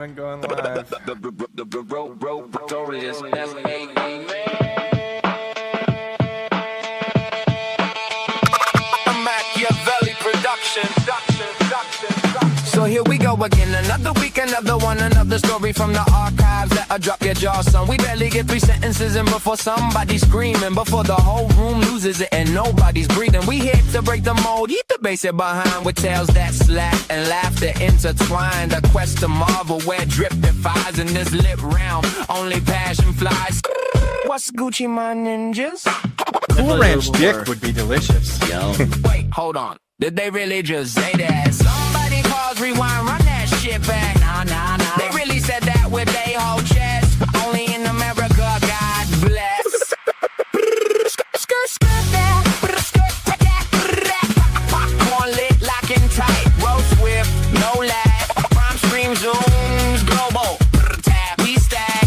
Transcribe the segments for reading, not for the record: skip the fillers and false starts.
I'm going live. Machiavelli production. So here we go again, another week, another one, another story from the archives that I drop your jaw, son. We barely get 3 sentences in before somebody's screaming, before the whole room loses it and nobody's breathing. We here to break the mold, eat the basic behind with tales that slap and laughter intertwined. A quest to marvel where drip defies in this lit realm. Only passion flies. What's Gucci, my ninjas? Cool Ranch dick would be delicious. Wait, hold on. Did they really just say that? Somebody pause, rewind, run that shit back. Nah. They really said that with they whole chest. Only in America, God bless. Popcorn lit, lock and tight. Roll swift, no lag. Prime stream zooms, global. Tap, we stack.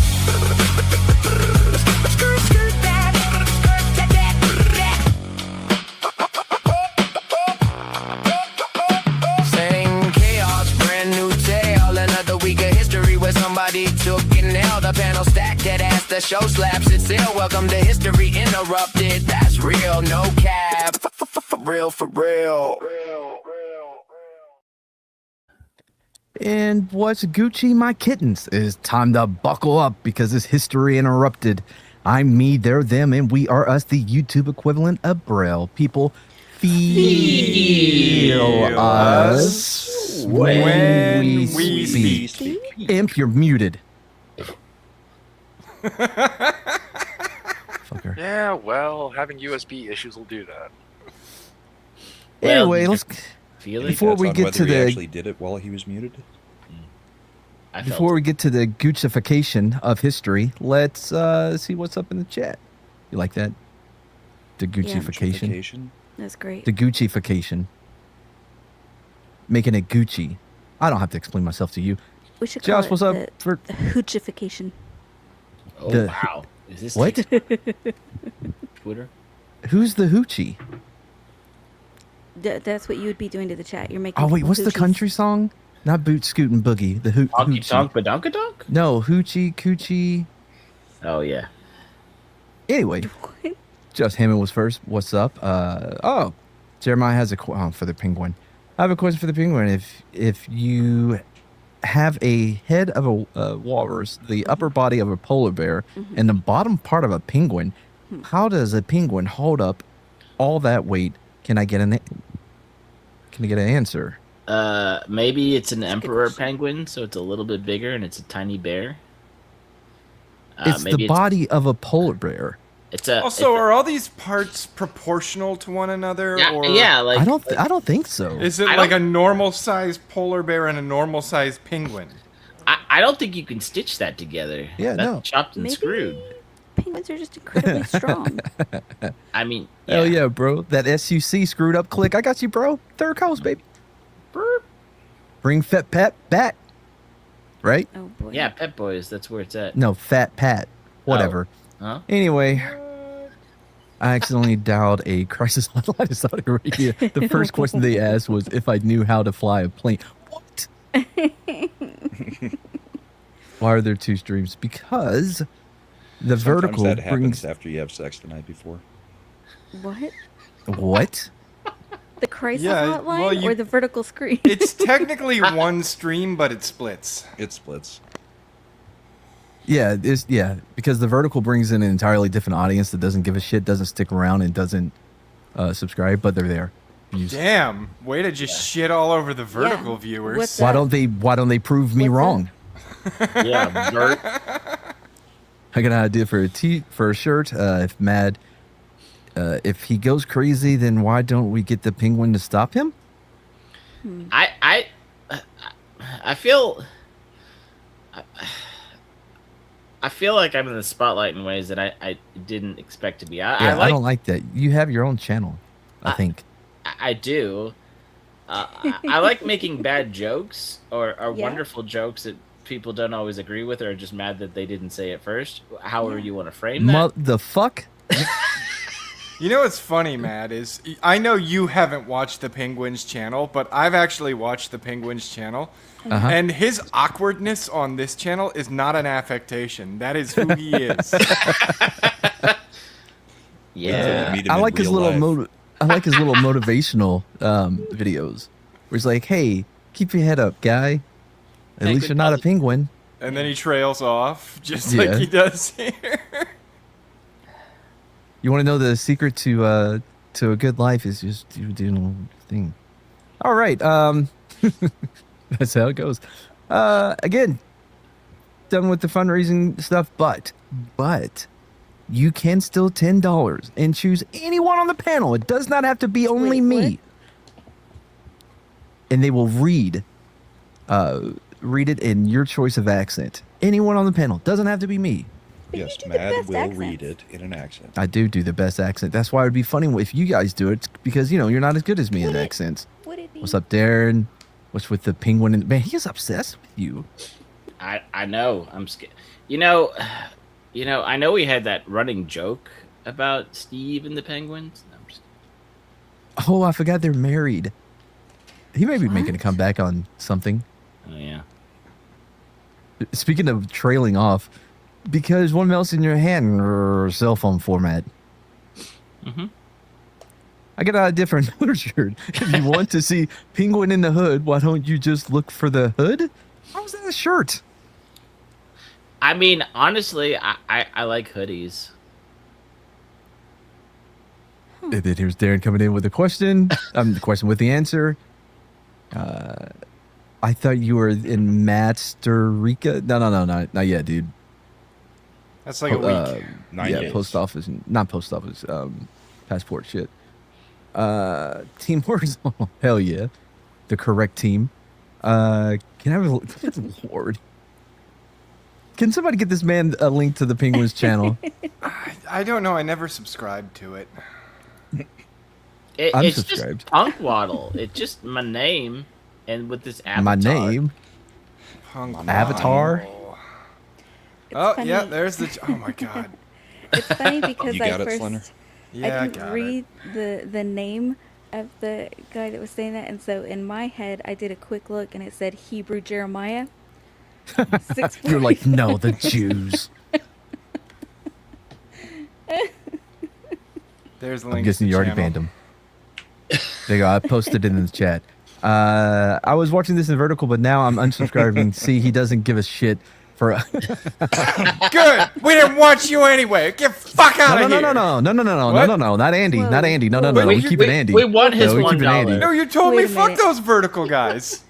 Somebody took and held a panel stack that ass. The show slaps it still. Welcome to history interrupted. That's real, no cap. For real. And what's Gucci, my kittens? It's time to buckle up because it's history interrupted. I'm me, they're them, and we are us, the YouTube equivalent of Braille. People feel us when we speak. Imp, you're muted. Fucker. Yeah, well, having USB issues will do that. Anyway, let's before we get to he the actually did it while he was muted. before we get to the Guccification of history, let's see what's up in the chat. You like that? The Guccification. Guccification? That's great. The Guccification. Making it Gucci. I don't have to explain myself to you. We should call Josh, it what's up the, for the hoochification. Oh, The- wow. Is this what? Twitter? Who's the hoochie? That's what you would be doing to the chat. You're making. Oh wait, people what's the hoochies. country song? Not Boot Scootin' Boogie. The Honky hoochie. Tonk Badonkadonk? No, hoochie coochie. Oh, yeah. Anyway, What? Just Hammond was first. What's up? Jeremiah has a for the penguin. I have a question for the penguin. If you have a head of a walrus, the upper body of a polar bear, and the bottom part of a penguin, how does a penguin hold up all that weight? Can I get an answer? Maybe it's an emperor question. penguin, so it's a little bit bigger and it's a tiny bear. It's the body of a polar bear. It's a. Also, it's are all these parts proportional to one another? yeah, or yeah, like I don't think so. Is it I like a don't- normal-sized polar bear and a normal-sized penguin? I don't think you can stitch that together. Yeah, That's no. chopped and Maybe screwed. penguins are just incredibly strong. I mean, Hell yeah, bro. That SUC screwed up click. I got you, bro. Third coast, baby. Burp. Bring Fat Pat back. Right? Oh boy. Yeah, Pet Boys. That's where it's at. No, Fat Pat. Whatever. Huh? Anyway, I accidentally dialed a crisis hotline in Saudi Arabia. The first question they asked was if I knew how to fly a plane. What? Why are there 2 streams? Because the Sometimes vertical that happens brings after you have sex the night before. What? what? The crisis Yeah, hotline well, you- or the vertical screen? It's technically one stream, but it splits. It splits. Yeah, because the vertical brings in an entirely different audience that doesn't give a shit, doesn't stick around, and doesn't subscribe, but they're there. Damn, way to just shit all over the vertical viewers. What's Why that? don't they prove me What's wrong? Yeah, Bert. I got an idea for a shirt. If he goes crazy, then why don't we get the penguin to stop him? I feel. I feel like I'm in the spotlight in ways that I didn't expect to be. I don't like that. You have your own channel, I think. I do. I like making bad jokes or Yeah. wonderful jokes that people don't always agree with or are just mad that they didn't say it first. However you want to frame that. The fuck? You know what's funny, Matt, is I know you haven't watched the Penguins channel, but I've actually watched the Penguins channel. Uh-huh. And his awkwardness on this channel is not an affectation. That is who he is. Yeah. Meet him I in like his real little life. I like his little motivational videos where he's like, "Hey, keep your head up, guy. At least you're not a penguin." And then he trails off, just Yeah. like he does here. You want to know the secret to a good life is just do the thing. All right, that's how it goes. Again, done with the fundraising stuff, but you can still $10 and choose anyone on the panel. It does not have to be only Wait, me. And they will read it in your choice of accent. Anyone on the panel, doesn't have to be me. But you Yes, do the Mad best will accents. read it in an accent. I do the best accent. That's why it would be funny if you guys do it, because you're not as good as me in accents. Would it be? What's up, Darren? What's with the penguin? Man, he's obsessed with you. I know. I'm scared. You know, I know we had that running joke about Steve and the Penguins. No, I'm just Oh, I forgot they're married. He may be making a What? comeback on something. Oh yeah. Speaking of trailing off, because one melts in your hand, cell phone format. Mhm. I got a different shirt. If you want to see Penguin in the Hood, why don't you just look for the hood? How's that a shirt? I mean, honestly, I like hoodies. And then here's Darren coming in with a question. The question with the answer. I thought you were in Master Rica. No, not yet, dude. That's like a week. 9 yeah, days. post office, not post office. Passport shit. Team horizontal. Hell yeah, the correct team. Can I have a good lord? Can somebody get this man a link to the Penguins channel? I don't know. I never subscribed to it. I'm It's subscribed. just Punk Waddle. It's just my name, and with this avatar. My name. Punk Avatar? Waddle. It's Oh, funny. yeah, there's the... Oh, my God. It's funny because You I got it, first Slender? Yeah, I I didn't got read it. the name of the guy that was saying that, and so in my head I did a quick look, and it said Hebrew Jeremiah. You're like, no, the Jews. There's the I'm link guessing to you the already channel. banned him. There you go. I posted it in the chat. I was watching this in vertical, but now I'm unsubscribing. See, he doesn't give a shit for. Good. We didn't want you anyway. Get fuck out No, of no, here. no, no, no, no, no, no, What? no, no, not Andy, Whoa. not Andy. No, no, Whoa, no, no. wait, We keep it Andy. We want his No, we keep it Andy. $1. No, you told Wait me a fuck minute. those vertical guys.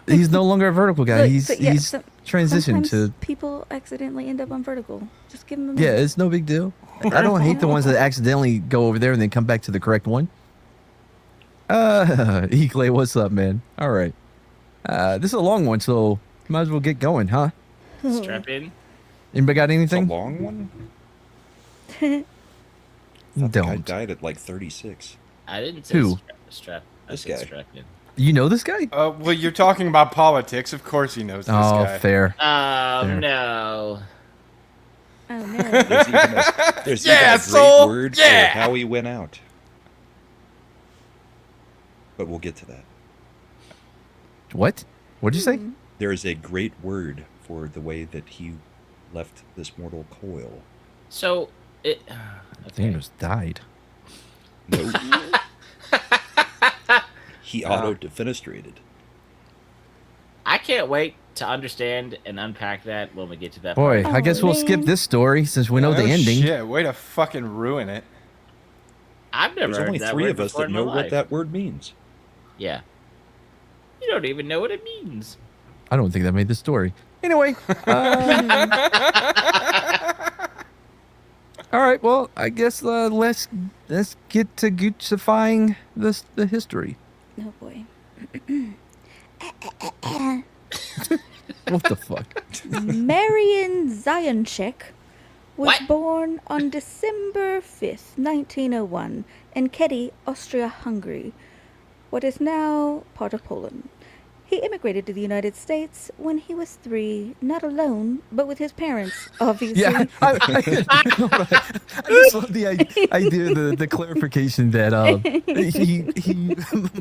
He's no longer a vertical guy. Look, he's but yeah, he's transitioned sometimes to. people accidentally end up on vertical. Just give them a Yeah, minute. it's no big deal. I don't hate the ones that accidentally go over there and then come back to the correct one. Clay, what's up, man? All right. This is a long one, so might as well get going, huh? Strap in. Anybody got It's a anything? long one? I Don't. died at like 36. I didn't say Who? strap. I This said guy. strap in. You know this guy? Well, you're talking about politics. Of course he knows this Oh, guy. fair. Oh There. no. Oh no. There's Yeah, even a soul. great word Yeah. for how he went out. But we'll get to that. What? What'd you say? Hmm. There is a great word for the way that he left this mortal coil. So it. Okay. Thanos died. No. He auto-defenestrated. I can't wait to understand and unpack that when we get to that. Boy, part. I guess we'll skip man. this story since we know the Oh, ending. Shit, way to fucking ruin it. I've never There's heard only that 3 word of us before that in know my what life. that word means. Yeah. You don't even know what it means. I don't think that made the story. Anyway. All right. Well, I guess let's get to Gucci-fying the history. Oh boy. What the fuck? Marian Zioncheck was What? born on December 5th, 1901, in Kedi, Austria-Hungary, what is now part of Poland. He immigrated to the United States when he was 3, not alone, but with his parents, obviously. Yeah, I just love the idea, the clarification that he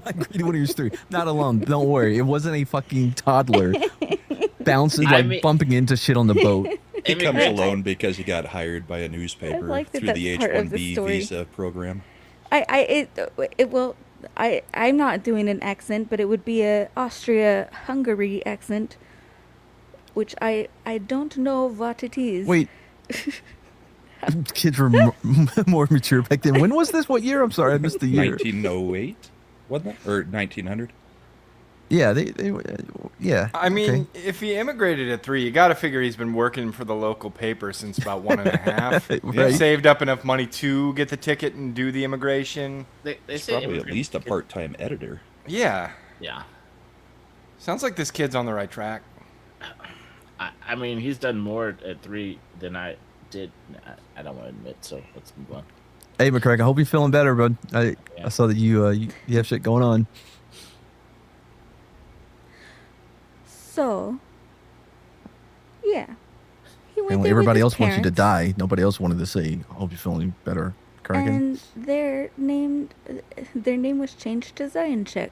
migrated when he was 3. Not alone. Don't worry, it wasn't a fucking toddler bouncing bumping into shit on the boat. He comes alone because he got hired by a newspaper like that through the that's part of the H-1B story. visa program. I'm not doing an accent, but it would be a Austria-Hungary accent, which I don't know what it is. Wait. Kids were more mature back then. When was this? What year? I'm sorry, I missed the year. 1908, wasn't it? Or 1900? Yeah, yeah. I mean, okay. if he immigrated at 3, you got to figure he's been working for the local paper since about 1.5. Right. He saved up enough money to get the ticket and do the immigration. They He's say probably at immigrant least a kid- part-time editor. Yeah. Yeah. Sounds like this kid's on the right track. I mean, he's done more at 3 than I did. I don't want to admit, so let's move on. Hey, McCrack, I hope you're feeling better, bud. I saw that you have shit going on. So, yeah. He went And there everybody with his else wants you to parents, die. Nobody else wanted to say, I hope you're feeling better, Kraken. And their name was changed to Zioncheck.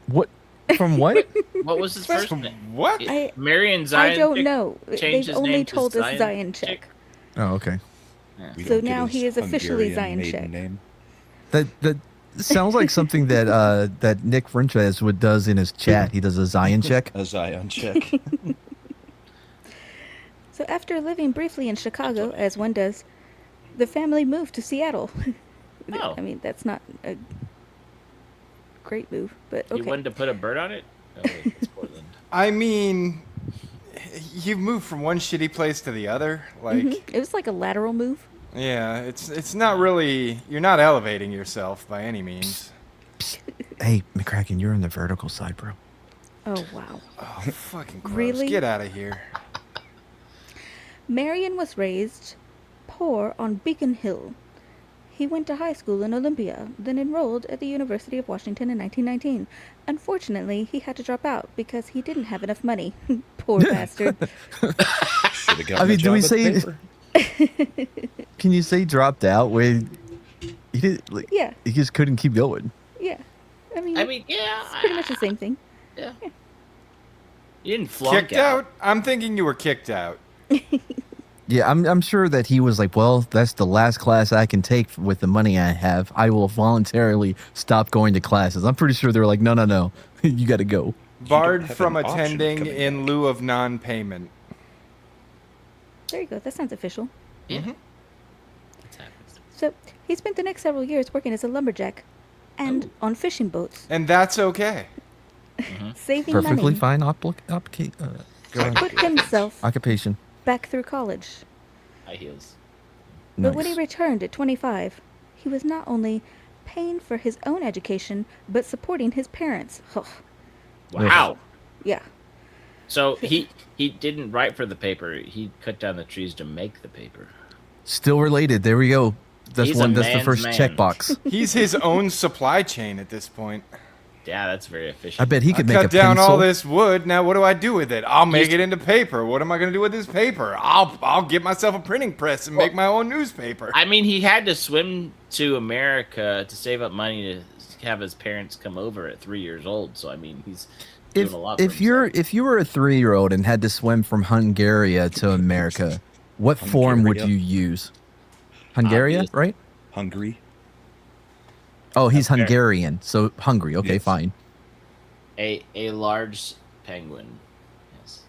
What? From what? What was his first name? What? Marion Zion. I don't know. changed They've his only name to told us Zion Zioncheck. Chick. Oh, okay. We So don't get now his he is officially Hungarian Zioncheck. maiden name. That sounds like something that that Nick Frenches does in his chat. He does a Zion check. A Zion check. So after living briefly in Chicago, as one does, the family moved to Seattle. Oh. I mean, that's not a great move, but You okay. wanted to put a bird on it? Oh, wait, it's Portland. I mean, you've moved from one shitty place to the other. Like, Mhm. It was like a lateral move. yeah, it's not really. You're not elevating yourself by any means. Hey, McCracken, you're on the vertical side, bro. Oh, wow. Oh, fucking gross. Really? Get out of here. Marion was raised poor on Beacon Hill. He went to high school in Olympia, then enrolled at the University of Washington in 1919. Unfortunately, he had to drop out because he didn't have enough money. Poor bastard. Should have gotten I mean, a do we job at the say- paper. Can you say dropped out when he did? Like, Yeah. he just couldn't keep going. Yeah. I mean, Yeah. it's pretty much the same thing. Yeah. You didn't flunk Kicked out? I'm thinking you were kicked out. Yeah, I'm sure that he was like, well, that's the last class I can take with the money I have. I will voluntarily stop going to classes. I'm pretty sure they were like, no, you got to go. Barred have from an option attending coming in back. lieu of non-payment. There you go. That sounds official. Yeah. Mhm. It happens. So, he spent the next several years working as a lumberjack and on fishing boats, And that's okay. saving Perfectly money, fine put himself occupation. back through college. High heels. But when he Nice. returned at 25, he was not only paying for his own education, but supporting his parents. Wow. Yeah. So he didn't write for the paper. He cut down the trees to make the paper. Still related. There we go. That's He's a that's the man's first man. checkbox. He's his own supply chain at this point. Yeah, that's very efficient. I bet he I could make a cut down pencil. all this wood. Now what do I do with it? I'll make He's- it into paper. What am I going to do with this paper? I'll get myself a printing press and make my own newspaper. I mean, he had to swim to America to save up money to have his parents come over at 3 years old. So I mean, he's doing a lot. For If himself. you were a 3-year-old and had to swim from Hungary to America, what form would Hungary. you use? Hungary, Obvious. right? Hungry. Oh, he's Okay. Hungarian, so hungry. Okay, Yes. fine. a large penguin. Yes.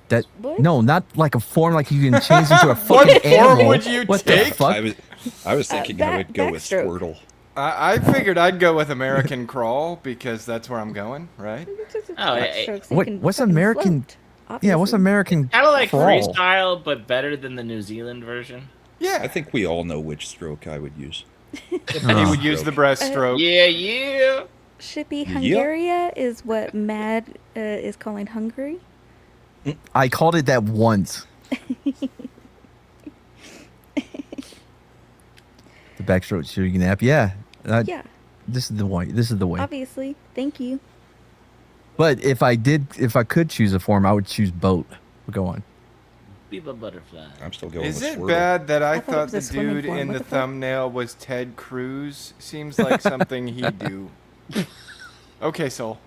That What? no, not like a form like you can change into a fucking What form animal. would you what take? the fuck? I was thinking I would go with backstroke. Squirtle. I figured I'd go with American Crawl because that's where I'm going, right? What's American- Yeah, what's American? Kind of like crawl? freestyle, but better than the New Zealand version. Yeah. I think we all know which stroke I would use. He would use the breaststroke. Yeah. Shippy Yep. Hungaria is what Mad is calling Hungary. I called it that once. The backstroke shooting nap. Yeah. Yeah, This is the way. This is the way. obviously. Thank you. But if I could choose a form, I would choose boat. Go on. Be a butterfly. I'm still going Is with it Squirtle. bad that I I thought it thought was the a swimming dude form. in What the the fuck? thumbnail was Ted Cruz? Seems like something he'd do. Okay, Soul.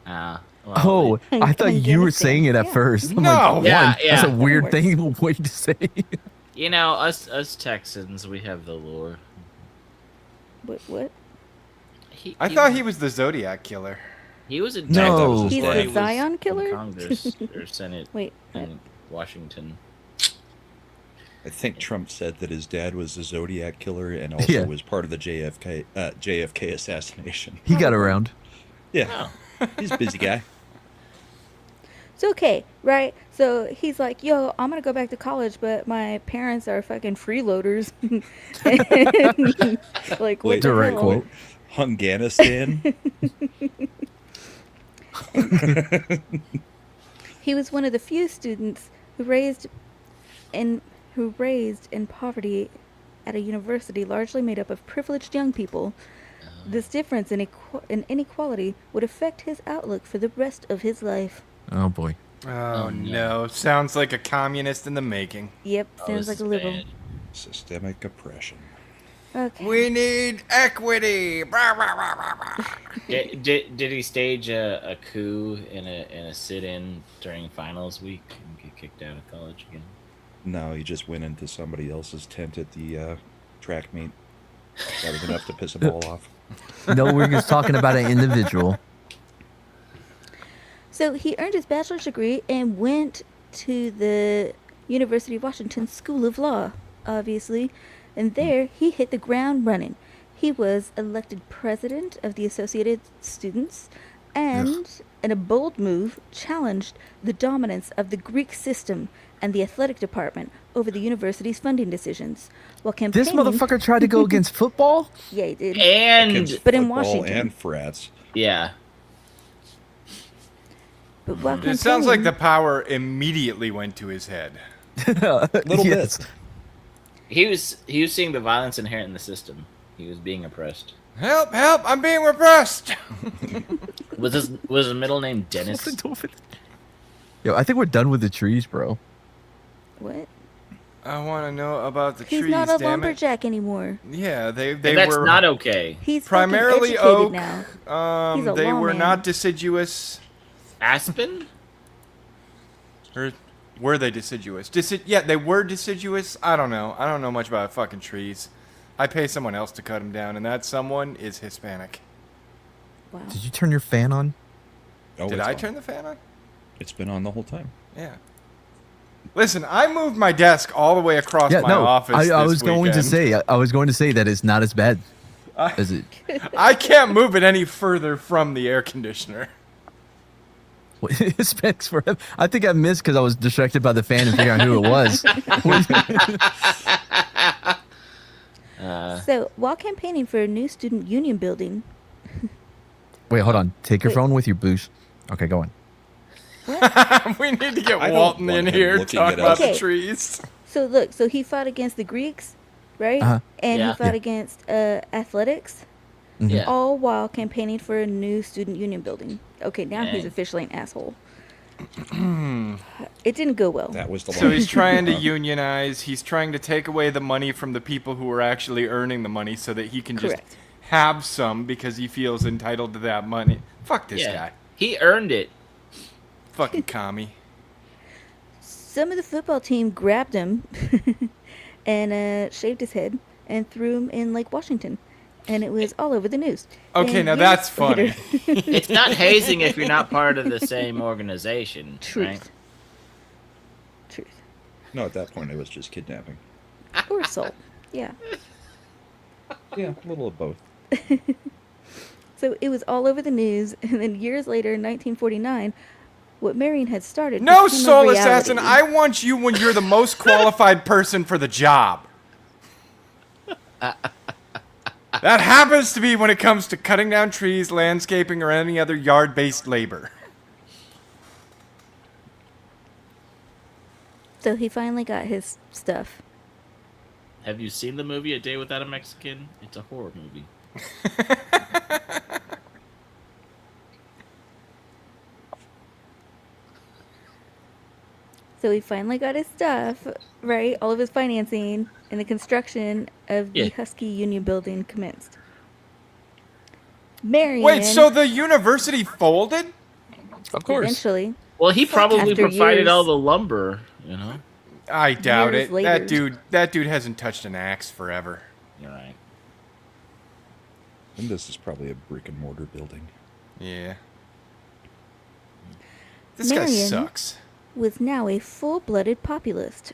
Well, Oh, I thought you were saying it at Yeah. first. I'm No! like, Yeah, one, yeah. that's a weird Works. thing way to say. you know, us Texans, we have the lore. What? I thought he was the Zodiac killer. He was a No. That was his He's line. the He was Zion in killer? Congress or Senate Wait, what? in Washington. I think Trump said that his dad was the Zodiac killer and also Yeah. was part of the JFK assassination. He got around. Yeah, he's a busy guy. It's okay, right? So he's like, yo, I'm gonna go back to college, but my parents are fucking freeloaders. And, like, what Wait, the Direct hell? quote. Hunganistan. He was one of the few students who raised in poverty at a university largely made up of privileged young people. This difference in inequality would affect his outlook for the rest of his life. Oh boy. Oh, no. no. Sounds like a communist in the making. Yep, Oh, sounds this like a is liberal. bad. Systemic oppression. Okay. We need equity. Rah, rah, rah, rah, rah. Did he stage a coup in a sit-in during finals week and get kicked out of college again? No, he just went into somebody else's tent at the track meet. That was enough to piss them all off. No, we're just talking about an individual. So he earned his bachelor's degree and went to the University of Washington School of Law, obviously. And there he hit the ground running. He was elected president of the Associated Students and, in a bold move, challenged the dominance of the Greek system and the athletic department over the university's funding decisions. While campaigning, This motherfucker tried to go against football? Yeah, he did. And Against But in football Washington. and frats. yeah, But while It sounds like the campaigning- power immediately went to his head. Little Yes. bit. he was seeing the violence inherent in the system. He was being oppressed. Help, help, I'm being repressed. Was his middle name Dennis? Yo, I think we're done with the trees, bro. What? I want to know about the He's trees, not a damn it. lumberjack anymore. Yeah, they And that's were not okay. He's primarily fucking educated oak. now. He's a They were lawman. not deciduous. Aspen? Or were they deciduous? Yeah, they were deciduous. I don't know. I don't know much about fucking trees. I pay someone else to cut them down, and that someone is Hispanic. Wow. Did you turn your fan on? Oh, Did it's I on. turn the fan on? It's been on the whole time. Yeah. Listen, I moved my desk all the way across Yeah, my no. office. I this was going to weekend. say, I was going to say that it's not as bad as it. I can't move it any further from the air conditioner. Hispanics for him. I think I missed because I was distracted by the fan and figuring out who it was. So, while campaigning for a new student union building, Wait, hold on. Take your Wait. phone with you, Boosh. Okay, go on. We need to get I don't Walton want in him here looking talk it about up. the Okay. trees. so look, so he fought against the Greeks, right? Uh-huh. And Yeah. he fought Yeah. against athletics, Yeah. all while campaigning for a new student union building. Okay, now he's Dang. officially an asshole. It didn't go well. That was the So line. he's trying to unionize. He's trying to take away the money from the people who are actually earning the money so that he can Correct. just have some because he feels entitled to that money. Fuck this Yeah. guy. He earned it. Fucking commie. Some of the football team grabbed him and shaved his head and threw him in Lake Washington. And it was all over the news. Okay, And now years that's funny. later- It's not hazing if you're not part of the same organization. Truth. Right? Truth. No, at that point it was just kidnapping. Or assault. Yeah. Yeah, a little of both. So it was all over the news, and then years later, in 1949, what Marion had started. No, became a soul reality. assassin. I want you when you're the most qualified person for the job. That happens to be when it comes to cutting down trees, landscaping, or any other yard-based labor. So he finally got his stuff. Have you seen the movie A Day Without a Mexican? It's a horror movie. So he finally got his stuff, right? All of his financing, and the construction of the Yeah. Husky Union building commenced. Marion. Wait, so the university folded? Of course. Eventually. Well, he probably After provided all years. the lumber, you know? I doubt Years it. later. That dude hasn't touched an axe forever. You're right. And this is probably a brick and mortar building. Yeah. This guy Marion sucks. was now a full-blooded populist.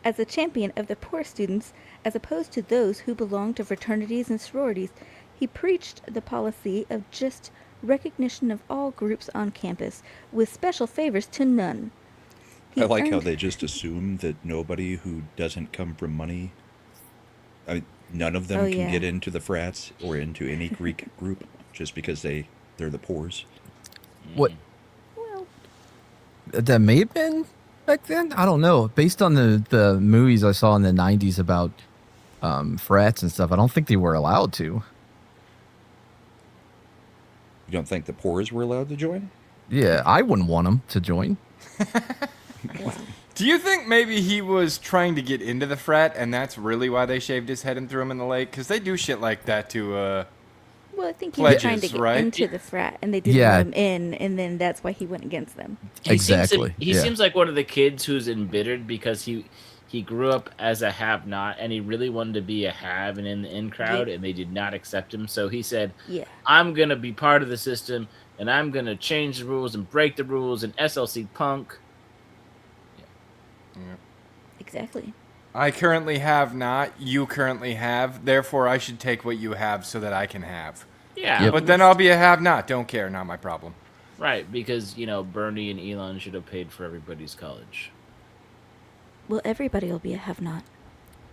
As a champion of the poor students, as opposed to those who belonged to fraternities and sororities, he preached the policy of just recognition of all groups on campus, with special favors to none. He I like how earned- they just assume that nobody who doesn't come from money, I mean, none of them Oh, can yeah. get into the frats or into any Greek group just because they're the poors. What Well, that may have been back then. I don't know. Based on the movies I saw in the '90s about frats and stuff, I don't think they were allowed to. You don't think the poors were allowed to join? Yeah, I wouldn't want them to join. Do you think maybe he was trying to get into the frat, and that's really why they shaved his head and threw him in the lake? Because they do shit like that to, well, I think he was trying to Pledges, get right? into the frat, and they didn't Yeah. let him in, and then that's why he went against them. Exactly, He yeah. seems like one of the kids who's embittered because he grew up as a have-not, and he really wanted to be a have and in the in crowd, Yeah. and they did not accept him. So he said, Yeah. I'm going to be part of the system, and I'm going to change the rules and break the rules, and SLC punk. Exactly. I currently have not, you currently have, therefore I should take what you have so that I can have. Yeah, Yep. But then I'll be a have not, don't care, not my problem. right, because, you know, Bernie and Elon should have paid for everybody's college. Well, everybody will be a have-not.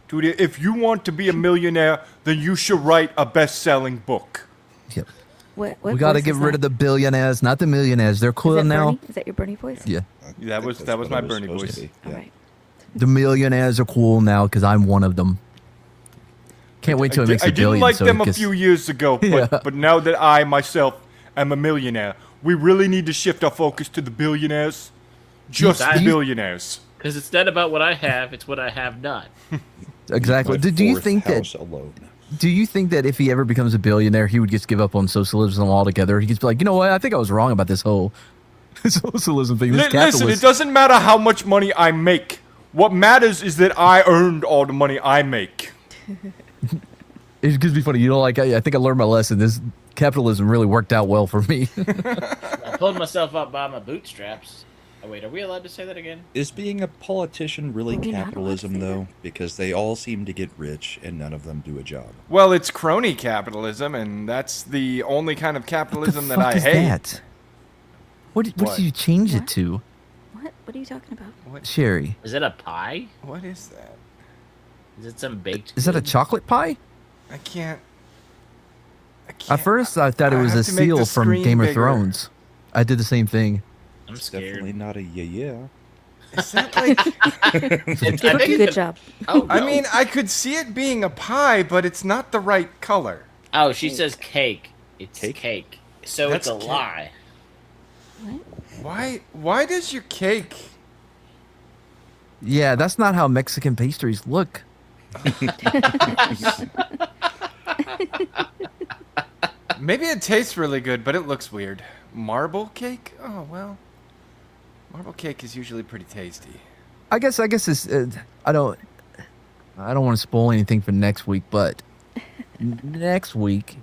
Dude, if you want to be a millionaire, then you should write a best-selling book. Yep. What We got to voice get is rid that? of the billionaires, not the millionaires. They're Is cool that now. Bernie? Is that your Bernie voice? Yeah. That was That's what my it was Bernie supposed voice. to be, All yeah. right. The millionaires are cool now because I'm one of them. Can't wait till it makes I a didn't billion. like so them it a gets- few years ago, but, Yeah. but now that I, myself, am a millionaire, we really need to shift our focus to the billionaires. Just the You- billionaires. Because it's not about what I have, it's what I have not. Exactly. My Do you fourth think that? house alone? Do you think that if he ever becomes a billionaire, he would just give up on socialism altogether? He'd just be like, you know what? I think I was wrong about this whole socialism thing. This Listen, it capitalist. doesn't matter how much money I make. What matters is that I earned all the money I make. It gives me funny. You know, like I think I learned my lesson. This capitalism really worked out well for me. I pulled myself up by my bootstraps. Oh, wait, are we allowed to say that again? Is being a politician really Are we not allowed to capitalism, say though? Because they all seem to get rich and none of them do a job. Well, it's crony capitalism, and that's the only kind of capitalism the that fuck I is hate. that? What What? did you change it What? to, What? What are you talking about? What? Sherry? Is it a pie? What is that? Is it some baked Is that a good? chocolate pie? I can't. At first, I thought it I was have a to make the seal from screen Game of bigger. Thrones. I did the same thing. I'm It's scared. definitely not a yeah. Is that like? Good job. Oh, I no. mean, I could see it being a pie, but it's not the right color. Oh, she says cake. It's Cake? cake. So That's it's a cake. lie. What? Why does your cake? Yeah, that's not how Mexican pastries look. Maybe it tastes really good, but it looks weird. Marble cake? Oh well. Marble cake is usually pretty tasty. I guess it's. I don't want to spoil anything for next week, but next week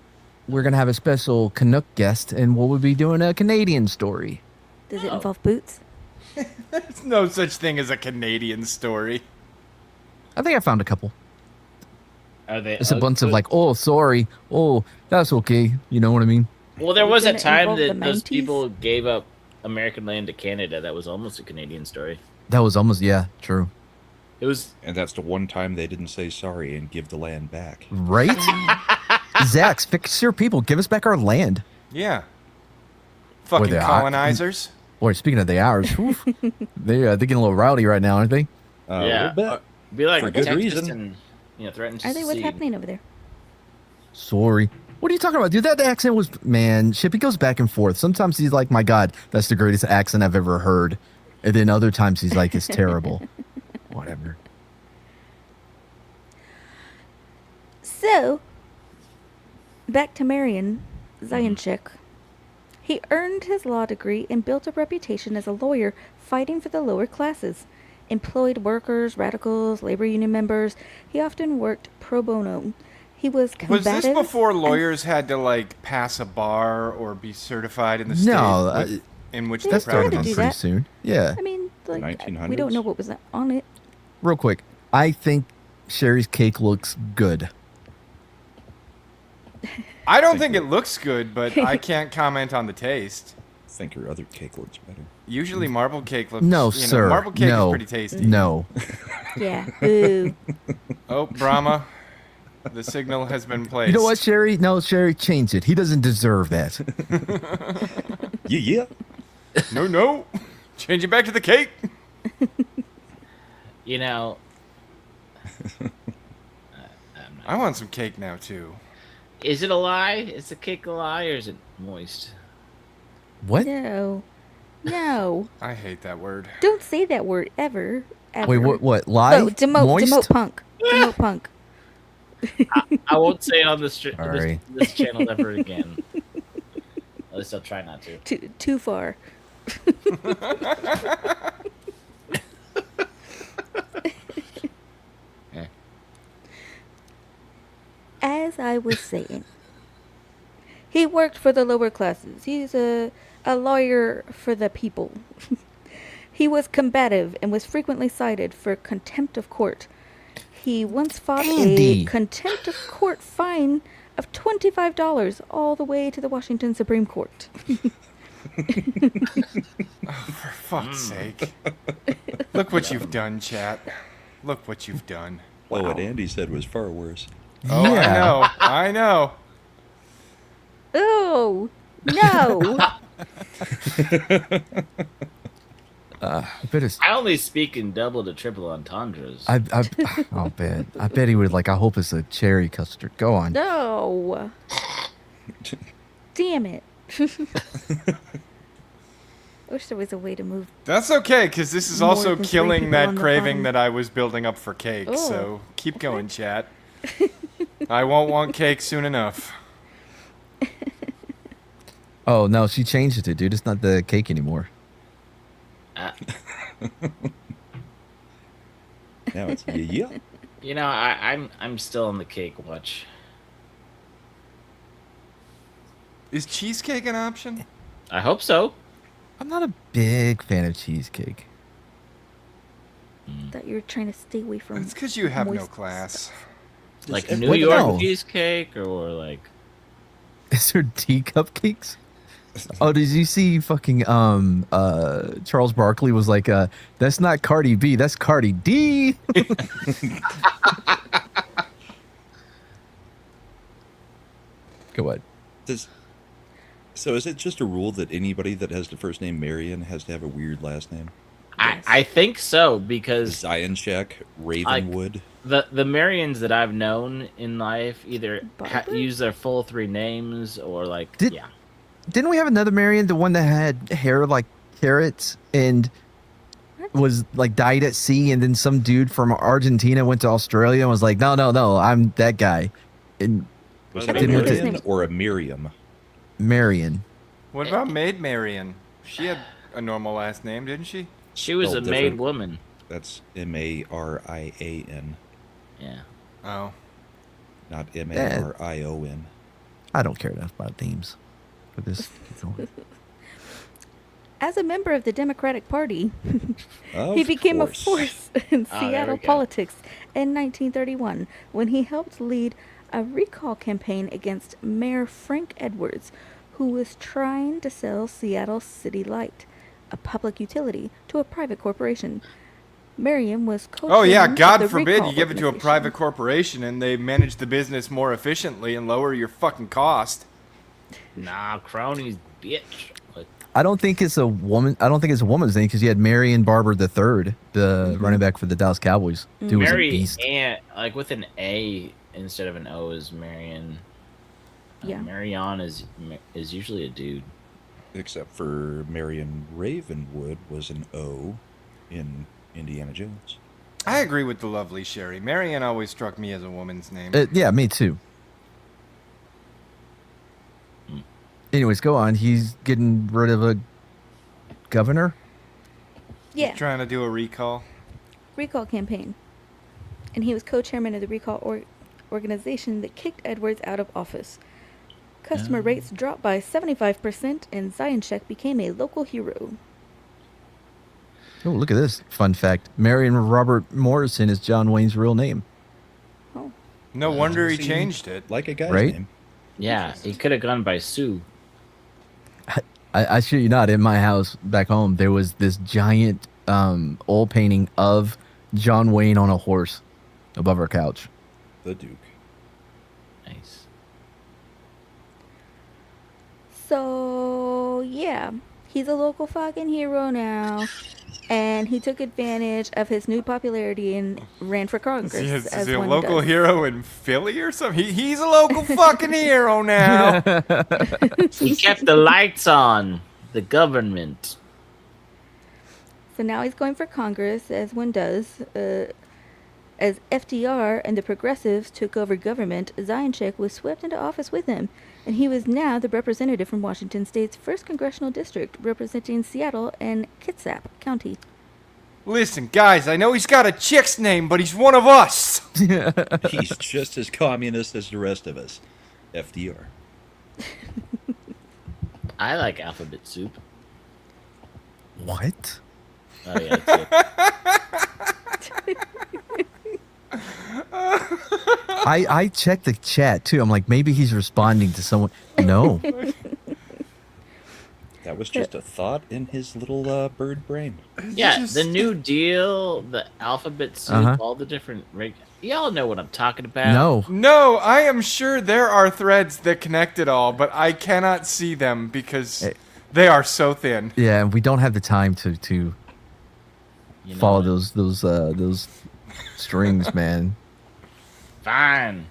we're gonna have a special Canuck guest, and we'll be doing a Canadian story. Does it Oh. involve boots? There's no such thing as a Canadian story. I think I found a couple. Are they? It's a bunch of like, oh, sorry, oh, that's okay. You know what I mean? Well, there Are we was a gonna time involve that the those Mounties? people gave up American land to Canada. That was almost a Canadian story. That was almost true. It was. And that's the one time they didn't say sorry and give the land back. Right? Zax, fix your people. Give us back our land. Yeah. Fucking they are- colonizers. Boy, speaking of the hours, whew, they're getting a little rowdy right now, aren't they? A Yeah. little bit. Be like For good Texas reason. and threatened to Are they? What's secede. happening over there? Sorry. What are you talking about, dude? That accent was, man, Shippy goes back and forth. Sometimes he's like, my God, that's the greatest accent I've ever heard. And then other times he's like, it's terrible. Whatever. So, back to Marion Zioncheck. He earned his law degree and built a reputation as a lawyer fighting for the lower classes. Employed workers, radicals, labor union members. He often worked pro bono. He was combative. Was this before lawyers had to like pass a bar or be certified in the state No, in which They they that started to on do pretty that. soon. Yeah. I mean, like, 1900s? we don't know what was on it. Real quick, I think Sherry's cake looks good. I don't think it looks good, but I can't comment on the taste. I think her other cake looks better. Usually marble cake looks No, you know, sir. marble cake no. is pretty tasty. No. Yeah. Boo. Oh, Brahma. The signal has been placed. You know what, Sherry? No, Sherry, change it. He doesn't deserve that. Yeah. No. Change it back to the cake. You know, I want some cake now too. is it a lie? Is the cake a lie, or is it moist? What? No. No. I hate that word. Don't say that word ever. Ever. Wait, what? Lie? Oh, demote Moist? punk. Demote punk. I won't say it on this, Sorry. this channel ever again. At least I'll try not to. Too far. As I was saying, he worked for the lower classes. He's a lawyer for the people. He was combative and was frequently cited for contempt of court. He once fought Andy. a contempt of court fine of $25 all the way to the Washington Supreme Court. For fuck's sake. Look what you've done, chat. Look what you've done. Well, what Andy said was far worse. Oh, Yeah. I know. Oh, no. I bet it's. I only speak in double to triple entendres. I'll bet. I bet he would like. I hope it's a cherry custard. Go on. No. Damn it. I wish there was a way to move. That's okay, because this is More also than three killing people that on the craving phone. that I was building up for cake. Oh. So keep going, chat. I won't want cake soon enough. Oh no, she changed it, dude. It's not the cake anymore. Now it's yeah. You know, I'm still on the cake watch. Is cheesecake an option? I hope so. I'm not a big fan of cheesecake. That you're trying to stay away from. It's because you have no moist class. Like Just- New what- York no. cheesecake, or like Is there tea cupcakes? Oh, did you see fucking Charles Barkley was like, that's not Cardi B, that's Cardi D. Go ahead. So is it just a rule that anybody that has the first name Marion has to have a weird last name? I think so, because Zioncheck, Ravenwood. the Marions that I've known in life either Barbara? use their full three names or like Did- yeah. Didn't we have another Marion, the one that had hair like carrots and What? was like dyed at sea, and then some dude from Argentina went to Australia and was like, no, I'm that guy. And Was I it a think his Marion name- or a Miriam? Marion. What about Maid Marian? She had a normal last name, didn't she? She was a Spelled made different. woman. That's Marian, Yeah. Oh. not Marion. I don't care enough about names for this. As a member of the Democratic Party, Of he became course. a force in Ah, there we Seattle go. politics in 1931 when he helped lead a recall campaign against Mayor Frank Edwards, who was trying to sell Seattle City Light, a public utility, to a private corporation. Marion was Oh yeah, co-chairman of God the forbid recall you give it to a organization. private corporation and they manage the business more efficiently and lower your fucking cost. Nah, cronies, bitch. Like, I don't think it's a woman. I don't think it's a woman's name because you had Marion Barber III, the running back for the Dallas Cowboys. Dude was a Mary beast. and like with an A instead of an O is Marion. Yeah. Marion is usually a dude. Except for Marion Ravenwood was an O in Indiana Jones. I agree with the lovely Sherry. Marianne always struck me as a woman's name. Yeah, me too. Anyways, go on. He's getting rid of a governor. Yeah, Trying to do a recall. recall campaign. And he was co-chairman of the recall organization that kicked Edwards out of office. Customer rates dropped by 75%, and Zioncheck became a local hero. Oh, look at this fun fact. Marion Robert Morrison is John Wayne's real name. Oh, No wonder he Seemed changed it. Like a guy's Right? name. Yeah, he could have gone by Sue. I shit you not, in my house back home, there was this giant oil painting of John Wayne on a horse above our couch. The Duke. Nice. so yeah, he's a local fucking hero now. And he took advantage of his new popularity and ran for Congress. Is he a one local does. hero in Philly or something? He's a local fucking hero now. He kept the lights on. The government. So now he's going for Congress, as one does. As FDR and the progressives took over government, Zioncheck was swept into office with him, and he was now the representative from Washington State's 1st Congressional District, representing Seattle and Kitsap County. Listen, guys, I know he's got a chick's name, but he's one of us. He's just as communist as the rest of us. FDR. I like alphabet soup. What? Oh yeah, it's it. I checked the chat too. I'm like, maybe he's responding to someone. No. That was just a thought in his little bird brain. Yeah, the New Deal, the alphabet soup, Uh-huh. all the different. Y'all know what I'm talking about. No. No, I am sure there are threads that connect it all, but I cannot see them because they are so thin. Yeah, we don't have the time to You know follow what? those strings, man. Fine.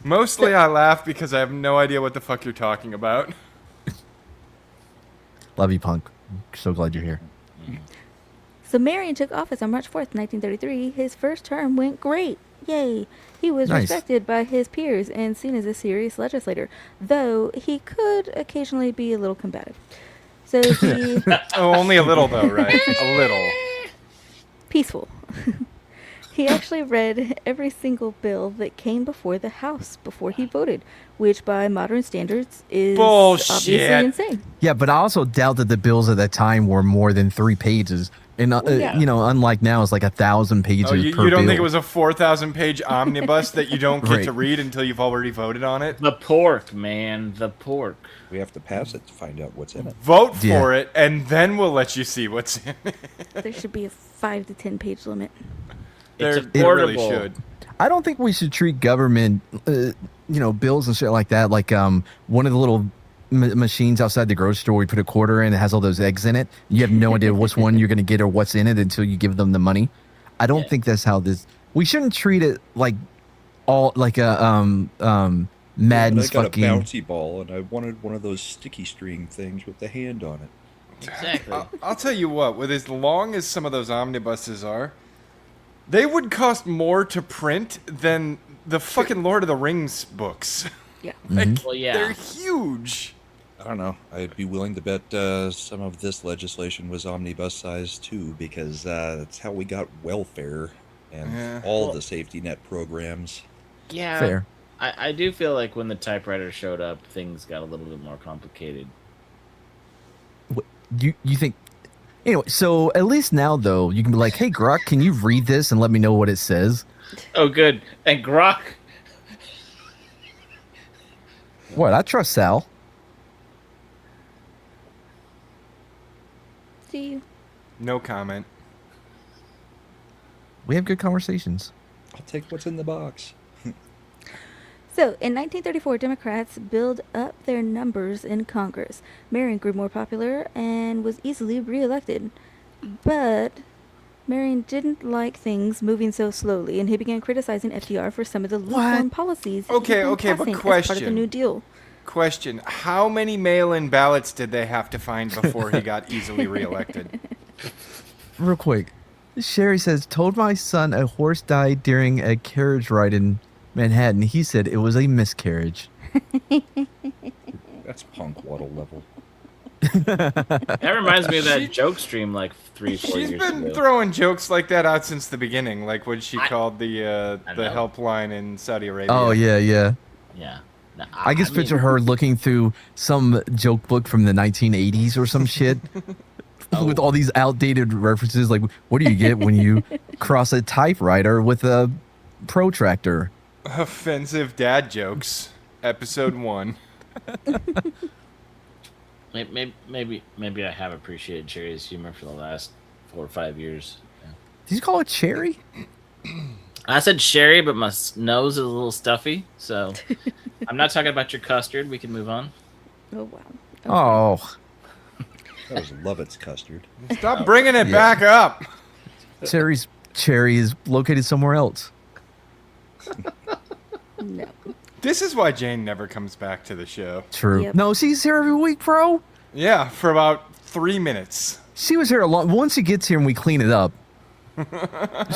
Mostly I laugh because I have no idea what the fuck you're talking about. Love you, punk. So glad you're here. So Marion took office on March 4th, 1933. His first term went great. Yay. He was Nice. respected by his peers and seen as a serious legislator, though he could occasionally be a little combative. So he... Oh, only a little though, right? A little. peaceful. He actually read every single bill that came before the House before he voted, which by modern standards is Bullshit. obviously insane. Yeah, but I also doubt that the bills at that time were more than 3 pages. And, Yeah. unlike now, it's like 1,000 pages Oh, you per don't bill. think it was a 4,000-page omnibus that you don't get Right. to read until you've already voted on it? The pork, man. The pork. We have to pass it to find out what's in it. Vote for Yeah. it, and then we'll let you see what's in it. There should be a 5 to 10 page limit. It's There it really affordable. should. I don't think we should treat government, bills and shit like that, like one of the little machines outside the grocery store we put a quarter in. It has all those eggs in it. You have no idea which one you're going to get or what's in it until you give them the money. I don't Yeah. think that's how this. We shouldn't treat it like all like a Madden's I got fucking. a bouncy ball, and I wanted one of those sticky string things with the hand on it. Exactly. I'll tell you what, with as long as some of those omnibuses are, they would cost more to print than the fucking Lord of the Rings books. Yeah. Like, Well, yeah. they're huge. I don't know. I'd be willing to bet some of this legislation was omnibus size too, because that's how we got welfare and Yeah. all the safety net programs. Yeah. Fair. I do feel like when the typewriter showed up, things got a little bit more complicated. You think? Anyway, so at least now though, you can be like, "Hey, Grok, can you read this and let me know what it says?" Oh, good. And Grok. What? I trust Sal. See you. No comment. We have good conversations. I'll take what's in the box. So, in 1934, Democrats built up their numbers in Congress. Marion grew more popular and was easily reelected. But Marion didn't like things moving so slowly, and he began criticizing FDR for some of the lukewarm policies he Okay, began okay, but passing as part of the question. New Deal. Question: how many mail-in ballots did they have to find before he got easily reelected? Real quick, Sherry says, told my son a horse died during a carriage ride in Manhattan. He said it was a miscarriage. That's punk waddle level. That reminds me of that joke stream like 3-4 She's years been ago. throwing jokes like that out since the beginning, like when she I called the know. helpline in Saudi Arabia. Oh, yeah. Yeah. No, I just picture her looking through some joke book from the 1980s or some shit with all these outdated references. Like, what do you get when you cross a typewriter with a protractor? Offensive dad jokes, episode 1. Maybe I have appreciated Cherry's humor for the last 4 or 5 years. Yeah. Did you call it cherry? I said Sherry, but my nose is a little stuffy, so I'm not talking about your custard. We can move on. Oh wow. Okay. Oh, That was Lovett's custard. Stop bringing it back up. cherry is located somewhere else. No. This is why Jane never comes back to the show. True. Yep. No, she's here every week, bro. Yeah, for about 3 minutes. She was here a lot. Once she gets here and we clean it up,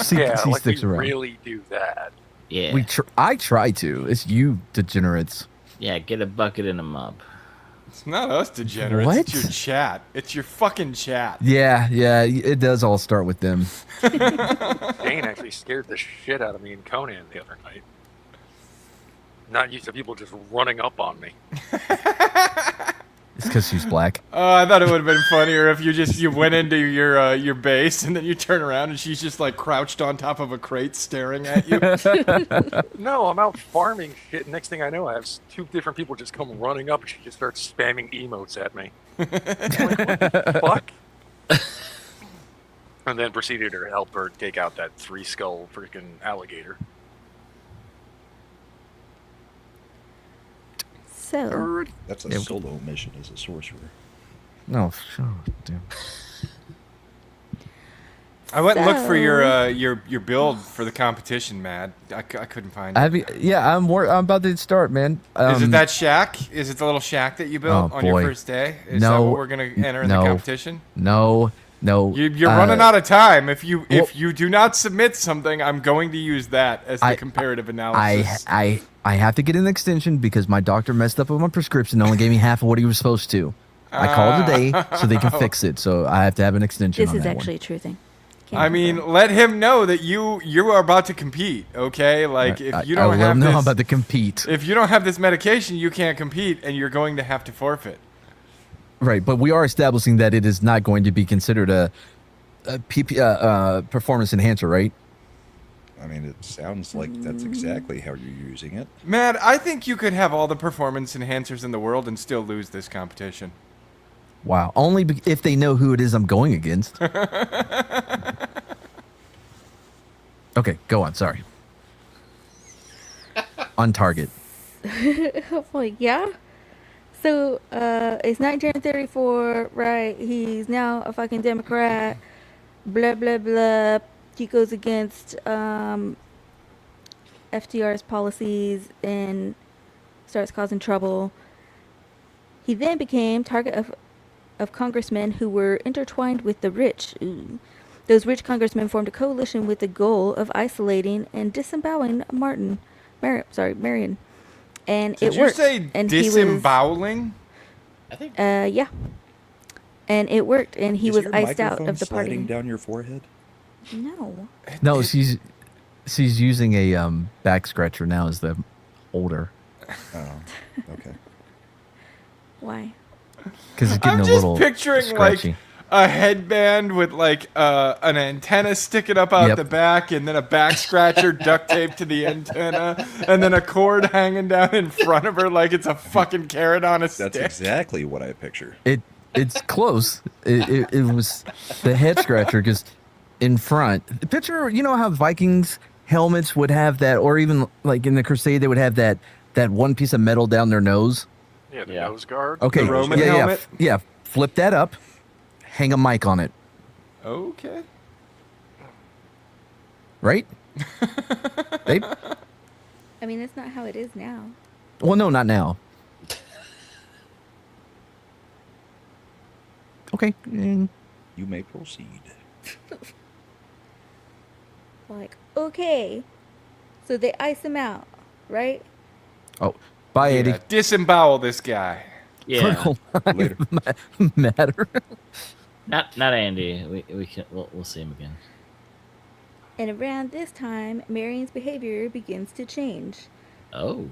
she like sticks we around. really do that. Yeah. I try to. It's you degenerates. Yeah, get a bucket and a mop. It's not us degenerates. What? It's your chat. It's your fucking chat. Yeah, it does all start with them. Dane actually scared the shit out of me in Conan the other night. Not used to people just running up on me. It's because she's black. I thought it would have been funnier if you went into your base and then you turn around and she's just like crouched on top of a crate staring at you. No, I'm out farming shit. Next thing I know, I have 2 different people just come running up and she just starts spamming emotes at me. I'm like, what the fuck? And then proceeded to help her take out that 3-skull freaking alligator. So That's a Yeah. solo mission as a sorcerer. No, oh, damn. I went and looked for So- your build for the competition, Mad. I couldn't find it. I'm about to start, man. Is it that shack? Is it the little shack that you built Oh, on your boy. first day? Is that No. what we're gonna enter in No. the competition? No. You're running out of time. If you do not submit something, I'm going to use that as the comparative analysis. I have to get an extension because my doctor messed up with my prescription and only gave me half of what he was supposed to. I called today so they can fix it. So I have to have an extension. this on is that actually one. a true thing. Can't I mean, confirm. let him know that you are about to compete. Okay, like if you I don't will have know this, I'm about to compete. if you don't have this medication, you can't compete, and you're going to have to forfeit. Right, but we are establishing that it is not going to be considered a performance enhancer, right? I mean, it sounds like that's exactly how you're using it. Man, I think you could have all the performance enhancers in the world and still lose this competition. Wow. Only if they know who it is I'm going against. Okay, go on. Sorry. On target. Well, yeah. So, it's 1934, right? He's now a fucking Democrat. Blah, blah, blah. He goes against FDR's policies and starts causing trouble. He then became target of congressmen who were intertwined with the rich. Ooh. Those rich congressmen formed a coalition with the goal of isolating and disemboweling Marion. And Did it you worked. say and disemboweling? I think Yeah. And it worked, and he Is was your iced out microphone of the party. sliding down your forehead? No. No, she's using a back scratcher now as the holder Oh, okay. Why? because it's getting I'm a just little picturing scratchy. like a headband with like an antenna sticking up out Yep. the back, and then a back scratcher duct taped to the antenna, and then a cord hanging down in front of her like it's a fucking carrot on a That's stick. exactly what I picture. It's close. It was the head scratcher because in front. Picture, you know how Vikings helmets would have that, or even like in the Crusade they would have that one piece of metal down their nose. Yeah, the Yeah. nose guard. Okay, The Roman yeah, helmet? yeah. Flip that up, hang a mic on it, Okay. right? Babe? I mean, that's not how it is now. Well, no, not now. Okay. You may proceed. Like, okay. So they ice him out, right? Oh, bye, Eddie. Yeah, disembowel this guy. Yeah. Circle Later. matter. Not Andy. We can we'll see him again. And around this time, Marion's behavior begins to change. Oh.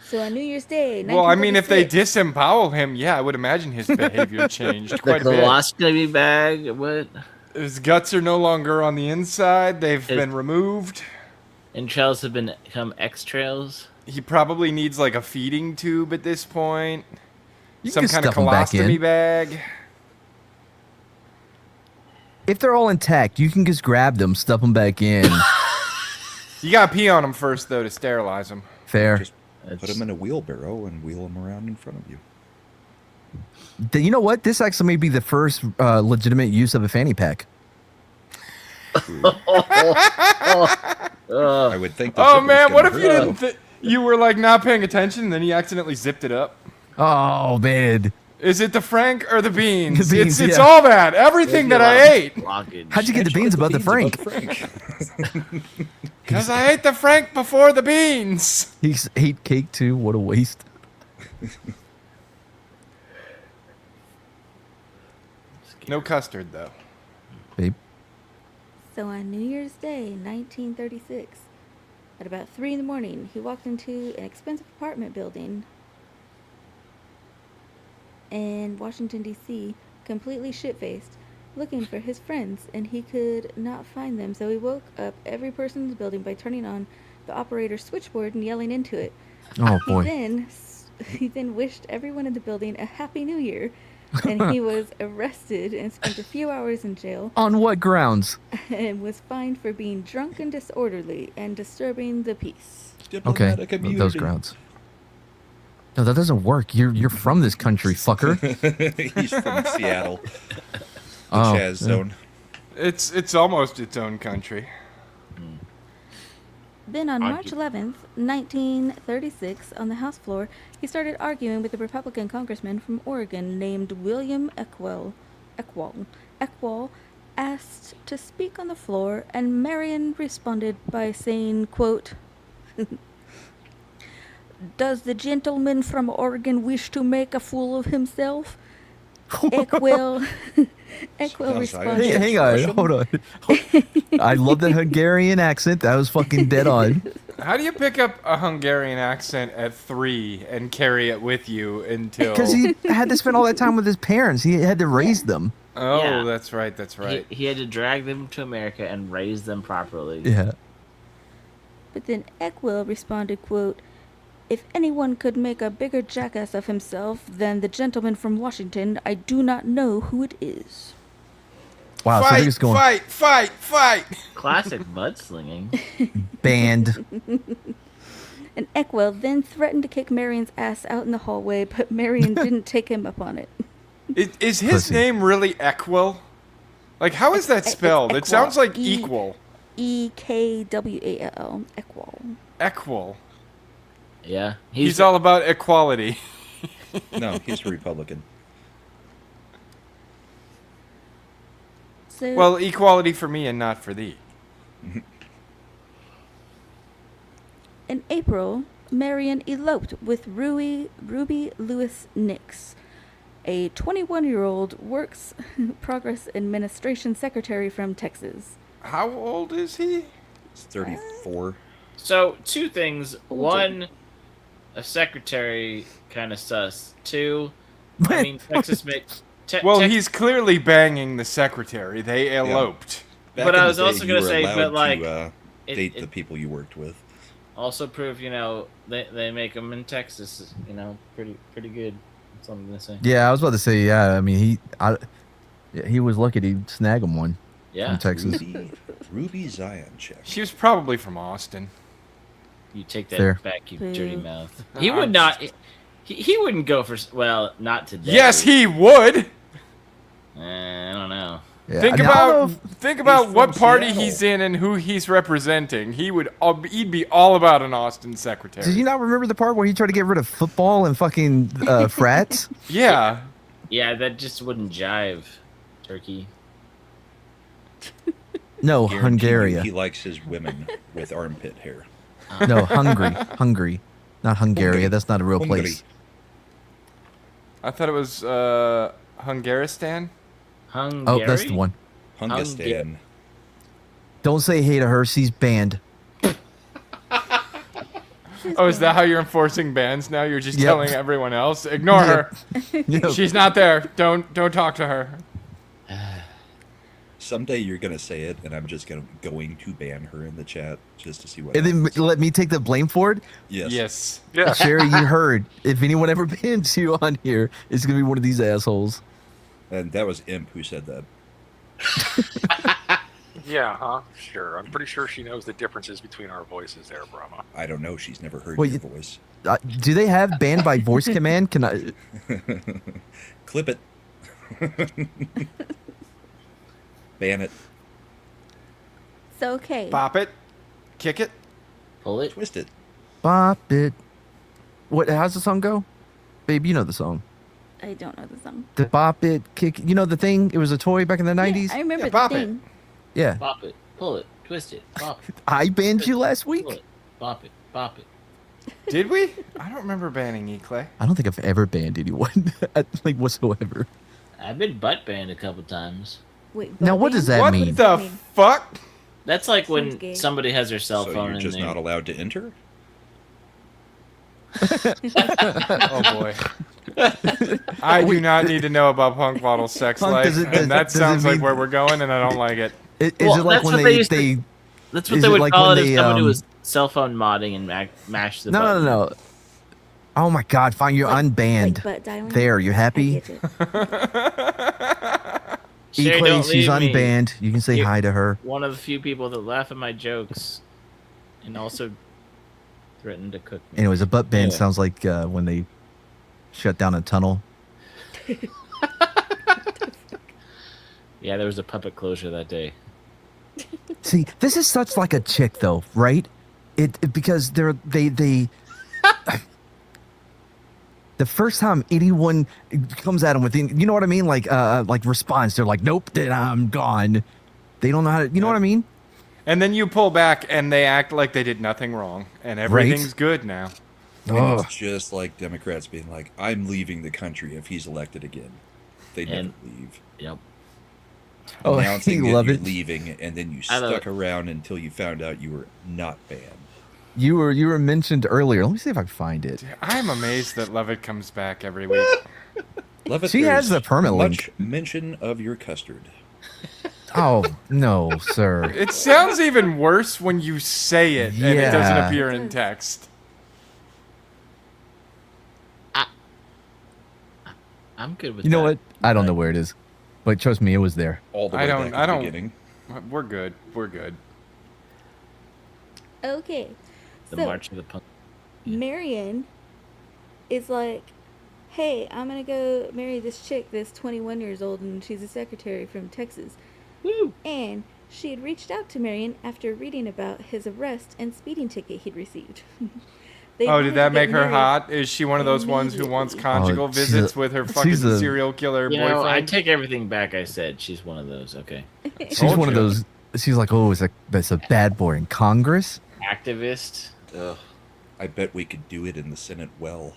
So on New Year's Day, Well, I mean, if they 1936 disembowel him, yeah, I would imagine his behavior changed The quite a bit. colostomy bag. What? His guts are no longer on the inside; they've His- been removed. Entrails have become X-trails. He probably needs like a feeding tube at this point. You Some can kind of stuff 'em back in. colostomy bag. If they're all intact, you can just grab them, stuff them back in. You gotta pee on him first, though, to sterilize him. Fair. Just put them in a wheelbarrow and wheel them around in front of you. You know what? This actually may be the first legitimate use of a fanny pack. I would think. the Oh zipper's man, what gonna if you hurt, didn't? You were like not paying attention, and then you accidentally zipped it up. Oh man, Is it the Frank or the beans? The beans, it's yeah. all that. Everything that I ate. Blockage. how'd you get the beans above the Frank? Because I ate the Frank before the beans. He ate cake too. What a waste. No custard, though. Babe. So on New Year's Day, 1936, at about 3 in the morning, he walked into an expensive apartment building in Washington, D.C., completely shit-faced, looking for his friends, and he could not find them. So he woke up every person in the building by turning on the operator's switchboard and yelling into it. Oh boy. He then wished everyone in the building a Happy New Year, and he was arrested and spent a few hours in jail On what grounds? and was fined for being drunk and disorderly and disturbing the peace. Okay, Diplomatic immunity. those grounds. No, that doesn't work. You're from this country, fucker. He's from Seattle, the Oh, Chaz yeah. zone. It's almost its own country. Then on March 11th, 1936, on the House floor, he started arguing with a Republican congressman from Oregon named William Eckwell. Eckwell asked to speak on the floor, and Marion responded by saying, quote, "Does the gentleman from Oregon wish to make a fool of himself?" Eckwell responded, Hey, hang on, Russian? hold on. I love that Hungarian accent. That was fucking dead on. How do you pick up a Hungarian accent at 3 and carry it with you until? Because he had to spend all that time with his parents. He had to raise them. Oh, Yeah. that's right. That's right. He had to drag them to America and raise them properly. Yeah. But then Eckwell responded, quote, "If anyone could make a bigger jackass of himself than the gentleman from Washington, I do not know who it is." Wow, so they're just going fight! Classic mudslinging. banned. And Eckwell then threatened to kick Marion's ass out in the hallway, but Marion didn't take him up on it. Is his Pussy. name really Eckwell? Like, how is that It's spelled? It Eckwell. sounds like E- equal. Ekwall. Eckwall. Eckwell. Yeah. He's all about equality. No, he's a Republican. So, Well, equality for me and not for thee. in April, Marion eloped with Ruby Lewis Nix, a 21-year-old Works Progress Administration secretary from Texas. How old is he? He's 34. So, two things. Older. One, a secretary kind of sus. Two, I mean, Texas makes. Well, he's clearly banging the secretary. They eloped. Back But in I the was day, also you gonna were say, allowed but, like, to, it- date it- the people you worked with. also prove, they make them in Texas, pretty good. That's all I'm gonna say. Yeah, I was about to say, yeah. I mean, he was lucky to snag him one Yeah. from Texas. Ruby Zioncheck. She was probably from Austin. You take that Fair. back, you dirty Boo. mouth. He would not. He wouldn't go for. Well, not today. Yes, he would. I don't know. Yeah, Think I don't know about if- think about from what party Seattle. he's in and who he's representing. He'd be all about an Austin secretary. Did you not remember the part where he tried to get rid of football and fucking frats? Yeah. Yeah, that just wouldn't jive, Turkey. No, Guarantee you Hungary. he likes his women with armpit hair. No, Hungary, not Hungary. Hungary. That's not a real Hungary. place. I thought it was Hungaristan. Hungary? Oh, that's the one. Hungistan. Don't say hey to her. She's banned. Oh, is that how you're enforcing bans now? You're just Yep. telling everyone else, ignore her. Yep. She's not there. Don't talk to her. Someday you're gonna say it, and I'm just going to ban her in the chat just to see what. And then happens. let me take the blame for it. Yes. Yes. Yeah. Sherry, you heard. If anyone ever bans you on here, it's gonna be one of these assholes. And that was Imp who said that. Yeah, huh? Sure. I'm pretty sure she knows the differences between our voices there, Brahma. I don't know. She's never heard Well, your voice. Do they have ban by voice command? Can I? Clip it. Ban it. So, okay. Bop it. Kick it. Pull it. Twist it. Bop it. What? How's the song go? Babe, you know the song. I don't know the song. The bop it, kick. You know the thing? It was a toy back in the '90s. Yeah, I remember Yeah, the bop it. thing. Yeah. Bop it. Pull it. Twist it. Bop it. I banned you last Pull week. it. Bop it. Bop it. Did we? I don't remember banning Eclay. I don't think I've ever banned anyone, like whatsoever. I've been butt banned a couple times. Wait, Now, what does that What mean? the mean? fuck? That's like Sounds when gay. somebody has their cell So phone you're and just they not allowed to enter? Oh boy. I do not need to know about Punk Bottle's sex Punk, life, does it- and that does it sounds like mean- where we're going, and I don't like it. Is Well, it like that's when what they they, used to- they That's what Is they it would like call when it if they, somebody was cell phone modding and mash the no, button. no. Oh my God! Fine, you're unbanned. Like butt dialing? There, you I happy? get it. Sherry, Eclay, don't she's leave me. unbanned. You can say You- hi to her. One of the few people that laugh at my jokes and also threatened to cook me. Anyways, a butt ban Yeah. sounds like when they shut down a tunnel. Yeah, there was a puppet closure that day. See, this is such like a chick though, right? Because they the first time anyone comes at them with, you know what I mean, like response, they're like, nope, then I'm gone. They don't know how to, you know what I mean? And then you pull back, and they act like they did nothing wrong, and everything's good now. And Ugh. it's just like Democrats being like, I'm leaving the country if he's elected again. They never And- leave. Yep. Oh, Announcing you that love you're it. leaving, and then you I love stuck it. around until you found out you were not banned. You were mentioned earlier. Let me see if I can find it. I'm amazed that Levitt comes back every week. Love it. She has there's the perma much link. mention of your custard. Oh no, sir. It sounds even worse when you say it, and it doesn't Yeah. appear in text. I'm good with You know that. what? I don't know where it is, but trust me, it was there. All the I way don't- back I at the don't- beginning. We're good. We're good. Okay. The So, March of the Punk. Marion is like, hey, I'm going to go marry this chick that's 21 years old and she's a secretary from Texas. Woo! And she had reached out to Marion after reading about his arrest and speeding ticket he'd received. They Oh, wanted did to that get make her married. hot? Is she one of those ones who wants Immediately. conjugal Oh, she's visits a- with her she's fucking a- serial killer You know, I boyfriend? take everything back I said. She's one of those. Okay. She's Told one of you. those. She's like, oh, it's a bad boy in Congress. Activist. Ugh. I bet we could do it in the Senate well.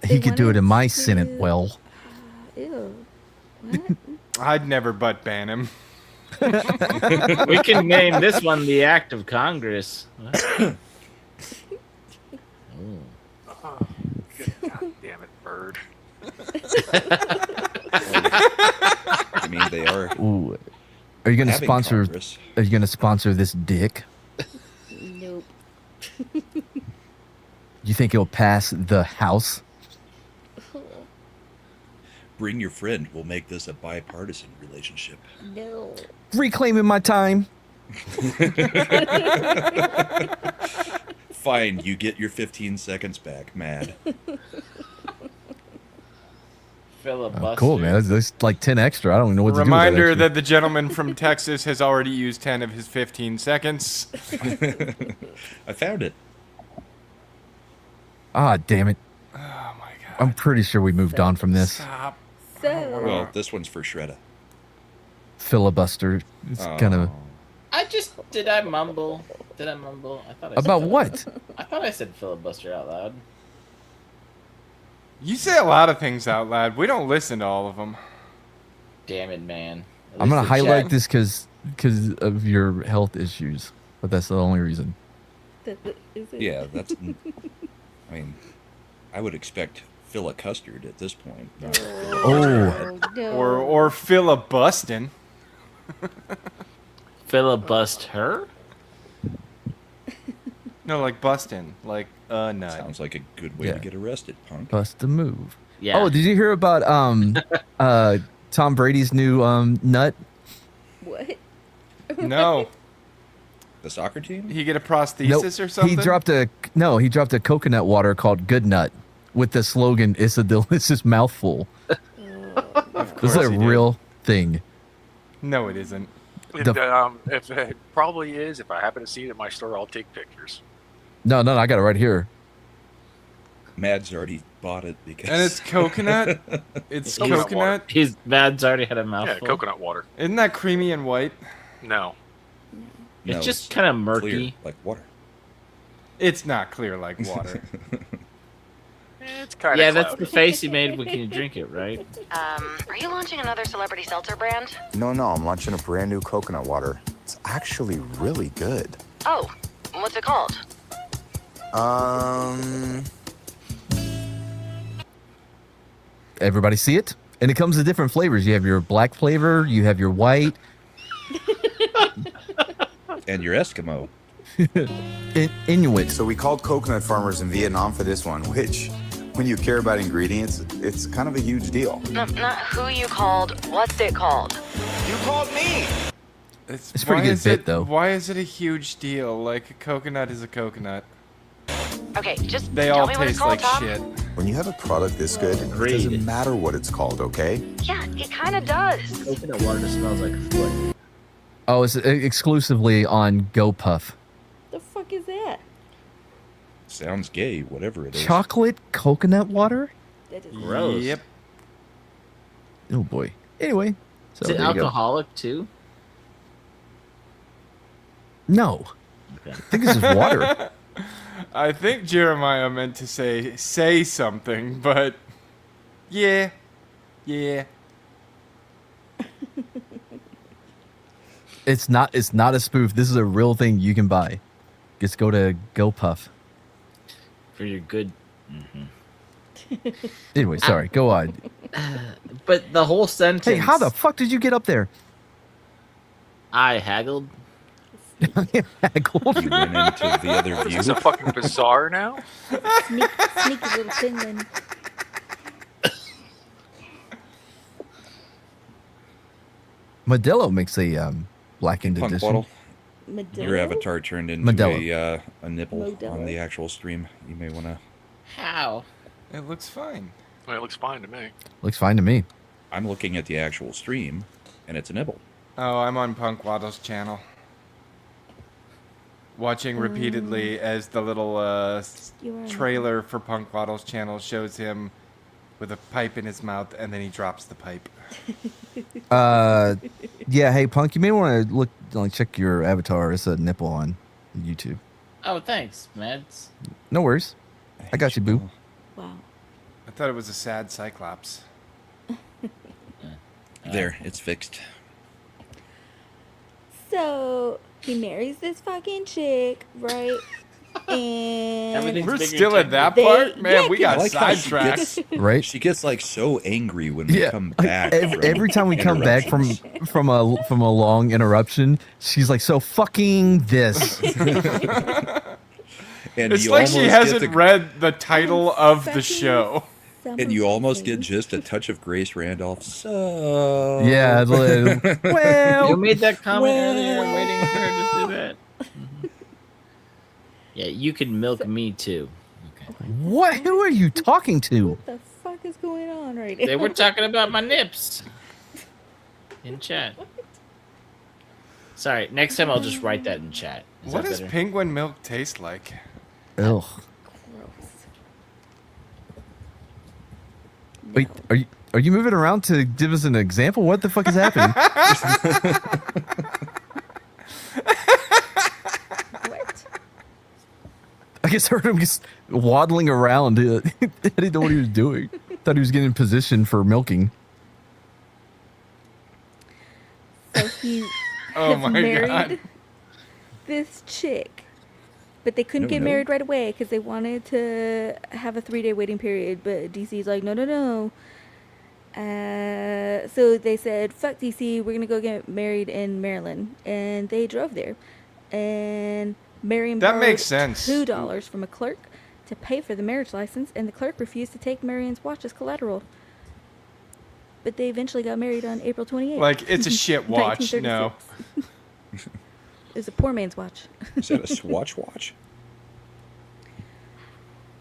They He could do it in wanted my to- Senate well. Ew. What? I'd never butt ban him. We can name this one the Act of Congress. What? Oh, good God damn it, bird. I mean, they are Ooh. Are you gonna having sponsor? Congress. Are you gonna sponsor this dick? Nope. You think it'll pass the House? Bring your friend. We'll make this a bipartisan relationship. No. Reclaiming my time. Fine, you get your 15 seconds back, mad. Filibuster. Cool, man. That's like 10 extra. I don't know what to Reminder do with that. that the gentleman from Texas has already used 10 of his 15 seconds. I found it. Ah, damn it. Oh my I'm pretty sure we moved on from this. Stop. So, Well, this one's for Shredda. Filibuster. It's kind of Did I mumble? Did I mumble? I thought I about said what? I thought I said filibuster out loud. You say a lot of things out loud. We don't listen to all of them. Damn it, man. At I'm least gonna the highlight chat- this because of your health issues, but that's the only reason. is it? Yeah, that's. I mean, I would expect Custard at this point. Not Oh. no. Or filibustin. Filibust her? No, like bustin'. Like a nut. Sounds like a good way Yeah. to get arrested, punk. Bust a move. Yeah. Oh, did you hear about Tom Brady's new nut? What? No. The soccer team? He get a prosthesis or He something? dropped a coconut water called Good Nut with the slogan "It's a delicious mouthful." Of This is course a he did. real thing. No, it isn't. If it probably is, if I happen to see it at my store, I'll take pictures. No, I got it right here. Mad's already bought it because. And it's coconut? It's Coconut coconut? His Mad's already had a Yeah, mouthful. coconut water. Isn't that creamy and white? No. No, It's just kind of murky. clear, like water. It's not clear like water. It's kind of Yeah, that's the face you made when you drink it, right? Are you launching another celebrity seltzer brand? No, I'm launching a brand new coconut water. It's actually really good. Oh, what's it called? Everybody see it? And it comes in different flavors. You have your black flavor, you have your white, And your Eskimo. Inuit. So we called coconut farmers in Vietnam for this one, which, when you care about ingredients, it's kind of a huge deal. No, not who you called. What's it called? You called me! It's It's a pretty why good is bit, it- though. Why is it a huge deal? Like, a coconut is a coconut. Okay, just They tell all me what it's taste called, like Tom. shit. When you have a product this good, it Agreed. doesn't matter what it's called, okay? Yeah, it kind of does. Coconut water just smells like foot. Oh, it's exclusively on GoPuff. The fuck is that? Sounds gay, whatever it is. Chocolate coconut water? That is Gross. Yep. Oh boy. Anyway, so Is it there you go. alcoholic too? No. Okay. I think this is water. I think Jeremiah meant to say something, but yeah. It's not a spoof. This is a real thing you can buy. Just go to GoPuff. For your good. Anyway, sorry. Go on. But the whole sentence. Hey, how the fuck did you get up there? I haggled. Haggled. You went into the other Is view. this a fucking bazaar now? sneaky little Finland. Modelo makes a blackened Punk edition. bottle. Modelo? Your avatar turned into Modelo. a nipple Modelo. on the actual stream. You may want to. How? It looks fine. Well, it looks fine to me. Looks fine to me. I'm looking at the actual stream, and it's a nibble. Oh, I'm on Punk Waddle's channel. Watching repeatedly as the little You are trailer for Punk Waddle's channel shows him with a pipe in his mouth, and then he drops the pipe. Yeah, hey Punk, you may want to check your avatar. It's a nipple on YouTube. Oh, thanks, Mads. No worries. I got you, boo. Wow. I thought it was a sad cyclops. There, it's fixed. So he marries this fucking chick, right? And Everything's We're bigger still than at that They- part? Man, yeah, we 'cause- got I like how she sidetracked. gets- Right? She gets like so angry when we Yeah. come back. Every time we come back from a long interruption, she's like, "So fucking this." and It's you like she almost hasn't get the- read the title of the Fucking show. and you almost get just a touch of Grace Randolph. So Yeah. it's like, well, You made that comment earlier. I'm waiting for her to do that. Yeah, you can milk me too. Okay. what? Who are you talking to? What the fuck is going on right now? They were talking about my nips in chat. Sorry, next time I'll just write that in chat. Is What that does better? penguin milk taste like? Ugh. Gross. Wait, are you moving around to give us an example? What the fuck is happening? What? I just heard him just waddling around. I didn't know what he was doing. Thought he was getting in position for milking. So he Oh has my married God. this chick, but they couldn't No, get no. married right away because they wanted to have a 3-day waiting period. But DC's like, no, no, no. So they said, fuck DC, we're gonna go get married in Maryland, and they drove there. And Marion That borrowed makes sense. $2 from a clerk to pay for the marriage license, and the clerk refused to take Marion's watch as collateral. But they eventually got married on April 28th. Like, it's a shit watch. No. 1936. It was a poor man's watch. Is that a Swatch watch?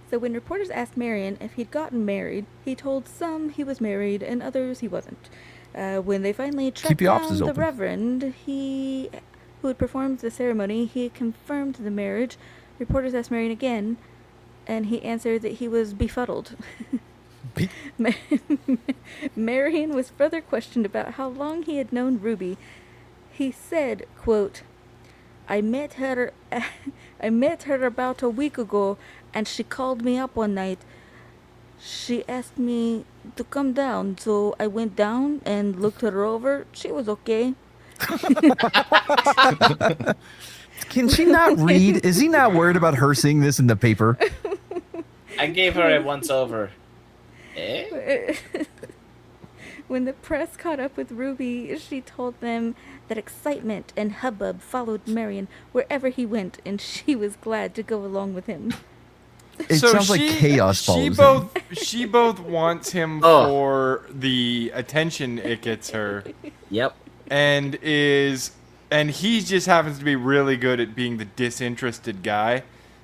So when reporters asked Marion if he'd gotten married, he told some he was married and others he wasn't. When they finally tracked your down options the open. reverend who had performed the ceremony, he confirmed the marriage. Reporters asked Marion again, and he answered that he was befuddled. Marion was further questioned about how long he had known Ruby. He said, quote, I met her about a week ago, and she called me up one night. She asked me to come down, so I went down and looked her over. She was okay. Can she not read? Is he not worried about her seeing this in the paper? I gave her a once over. Eh? When the press caught up with Ruby, she told them that excitement and hubbub followed Marion wherever he went, and she was glad to go along with him. It sounds like chaos follows him. She both wants him Oh. for the attention it gets her, Yep. and he just happens to be really good at being the disinterested guy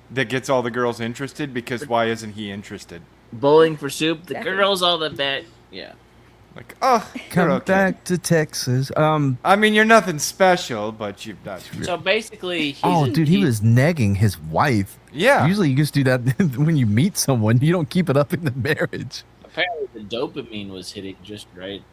that gets all the girls interested, because why isn't he interested? Bowling for soup. The Exactly. girls all the bet. Yeah. Like, oh, Come you're okay. back to Texas. I mean, you're nothing special, but you've not. So basically, Dude, he was negging his wife. Yeah. Usually you just do that when you meet someone. You don't keep it up in the marriage. Apparently, the dopamine was hitting just right.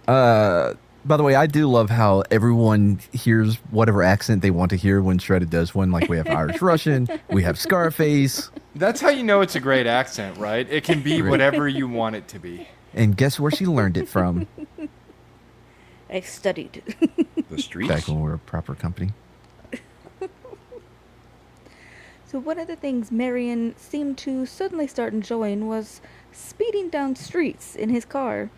By the way, I do love how everyone hears whatever accent they want to hear when Shredded does one. Like we have Irish Russian, we have Scarface, That's how you know it's a great accent, right? It can be Right. whatever you want it to be. and guess where she learned it from? I studied. The streets? Back when we were a proper company. So one of the things Marion seemed to suddenly start enjoying was speeding down streets in his car.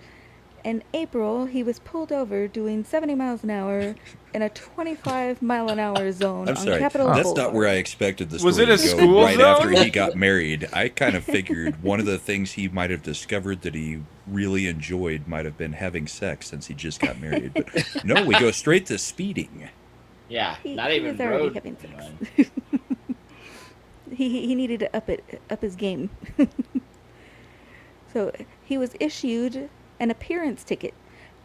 In April, he was pulled over doing 70 miles an hour in a 25-mile-an-hour zone I'm on sorry. Capitol That's Boulevard. not where I expected the Was story it a to go school right zone? after he got married. I kind of figured one of the things he might have discovered that he really enjoyed might have been having sex since he just got married. But no, we go straight to speeding. Yeah, He- not he even was already road. having sex. run. He needed to up his game. So he was issued an appearance ticket,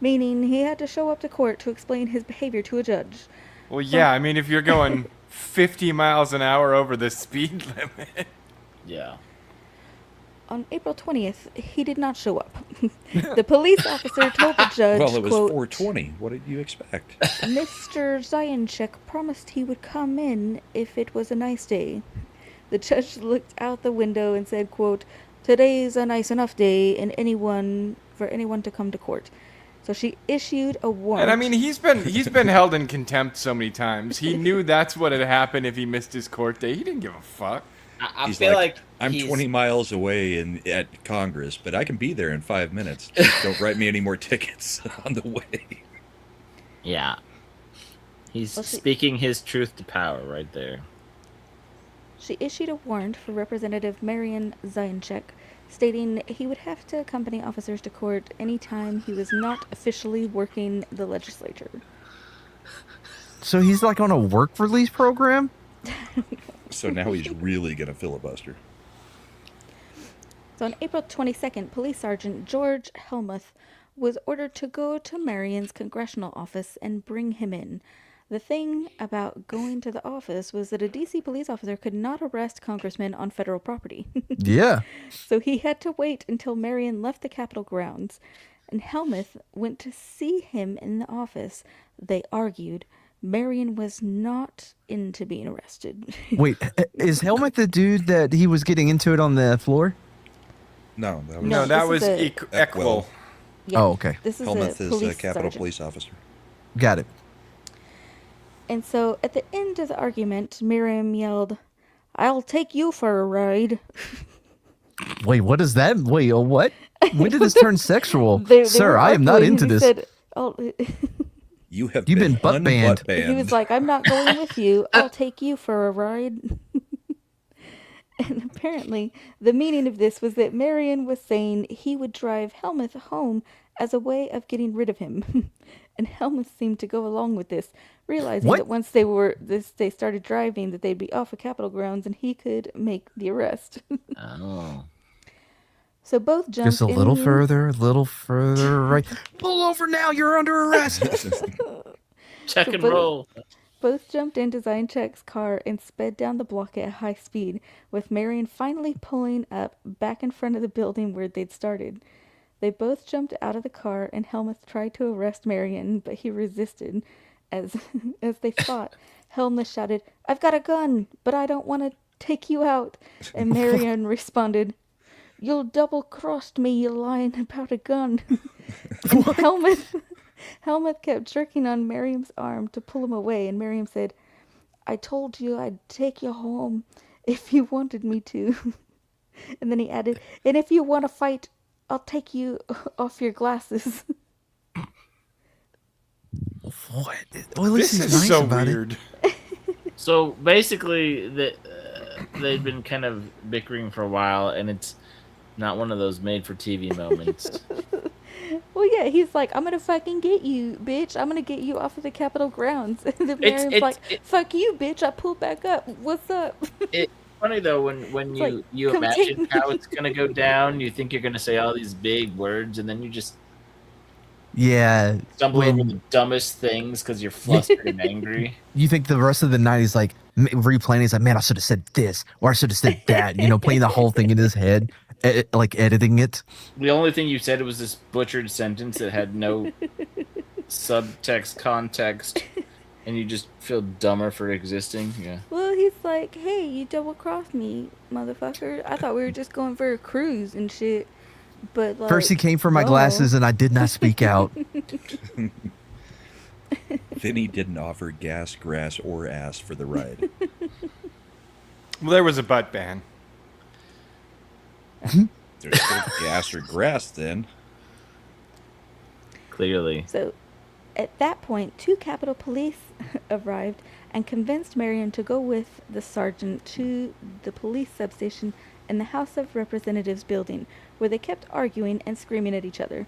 meaning he had to show up to court to explain his behavior to a judge. Well, yeah, I mean, if you're going 50 miles an hour over the speed limit. Yeah. On April 20th, he did not show up. The police officer told the judge, Well, it was quote, 420. What did you expect? Mr. Zioncheck promised he would come in if it was a nice day. The judge looked out the window and said, quote, today's a nice enough day for anyone to come to court. So she issued a warrant. And I mean, he's been held in contempt so many times. He knew that's what had happened if he missed his court day. He didn't give a fuck. I He's feel like I'm he's- 20 miles away at Congress, but I can be there in 5 minutes. Just don't write me any more tickets on the way. Yeah. He's Well, she- speaking his truth to power right there. She issued a warrant for Representative Marion Zioncheck, stating he would have to accompany officers to court anytime he was not officially working the legislature. So he's like on a work release program? So now he's really going to filibuster. So on April 22nd, Police Sergeant George Helmuth was ordered to go to Marion's congressional office and bring him in. The thing about going to the office was that a DC police officer could not arrest congressmen on federal property. Yeah. So he had to wait until Marion left the Capitol grounds, and Helmuth went to see him in the office. They argued. Marion was not into being arrested. Wait, is Helmet the dude that he was getting into it on the floor? No, that was No, No, that this was is a- Equil. Yeah, Oh, okay. This is Helmuth a is police a Capitol sergeant. Police officer. Got it. And so at the end of the argument, Miriam yelled, "I'll take you for a ride." Wait, what is that? Wait, what? When did this turn sexual? They Sir, were I am not arguing, into and he this. said, "Oh," You have You've been butt banned. unbutt he was like, "I'm not going with you. I'll take you for a ride." And apparently, the meaning of this was that Marion was saying he would drive Helmuth home as a way of getting rid of him. And Helmuth seemed to go along with this, realizing What? that once they started driving, that they'd be off of Capitol grounds and he could make the arrest. Oh. So both jumped Just a little in- further, right. Pull over now, you're under arrest. Check and but- roll. Both jumped into Zioncheck's car and sped down the block at high speed, with Marion finally pulling up back in front of the building where they'd started. They both jumped out of the car, and Helmuth tried to arrest Marion, but he resisted. As they fought, Helmuth shouted, "I've got a gun, but I don't want to take you out." And Marion responded, "You'll double-crossed me, you lying about a gun." And Helmuth kept jerking on Miriam's arm to pull him away, and Miriam said, "I told you I'd take you home if you wanted me to." And then he added, "And if you want to fight, I'll take you off your glasses." What? Well, at least This he's is nice so about weird. So basically, they've been kind of bickering for a while, and it's not one of those made-for-TV moments. Well, yeah, he's like, "I'm gonna fucking get you, bitch. I'm gonna get you off of the Capitol grounds." And then Miriam's it's- like, it- "Fuck you, bitch. I pulled back up. What's up?" It's funny though when It's you like, you come imagine take how me. it's gonna go down. You think you're gonna say all these big words, and then you just Yeah. stumble over When the dumbest things because you're flustered and angry. you think the rest of the night he's like replaying, he's like, man, I should have said this or I should have said that. You know, playing the whole thing in his head, like editing it. The only thing you said was this butchered sentence that had no subtext, context, and you just feel dumber for existing. Yeah. Well, he's like, "Hey, you double-crossed me, motherfucker. I thought we were just going for a cruise and shit." But like, First he came for my no. glasses and I did not speak out. Then he didn't offer gas, grass, or ass for the ride. Well, there was a butt ban. There's still gas or grass then. Clearly. So, at that point, 2 Capitol Police arrived and convinced Marion to go with the sergeant to the police substation in the House of Representatives building, where they kept arguing and screaming at each other.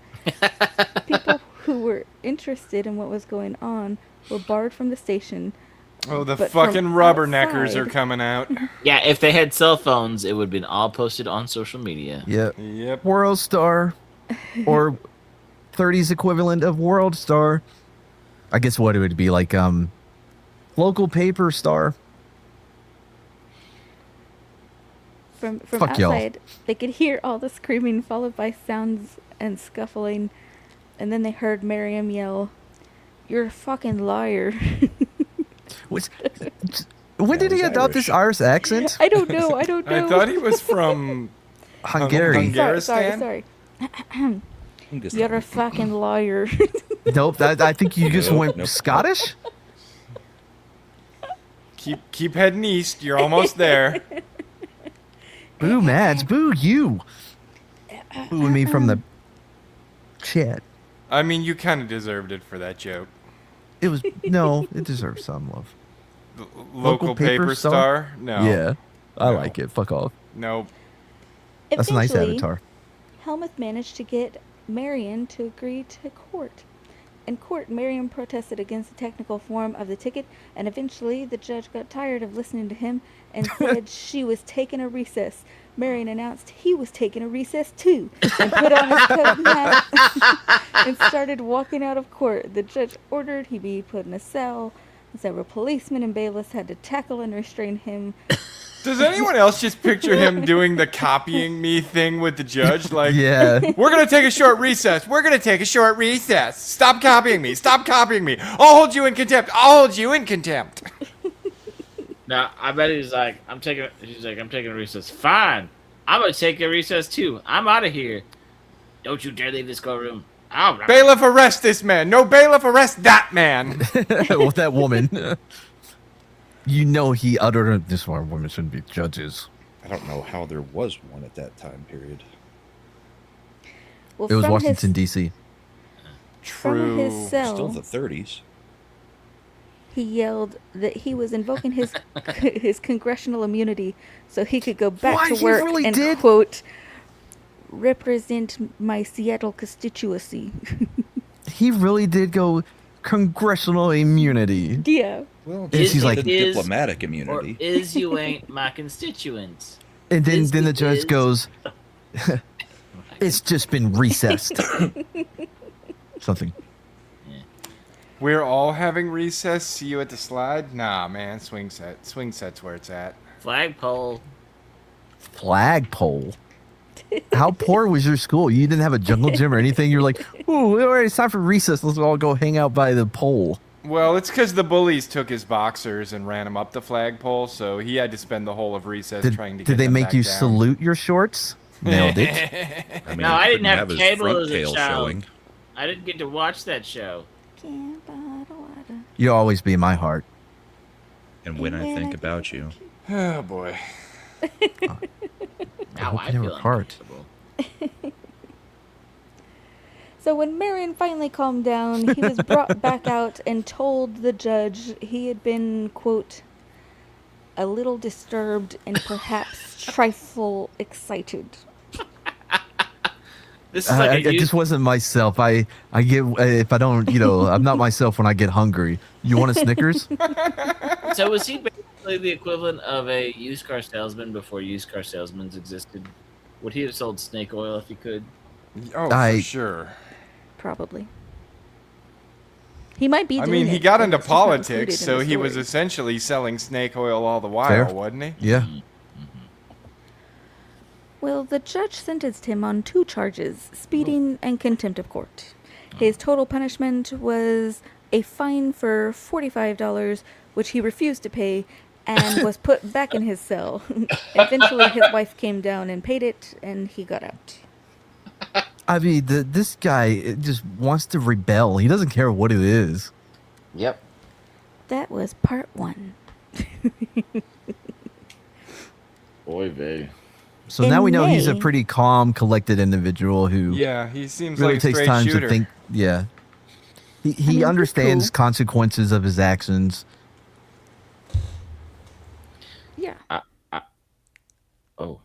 People who were interested in what was going on were barred from the station. Oh, the But from fucking rubberneckers are outside- coming out. Yeah, if they had cell phones, it would have been all posted on social media. Yep. Yep. World Star, or 30's equivalent of World Star. I guess what it would be like, local paper star. From Fuck y'all. outside, they could hear all the screaming followed by sounds and scuffling, and then they heard Miriam yell, "You're a fucking liar." What's, when did he he's adopt this Irish accent? I don't know. I don't know. I thought he was from Hungary. Hungary. Sorry. I'm just You're a fucking liar. Nope, I think you just Nope, went nope. Scottish? Keep heading east. You're almost there. Boo, Mads. Boo, you. Booing me from the chat. I mean, you kind of deserved it for that joke. It was, no, it deserves some love. Local paper star? No. Yeah, I No. like it. Fuck off. Nope. That's a nice Eventually, avatar. Helmuth managed to get Marion to agree to court. In court, Marion protested against the technical form of the ticket, and eventually the judge got tired of listening to him and said she was taking a recess. Marion announced he was taking a recess too, and put on his coat and hat and started walking out of court. The judge ordered he be put in a cell. Several policemen and bailiffs had to tackle and restrain him. Does anyone else just picture him doing the copying me thing with the judge? Like, Yeah. we're going to take a short recess. We're going to take a short recess. Stop copying me. Stop copying me. I'll hold you in contempt. I'll hold you in contempt. Now, I bet she's like, I'm taking a recess. Fine. I'm going to take a recess too. I'm out of here. Don't you dare leave this courtroom. Bailiff, arrest this man. No, bailiff, arrest that man. With that woman. You know he uttered this one. Women shouldn't be judges. I don't know how there was one at that time period. Well, It was from Washington, D.C. From his True. cell, Still the 30s. he yelled that he was invoking his his congressional immunity so he could go back What? to He work really and did? quote represent my Seattle constituency. He really did go congressional immunity. Yeah. Well, And she's like, diplomatic Or immunity. is you ain't my constituents. and then Is the he judge is? goes, it's just been recessed. Something. We're all having recess. See you at the slide? Nah, man. Swing set. Swing set's where it's at. Flagpole. Flagpole. How poor was your school? You didn't have a jungle gym or anything? You're like, ooh, all right, it's time for recess. Let's all go hang out by the pole. Well, it's because the bullies took his boxers and ran him up the flagpole, so he had to spend the whole of recess trying to get Did they them make back you down. salute your shorts? Nailed it. I mean, No, I he didn't have his cable front as a tail child. showing. I didn't get to watch that show. Can't buy the water. You'll always be in my heart. And when I think about you. Oh, boy. Now hope I you never feel part. uncomfortable. So when Marion finally calmed down, he was brought back out and told the judge he had been, quote, a little disturbed and perhaps trifle excited. This is like I just wasn't myself. I get if I don't, I'm not myself when I get hungry. You want a Snickers? So was he basically the equivalent of a used car salesman before used car salesmen existed? Would he have sold snake oil if he could? Oh, I- for sure. Probably. He might be I doing mean, he it, got but into it's just not included politics, in so the he was story. essentially selling snake oil all the while, Fair. wasn't he? Yeah. Well, the judge sentenced him on 2 charges, speeding and contempt of court. His total punishment was a fine for $45, which he refused to pay, and was put back in his cell. Eventually, his wife came down and paid it, and he got out. I mean, this guy just wants to rebel. He doesn't care what it is. Yep. That was part 1. Boy, vey. So In now we know he's a May- pretty calm, collected individual who Yeah, he seems really like a takes straight time shooter. to think. Yeah. He mean, he's understands cool. consequences of his actions. Yeah. Oh.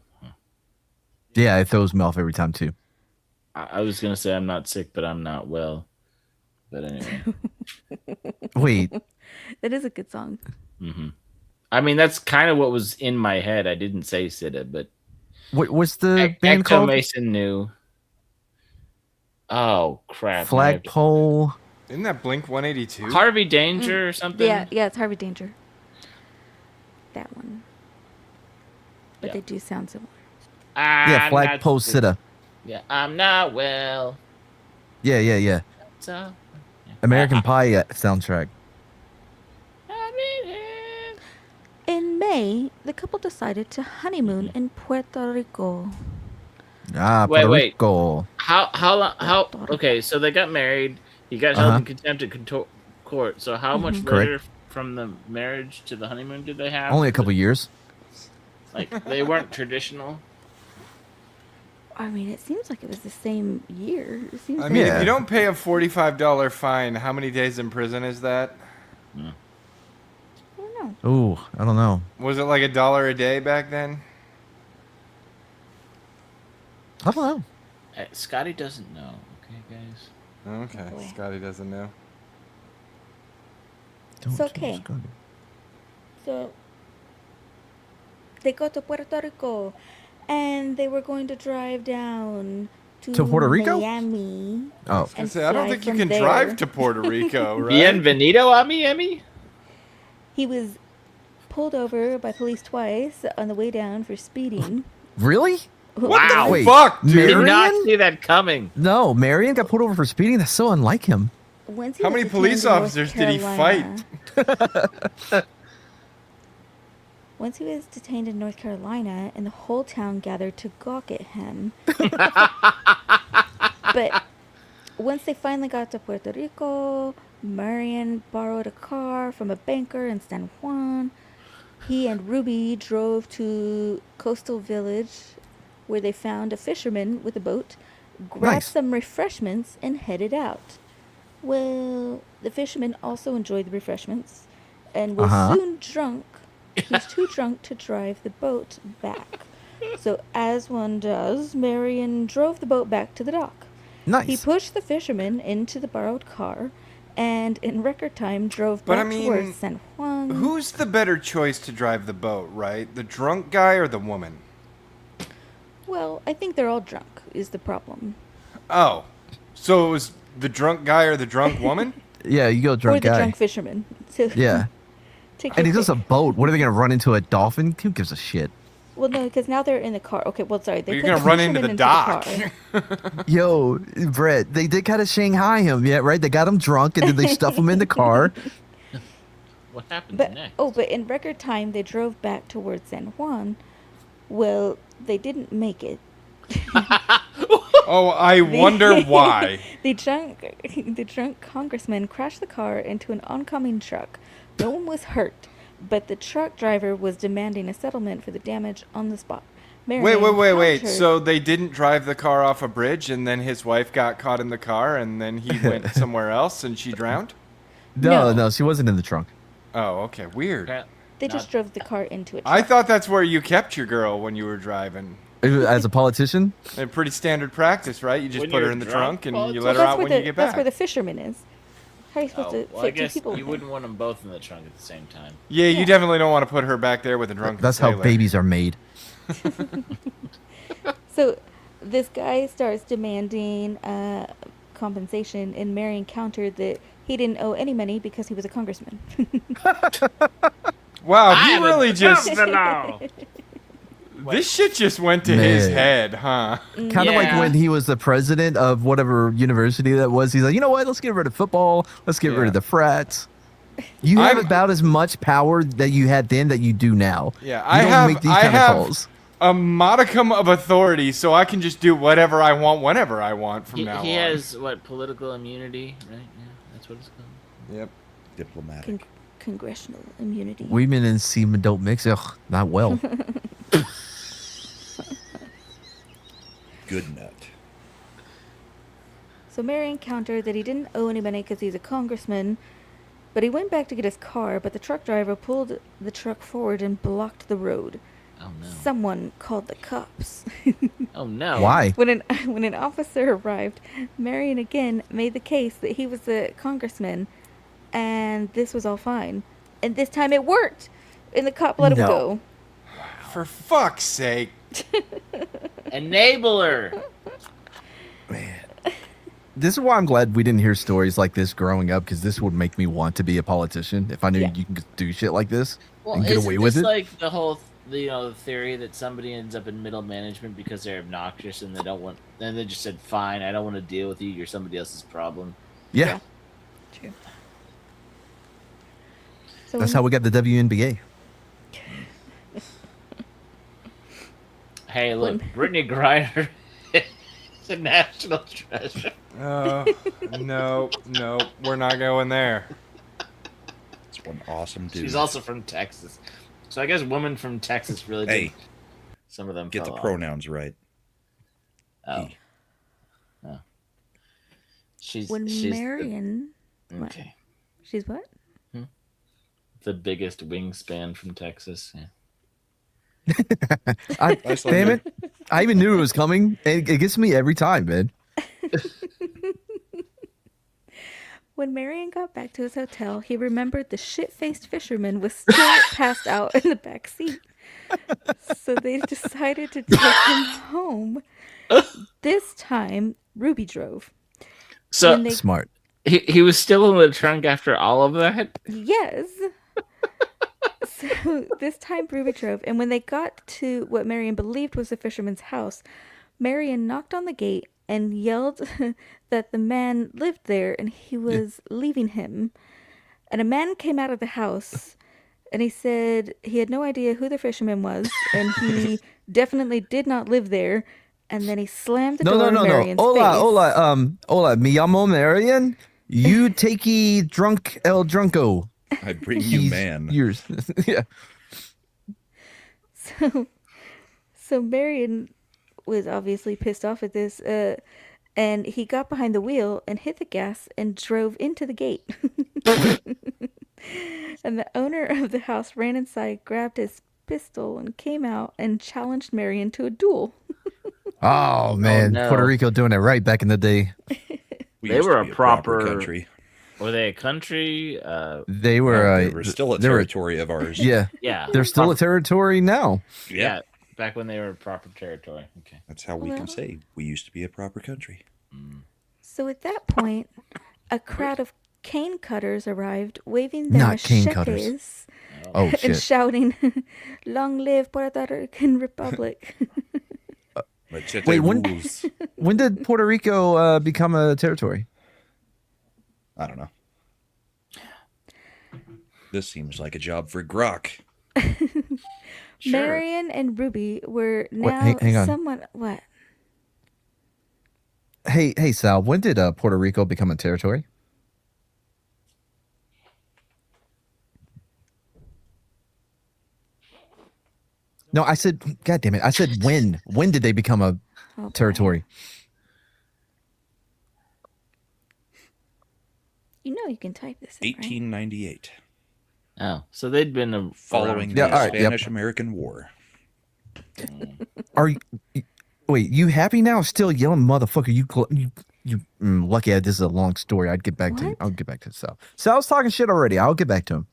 Yeah, it throws me off every time too. I was going to say I'm not sick, but I'm not well. But anyway. Wait, That is a good song. I mean, that's kind of what was in my head. I didn't say Sida, but what's the band Ecto called? Mason knew. Oh, crap. Flagpole. Isn't that Blink 182? Harvey Danger or something? Yeah, it's Harvey Danger. That one. But Yeah. they do sound similar. Yeah, I'm Flagpole not sick. Sita. Yeah, I'm not well. Yeah. So, American Pie soundtrack. In May, the couple decided to honeymoon in Puerto Rico. Ah, Wait, Puerto wait. Rico. How okay, so they got married. He got held Uh-huh. in contempt at court. So how much Correct. later from the marriage to the honeymoon did they have? Only a couple years. Like, they weren't traditional. I mean, it seems like it was the same year. It seems I like mean, Yeah. if you don't pay a $45 fine, how many days in prison is that? I don't know. Ooh, I don't know. Was it like $1 a day back then? I don't know. Scotty doesn't know. Okay, guys. Okay, Boy. Scotty doesn't know. Don't It's tell okay. Scotty. So they go to Puerto Rico, and they were going to drive down To Puerto Rico? Miami. Oh, I say, I don't fly think you from can there. drive to Puerto Rico, right? Bienvenido a Miami. He was pulled over by police twice on the way down for speeding. Really? Wow. Wait, Fuck, dude. Did not Marion? see that coming. No, Marion got pulled over for speeding. That's so unlike him. Once he How was many detained police in North officers did he Carolina- fight? Once he was detained in North Carolina, and the whole town gathered to gawk at him. But once they finally got to Puerto Rico, Marion borrowed a car from a banker in San Juan. He and Ruby drove to Coastal Village, where they found a fisherman with a boat, grabbed Nice. some refreshments, and headed out. Well, the fisherman also enjoyed the refreshments and was soon drunk. He was too drunk to drive the boat back. So, as one does, Marion drove the boat back to the dock. Nice. He pushed the fisherman into the borrowed car and in record time drove But back I mean, towards San Juan. Who's the better choice to drive the boat, right? The drunk guy or the woman? Well, I think they're all drunk, is the problem. Oh. So it was the drunk guy or the drunk woman? Yeah, you go Or drunk the guy. drunk fisherman. So Yeah. take And your he does a pick. boat. What are they going to run into a dolphin? Who gives a shit? Well, no, because now they're in the car. Okay, well, sorry. They You're put gonna the run into fisherman the dock. car. Yo, Brett, they did kind of Shanghai him, yeah, right? They got him drunk and then they stuff him in the car. What happened But next? but in record time, they drove back towards San Juan. Well, they didn't make it. Oh, I wonder why. the drunk congressman crashed the car into an oncoming truck. No one was hurt, but the truck driver was demanding a settlement for the damage on the spot. Wait. countered- So they didn't drive the car off a bridge and then his wife got caught in the car and then he went somewhere else and she drowned? No, she wasn't in the trunk. Oh, okay. Weird. they just drove the car into a truck. I thought that's where you kept your girl when you were driving. As a politician? Pretty standard practice, right? You just When put her you're in the drunk, trunk and well, you it's- let her that's out where when the you get that's back. where the fisherman is. How are you supposed to well, I fit two guess people? you in there? wouldn't want them both in the trunk at the same time. Yeah, you definitely don't want to put her back there with a drunken That's how sailor. babies are made. So this guy starts demanding compensation, and Marion countered that he didn't owe any money because he was a congressman. Wow, he really just... the law. This shit just went to his Man. head, huh? Kind of like Yeah. when he was the president of whatever university that was. He's like, you know what? Let's get rid of football. Let's get Yeah. rid of the frats. You have I'm- about as much power that you had then that you do now. Yeah, You I don't have make these I kind of have calls. a modicum of authority, so I can just do whatever I want whenever I want from He now on. has what, political immunity, right? Yeah, that's what it's called. Yep. Diplomatic. Congressional immunity. Women and semen don't mix. Ugh, not well. Good nut. So Marion countered that he didn't owe any money because he's a congressman, but he went back to get his car, but the truck driver pulled the truck forward and blocked the road. Oh no. Someone called the cops. Oh no. Why? When an officer arrived, Marion again made the case that he was a congressman, and this was all fine. And this time it worked, and the cop let him No. go. For fuck's sake. Enabler. This is why I'm glad we didn't hear stories like this growing up, because this would make me want to be a politician if I knew Yeah. you can do shit like this Well, and get isn't away this with it. like the whole, the theory that somebody ends up in middle management because they're obnoxious and they don't want, then they just said, "Fine, I don't want to deal with you. You're somebody else's problem." Yeah, True. So that's how we got the WNBA. Hey, look, Brittany Griner is a national treasure. No, we're not going there. It's one awesome dude. She's also from Texas, so I guess women from Texas really Hey, did. Some of them get the fell off. pronouns right. Oh, oh. She's when she's Marion, what? okay. She's what? The biggest wingspan from Texas. Yeah. Nice Damn one, it! I even knew it was coming. It gets me every time, man. When Marion got back to his hotel, he remembered the shit-faced fisherman was still passed out in the back seat. So they decided to take him home. This time, Ruby drove. So When they- Smart. he was still in the trunk after all of that. Yes. So this time Ruby drove, and when they got to what Marion believed was the fisherman's house, Marion knocked on the gate and yelled that the man lived there and he was leaving him. And a man came out of the house and he said he had no idea who the fisherman was and he definitely did not live there. And then he slammed the door in Marion's face. Hola, me llamo Marion. You takey drunk el drunko. I bring you man. Yours. Yeah. So Marion was obviously pissed off at this, and he got behind the wheel and hit the gas and drove into the gate. And the owner of the house ran inside, grabbed his pistol, and came out and challenged Marion to a duel. Oh man, no. Puerto Rico doing it right back in the day. We They used were to a be proper- country. Were they a country? They were. They were still a they were- territory of ours. Yeah, Yeah. they're still a territory now. Yeah. Back when they were proper territory. Okay. That's how we can say we used to be a proper country. So at that point, a crowd of cane cutters arrived, waving their Not cane machetes cutters. Oh and shit! shouting, "Long live Puerto Rican Republic!" Machete Wait, when- rules. When did Puerto Rico become a territory? I don't know. This seems like a job for Grok. Marion and Ruby were now hang on. somewhat what? Hey, Sal. When did Puerto Rico become a territory? No, I said, God damn it! I said when. When did they become a Oh, boy. territory? You know you can type this in, right? 1898, Oh, so they'd been following Yeah, the all right, yep. Spanish-American War. Are you? Wait, you happy now? Still yelling, motherfucker! Lucky. This is a long story. I'd get back to. What? I'll get back to Sal. Sal's talking shit already. I'll get back to him.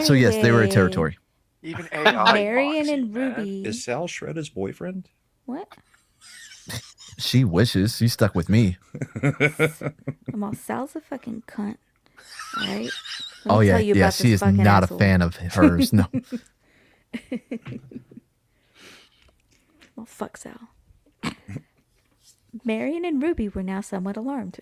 So yes, they were a Anyway, territory. Even AI. Marion mocks you, and man. Ruby. Is Sal Shredda's boyfriend? What? She wishes. She's stuck with me. I'm all Sal's a fucking cunt. All right. Oh yeah, yeah. She is not a fan of hers. No. Well, fuck Sal. Marion and Ruby were now somewhat alarmed.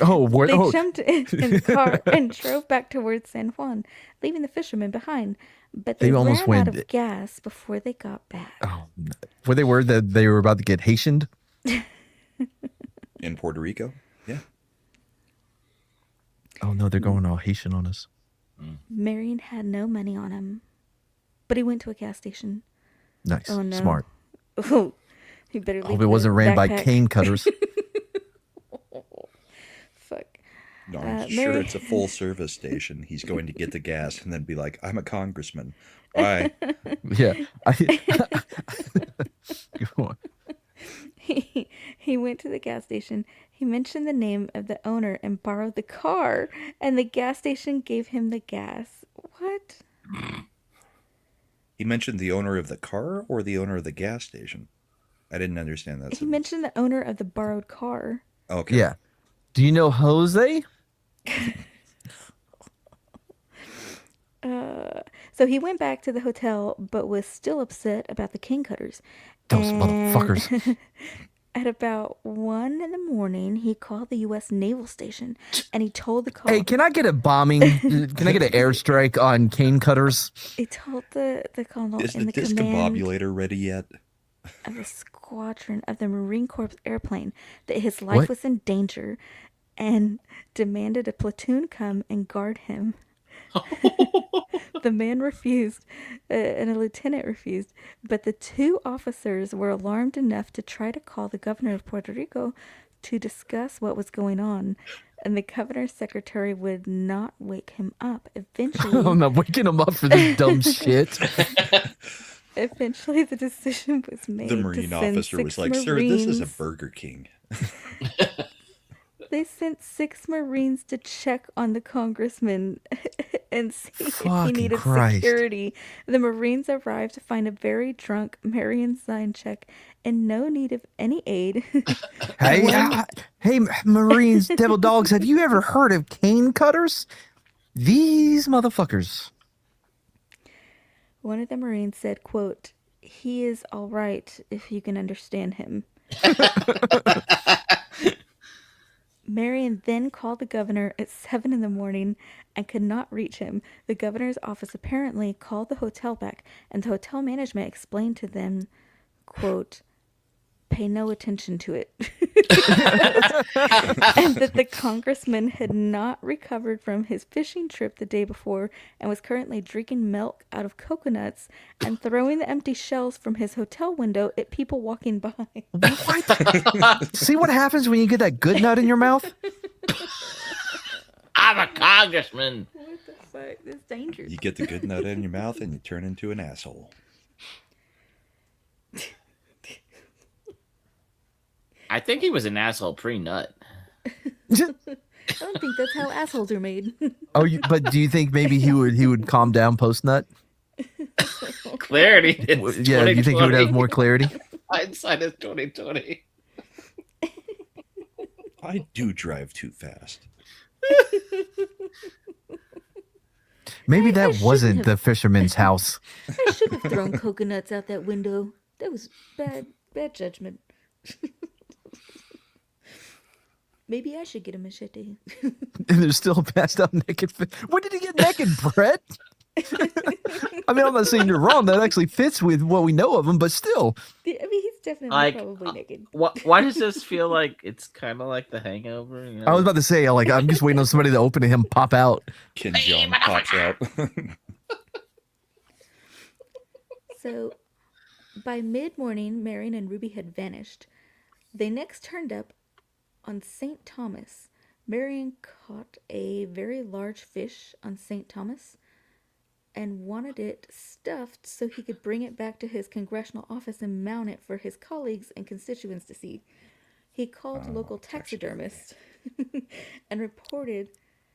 Oh, what? They Oh, jumped in the car and drove back towards San Juan, leaving the fishermen behind. But they almost ran out went- of gas before they got back. oh, where they were that they were about to get Haitianed. In Puerto Rico? Yeah. Oh no, they're going all Haitian on us. Marion had no money on him, but he went to a gas station. Nice, Oh, no. smart. Oh, he better leave Hope it wasn't ran by backpack. cane cutters. Fuck. No, I'm Mary- sure it's a full service station. He's going to get the gas and then be like, I'm a congressman. Bye. Yeah. Go on. He went to the gas station. He mentioned the name of the owner and borrowed the car, and the gas station gave him the gas. What? He mentioned the owner of the car or the owner of the gas station? I didn't understand that. He mentioned the owner of the borrowed car. Okay. Yeah. Do you know Jose? So he went back to the hotel, but was still upset about the king cutters. Those And motherfuckers. At about 1 a.m, he called the U.S. Naval Station, and he told the call. Hey, can I get a bombing? Can I get an airstrike on cane cutters? He told the colonel Is in the the command discombobulator ready yet? of the squadron of the Marine Corps airplane that his life What? was in danger, and demanded a platoon come and guard him. The man refused, and a lieutenant refused, but the two officers were alarmed enough to try to call the governor of Puerto Rico to discuss what was going on, and the governor's secretary would not wake him up. I'm not waking them up for this dumb shit. Eventually, the decision was made. The to Marine send officer was 6 like, sir, this is a Marines. Burger King. They sent 6 Marines to check on the congressman and see if he Fucking needed Christ. security. The Marines arrived to find a very drunk Marion Zioncheck in no need of any aid. Hey, Marines, devil dogs, have you ever heard of cane cutters? These motherfuckers. One of the Marines said, quote, "He is all right if you can understand him." Marion then called the governor at 7 in the morning and could not reach him. The governor's office apparently called the hotel back, and the hotel management explained to them, quote, "Pay no attention to it." And that the congressman had not recovered from his fishing trip the day before and was currently drinking milk out of coconuts and throwing the empty shells from his hotel window at people walking by. See what happens when you get that good nut in your mouth? I'm a congressman. What the fuck? That's dangerous. You get the good nut in your mouth and you turn into an asshole. I think he was an asshole pre-nut. I don't think that's how assholes are made. But do you think maybe he would calm down post nut? Clarity. Yeah, you think he would have more clarity? Hindsight is 2020. I do drive too fast. Maybe I that shouldn't wasn't have- the fisherman's house. I should have thrown coconuts out that window. That was bad judgment. Maybe I should get a machete. And there's still a passed out naked fish. When did he get naked, Brett? I mean, I'm not saying you're wrong. That actually fits with what we know of him, but still. I mean, he's definitely Like, probably naked. Why does this feel like it's kind of like The Hangover? You know? I was about to say, like, I'm just waiting on somebody to open and him pop out. Ken Jeong pops out. So, by mid-morning, Marion and Ruby had vanished. They next turned up on St. Thomas. Marion caught a very large fish on St. Thomas and wanted it stuffed so he could bring it back to his congressional office and mount it for his colleagues and constituents to see. He called a local taxidermist and reported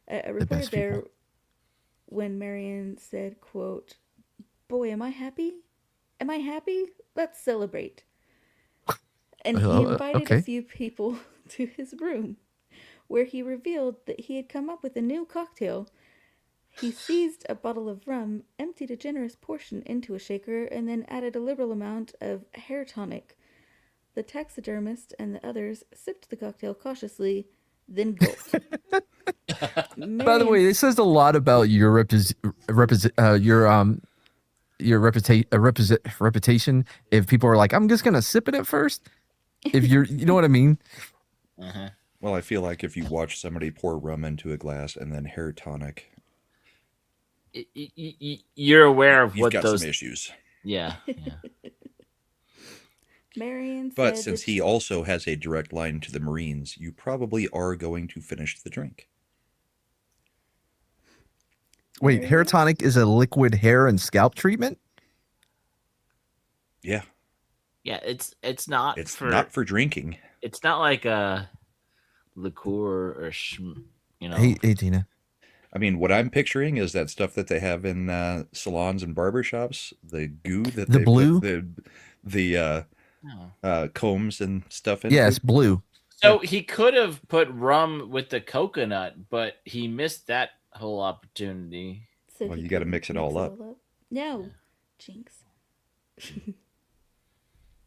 best there people. when Marion said, quote, "Boy, am I happy? Am I happy? Let's celebrate." And he invited okay. a few people to his room, where he revealed that he had come up with a new cocktail. He seized a bottle of rum, emptied a generous portion into a shaker, and then added a liberal amount of hair tonic. The taxidermist and the others sipped the cocktail cautiously, then gulped. By the way, it says a lot about your reputation. If people are like, I'm just gonna sip it at first. If you know what I mean. Uh-huh. Well, I feel like if you watch somebody pour rum into a glass and then hair tonic, You're aware of you've what got those. some issues. Yeah. Marion But said since that he also has a direct line to the Marines, you probably are going to finish the drink. Wait, hair tonic is a liquid hair and scalp treatment? Yeah, Yeah, it's not it's for not for drinking. it's not like a liqueur or you know. Hey, Tina. I mean, what I'm picturing is that stuff that they have in salons and barbershops, the goo that The they blue? put the combs and stuff in. Yeah, it's blue. So he could have put rum with the coconut, but he missed that whole opportunity. so Well, he you gotta could mix it all up. No, jinx.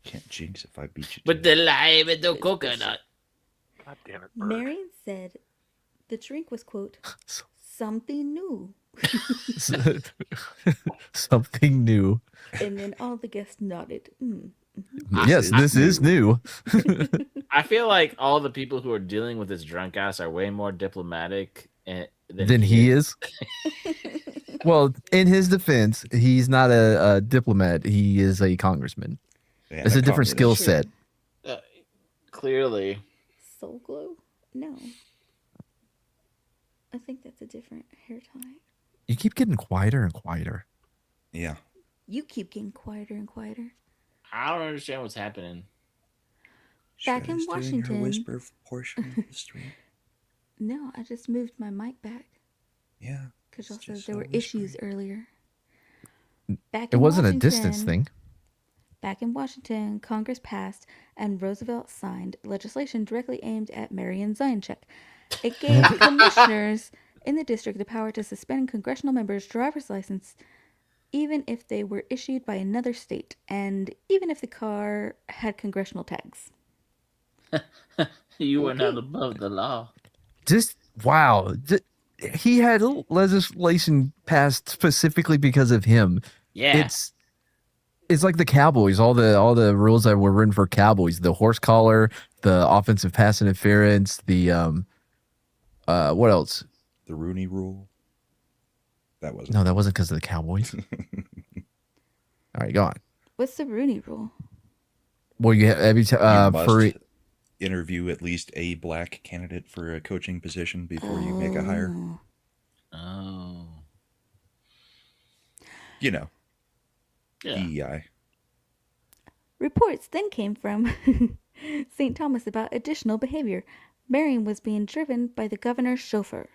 Can't jinx if I beat you. But to the it. lime and the coconut. God damn it, Bird. Marion said the drink was, quote, "something new." Something new. And then all the guests nodded. Yes, this is new. I feel like all the people who are dealing with this drunk ass are way more diplomatic Than he is. Well, in his defense, he's not a diplomat. He is a congressman. And It's a different skill communist. set. Clearly. Soul Glow? No. I think that's a different hair tonic. You keep getting quieter and quieter. Yeah. You keep getting quieter and quieter. I don't understand what's happening. Back in Shannon's doing her Washington. whisper portion of the stream. No, I just moved my mic back Yeah. because y'all It's said just there so were issues earlier. Back It in wasn't a Washington- distance thing. Back in Washington, Congress passed and Roosevelt signed legislation directly aimed at Marion Zioncheck. It gave commissioners in the district the power to suspend congressional members' driver's license even if they were issued by another state and even if the car had congressional tags. You were not above the law. Just wow. He had legislation passed specifically because of him. Yeah. It's like the Cowboys. All the rules that were written for Cowboys: the horse collar, the offensive pass interference, the what else? The Rooney Rule. That wasn't. No, that wasn't because of the Cowboys. All right, go on. What's the Rooney Rule? Well, you have every You must for interview at least a black candidate for a coaching position before you make a hire. Oh. You know, Yeah. DEI. Reports then came from St. Thomas about additional behavior. Marion was being driven by the governor's chauffeur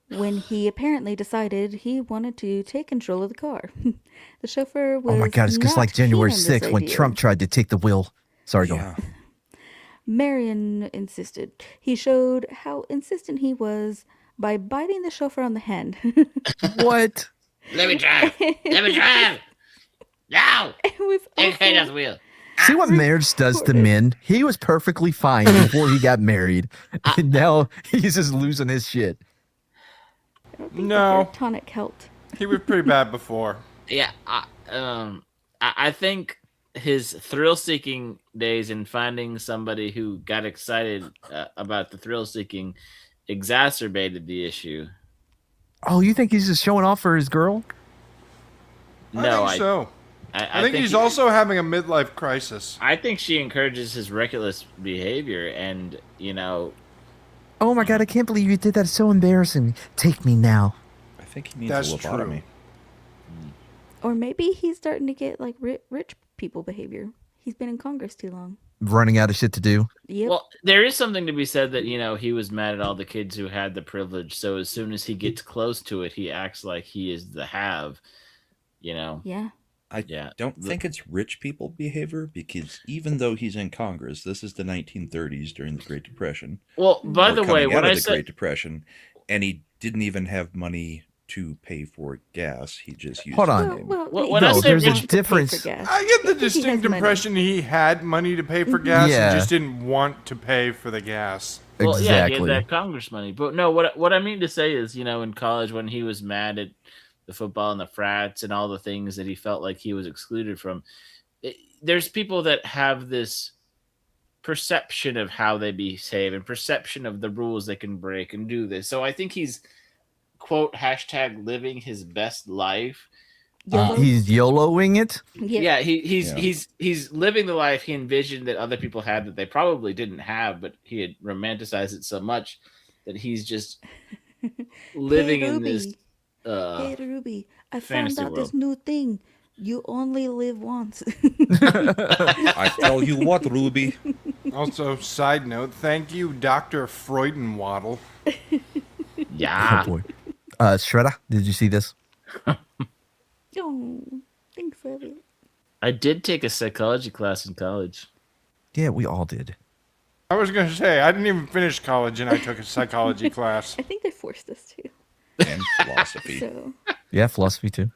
when he apparently decided he wanted to take control of the car. The chauffeur was oh my god, it's just like not January keen on this 6th when idea. Trump tried to take the wheel. Sorry, go on. Yeah. Marion insisted. He showed how insistent he was by biting the chauffeur on the hand. What? Let me drive. Let me drive. No. It was Take also, off the wheel. See what marriage does to men? He was perfectly fine before he got married. And now he's just losing his shit. I don't think No. the tonic helped. He was pretty bad before. Yeah. I think his thrill-seeking days and finding somebody who got excited about the thrill-seeking exacerbated the issue. Oh, you think he's just showing off for his girl? I think so. I think he's also having a midlife crisis. I think she encourages his reckless behavior, and Oh my god, I can't believe you did that. It's so embarrassing. Take me now. I think he needs That's a lobotomy. true. Or maybe he's starting to get like rich people behavior. He's been in Congress too long. Running out of shit to do. Yep. Well, there is something to be said that he was mad at all the kids who had the privilege. So as soon as he gets close to it, he acts like he is the have. Yeah. I Yeah. don't think it's rich people behavior because even though he's in Congress, this is the 1930s during the Great Depression. Well, by We're the way, coming what out I of the Great said, Depression, and he didn't even have money to pay for gas. He just used Hold his on. name. When No, I say there's a rich- difference. I get the distinct impression he had money to pay for gas Yeah. and just didn't want to pay for the gas. Well, yeah, he Exactly. had that Congress money. But no, what I mean to say is, in college when he was mad at the football and the frats and all the things that he felt like he was excluded from, there's people that have this perception of how they behave and perception of the rules they can break and do this. So I think he's, quote, hashtag living his best life. YOLO. He's YOLOing it. Yeah, he's living the life he envisioned that other people had that they probably didn't have, but he had romanticized it so much that he's just living Hey, in Ruby. this. Hey Ruby, I found fantasy out this world. new thing. You only live once. I tell you what, Ruby. Also, side note, thank you, Dr. Freudenwaddle. Yeah. Oh boy. Shredder, did you see this? Oh, thanks, Elliot. I did take a psychology class in college. Yeah, we all did. I was going to say, I didn't even finish college and I took a psychology class. I think they forced us to. And philosophy. So Yeah, philosophy too.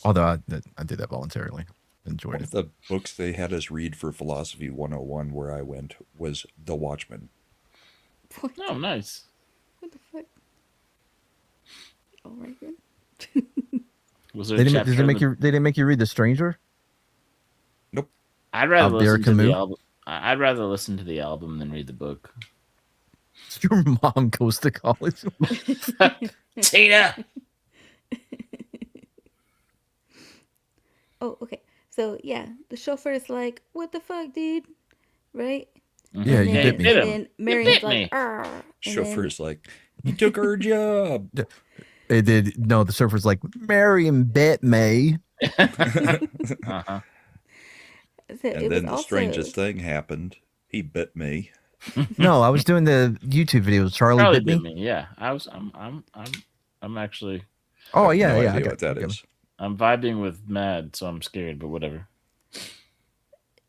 Although I did that voluntarily. Enjoyed One it. of the books they had us read for Philosophy 101 where I went was The Watchmen. what? Oh, nice. What the fuck? All right then. Was there They a didn't, chapter did they in make the- you? They didn't make you read The Stranger? I'd rather Albert listen to the Camus? album. I'd rather listen to the album than read the book. Your mom goes to college. Tina. Oh, okay. So yeah, the chauffeur is like, "What the fuck, dude?" Right? Yeah, And you then- bit me. Hit him. And then Marion's bit me. like, "Arr," and then- Chauffeur's like, you took her job. They did. No, the surfer's like, Marion bit me. Uh-huh. So it And was then the also- strangest thing happened. He bit me. No, I was doing the YouTube videos. Charlie Probably bit me. bit me. Yeah, I'm actually Oh yeah, no yeah. I idea got what that it. is. I'm vibing with Mad, so I'm scared, but whatever.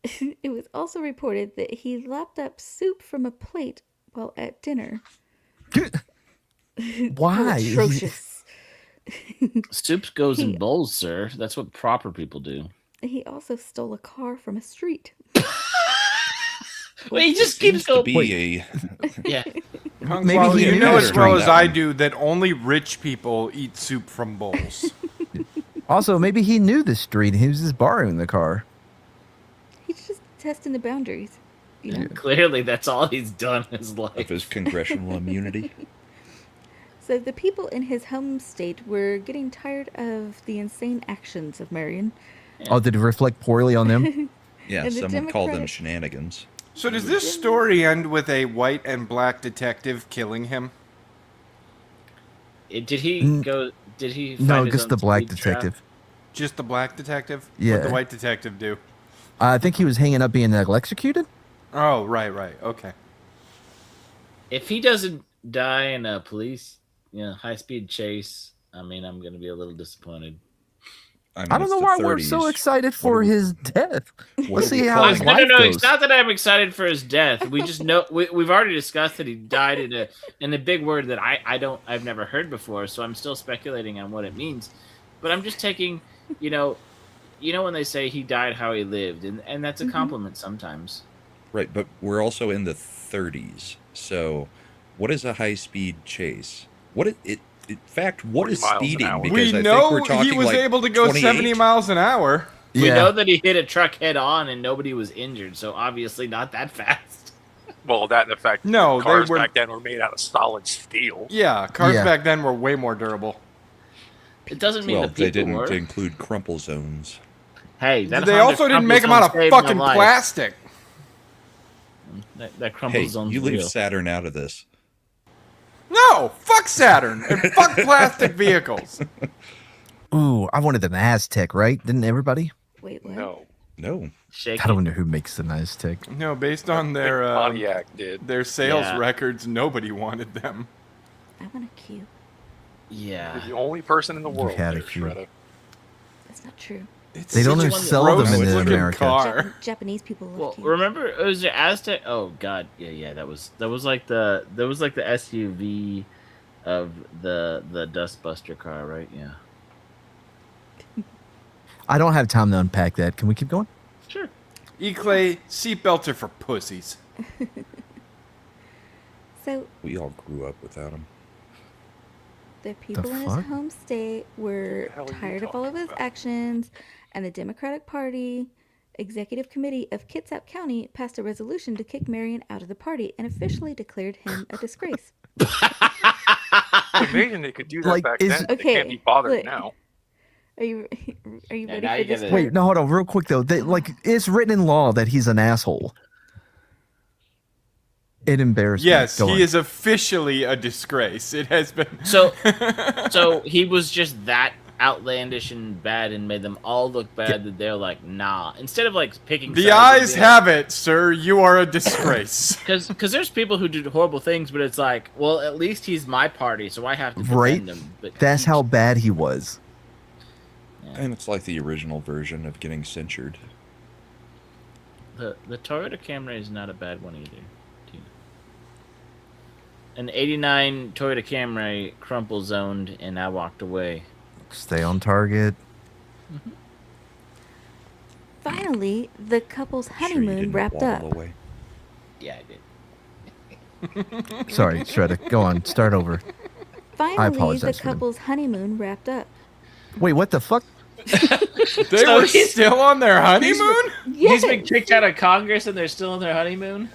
It was also reported that he lapped up soup from a plate while at dinner. Why? Atrocious. Soup goes He- in bowls, sir. That's what proper people do. He also stole a car from a street. Well, he just Seems keeps to going. be a Yeah. Punk, Maybe well, he you knew know the as well street. as I do that only rich people eat soup from bowls. Also, maybe he knew the street. He was just borrowing the car. He's just testing the boundaries. You know? Clearly, that's all he's done in his of life. his congressional immunity. So the people in his home state were getting tired of the insane actions of Marion. Oh, did it reflect poorly on them? Yeah, And the someone called them Democratic- shenanigans. So does this story end with a white and black detective killing him? Did he go? Did he? No, find his just own the black speed trap? detective. Just the black detective? Yeah. What'd the white detective do? I think he was hanging up being electrocuted. Oh, right. Okay. If he doesn't die in a police, high speed chase, I mean, I'm gonna be a little disappointed. I, mean, I don't it's know the why we're 30s. so excited for are we- his death. what Let's are we see how calling his it? life No. goes. It's not that I'm excited for his death. We just know we've already discussed that he died in a big word that I've never heard before. So I'm still speculating on what it means. But I'm just taking, when they say he died how he lived, and that's a compliment sometimes. Right, but we're also in the 30s. So, what is a high-speed chase? In fact, what 40 is miles an speeding? hour. Because We I think know we're talking he was like able to go 28. 70 miles an hour. We Yeah. know that he hit a truck head on and nobody was injured, so obviously not that fast. Well, that and the fact No, that they cars were- back then were made out of solid steel. Yeah, cars Yeah. back then were way more durable. It doesn't mean Well, the they people didn't were. include crumple zones. Hey, that They Honda also didn't crumple make them zone out of saved my fucking life. plastic. That crumple Hey, zone's you leave real. Saturn out of this. No, fuck Saturn and fuck plastic vehicles. Ooh, I wanted an Aztec, right? Didn't everybody? Wait, what? No, No. Shake I don't know who makes an Aztec. No, based on their Pontiac did. their sales Yeah. records, nobody wanted them. I want a Q. You're Yeah. the only person in the world had a there, few. Shredder. That's not true. It's They don't such a sell them in gross-looking America. car. Japanese people love Well, Qs. remember it was the Aztec. Oh God, yeah. That was like the SUV of the Dustbuster car, right? Yeah. I don't have time to unpack that. Can we keep going? Sure. E-Clay, seatbelts are for pussies. So We all grew up without them. the people in fuck? his home state were hell are you tired of all of talking his about? actions, and the Democratic Party Executive Committee of Kitsap County passed a resolution to kick Marion out of the party and officially declared him a disgrace. It's amazing they could do that Like, back is- then. They Okay, can't be bothered look. now. Are you Yeah, ready now for you this? gotta- part? Wait, no, hold on, real quick though. It's written in law that he's an asshole. It embarrassed Yes, me. Go on. he is officially a disgrace. It has been. So he was just that outlandish and bad and made them all look bad that they're like, nah. Instead of like picking The eyes have it, sir. You are a disgrace. because there's people who do horrible things, but it's like, well, at least he's my party, so I have to defend Right? him. But That's he- how bad he was. And it's like the original version of getting censured. the Toyota Camry is not a bad one either. Too. An '89 Toyota Camry crumple zoned, and I walked away. Stay on target. Finally, the couple's Sure you honeymoon didn't wrapped up. waddle away. Yeah, I did. Sorry, Shredder. Go on. Start over. Finally, the apologize for them. couple's honeymoon wrapped up. Wait, what the fuck? They So were he's- still on their honeymoon? He's been kicked out of Congress, and they're still on their honeymoon.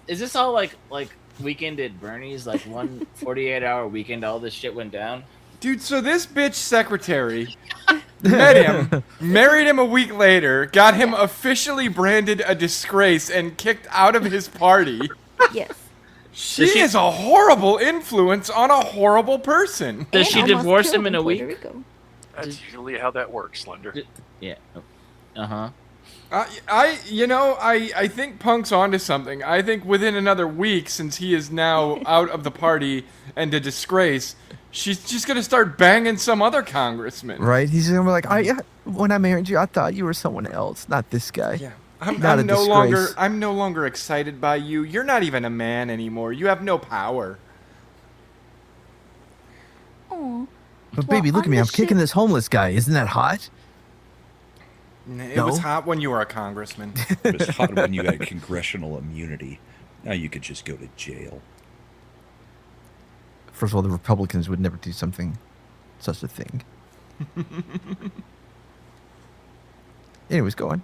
Is this all like Weekend at Bernie's, like one 48-hour weekend? All this shit went down. Dude, so this bitch secretary met him, married him a week later, got him officially branded a disgrace, and kicked out of his party. Yes. She Does she- is a horrible influence on a horrible person. Does And she almost divorce killed him in a Puerto week? Rico. That's usually how that works, Slender. Yeah. Uh huh. I think Punk's onto something. I think within another week, since he is now out of the party and a disgrace, she's just gonna start banging some other congressman. Right? He's gonna be like, when I married you, I thought you were someone else, not this guy. Yeah. I'm Not a disgrace. I'm no longer excited by you. You're not even a man anymore. You have no power. Aw. But Well, baby, look at on me. the I'm kicking ship- this homeless guy. Isn't that hot? It No. was hot when you were a congressman. It was hot when you had congressional immunity. Now you could just go to jail. First of all, the Republicans would never do such a thing. Anyways, go on.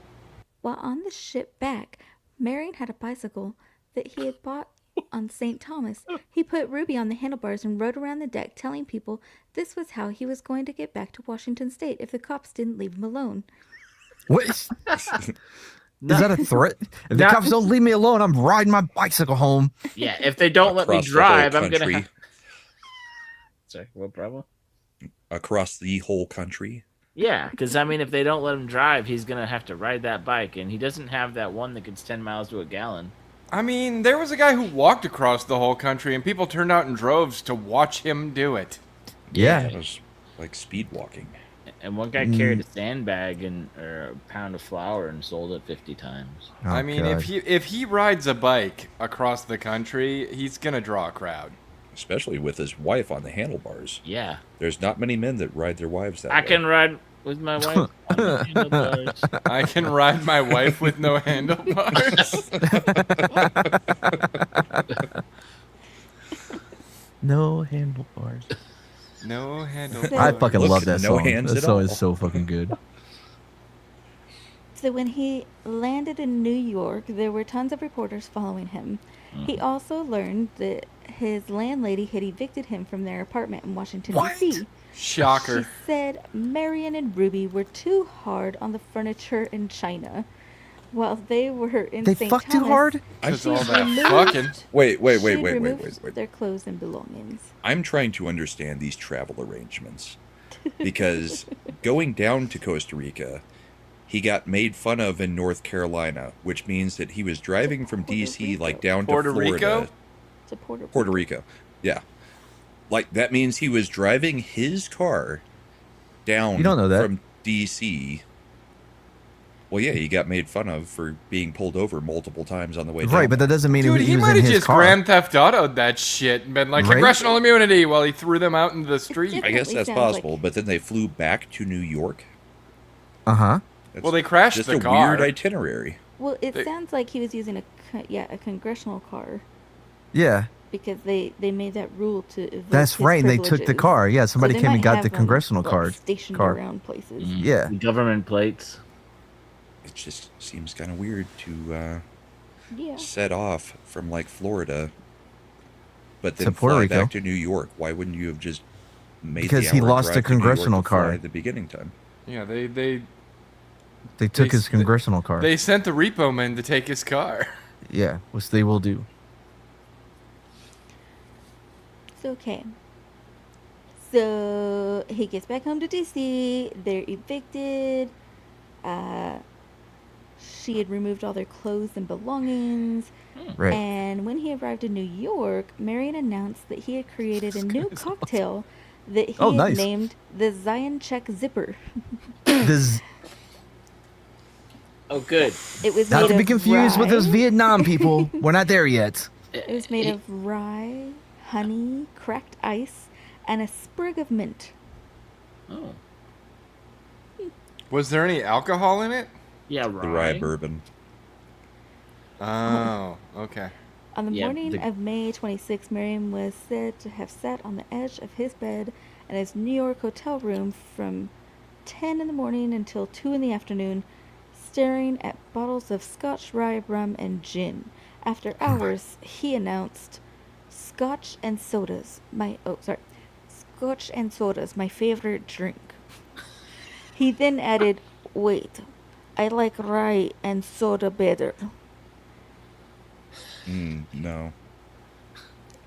While on the ship back, Marion had a bicycle that he had bought on St. Thomas. He put Ruby on the handlebars and rode around the deck telling people this was how he was going to get back to Washington State if the cops didn't leave him alone. What? Is that a threat? If the No. cops don't leave me alone, I'm riding my bicycle home. Yeah, if they don't let me Across the whole drive, I'm gonna. country. Sorry, what problem? Across the whole country. Yeah, because I mean, if they don't let him drive, he's gonna have to ride that bike, and he doesn't have that one that gets 10 miles to a gallon. I mean, there was a guy who walked across the whole country, and people turned out in droves to watch him do it. Yeah. It was like speed walking. And one guy carried a sandbag or a pound of flour and sold it 50 times. Oh, I mean, God. if he rides a bike across the country, he's gonna draw a crowd. Especially with his wife on the handlebars. Yeah, There's not many men that ride their wives that I way. can ride with my wife on the handlebars. I can ride my wife with no handlebars. No handlebars. No handlebars. I fucking Look, love that no song. hands That at song all. is so fucking good. So when he landed in New York, there were tons of reporters following him. He also learned that his landlady had evicted him from their apartment in Washington, What? D.C. Shocker. She said Marion and Ruby were too hard on the furniture and china. While they were in They St. fuck Thomas, too hard? Because she all that removed- fucking. Wait. she'd removed their clothes and belongings. I'm trying to understand these travel arrangements. Because going down to Costa Rica, he got made fun of in North Carolina, which means that he was driving from Puerto D.C. Rico. like down Puerto to Florida. Rico? To Puerto Rico. Yeah. Like that means he was driving his car down You don't know that. from DC. Well, yeah, he got made fun of for being pulled over multiple times on the way down. Right, but that doesn't mean Dude, he he was might in have his just car. Grand Theft Auto'd that shit and been like, Right? congressional immunity while he threw them out into the street. I guess Definitely that's sounds possible, like- but then they flew back to New York. Uh-huh. That's Well, they crashed just the a car. weird itinerary. Well, it They- sounds like he was using a congressional car Yeah. because they made that rule to evoke That's his right. They took the privileges. car. Yeah, So somebody they came and might got have the them, congressional like, card. stationed car. around places. Yeah. Government plates. It just seems kind of weird to Yeah. set off from like Florida, but To then Puerto fly Rico. back to New York. Why wouldn't you have just made Because the he hour lost drive a to New York congressional and fly car. at the beginning time? Yeah, they They took They his s- congressional car. they sent the repo men to take his car. Yeah, which they will do. It's okay. So he gets back home to DC. They're evicted. She had removed all their clothes and belongings. Right. And when he arrived in New York, Marion announced that he had created a new cocktail that he Oh, had nice. named the Zioncheck Zipper. This, Oh, good. It was not made to be of confused with those rye. Vietnam people. We're not there yet. It was made of rye, honey, cracked ice, and a sprig of mint. Oh, Was there any alcohol in it? yeah, The rye bourbon. Oh, okay. On the Yeah, morning the- of May 26, Miriam was said to have sat on the edge of his bed in his New York hotel room from 10 in the morning until 2 in the afternoon, staring at bottles of Scotch rye rum and gin. After hours, he announced, Scotch and sodas, Scotch and sodas, my favorite drink. He then added, wait, I like rye and soda better. No.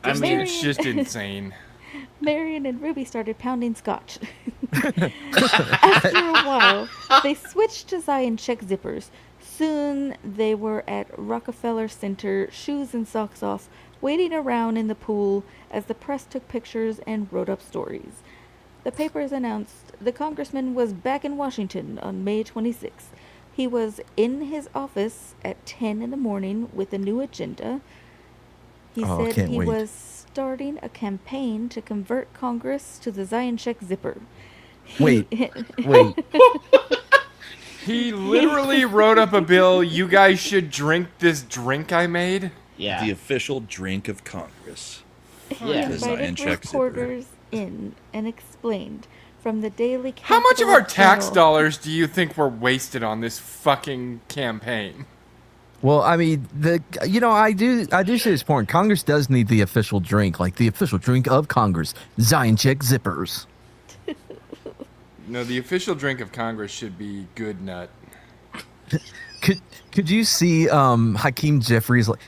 I It's- mean, it's just insane. Marion and Ruby started pounding scotch. After a while, they switched to Zioncheck zippers. Soon, they were at Rockefeller Center, shoes and socks off, waiting around in the pool as the press took pictures and wrote up stories. The papers announced the congressman was back in Washington on May 26th. He was in his office at 10 in the morning with a new agenda. He Oh, said can't he wait. was starting a campaign to convert Congress to the Zioncheck zipper. Wait, wait. He literally wrote up a bill. You guys should drink this drink I made. Yeah. The official drink of Congress. He Yeah. The invited Zioncheck zipper. reporters in and explained from the Daily How much of Capital our tax Journal- dollars do you think were wasted on this fucking campaign? Well, I mean, I do say this point. Congress does need the official drink, like the official drink of Congress, Zioncheck zippers. No, the official drink of Congress should be Good Nut. Could you see Hakeem Jeffries like,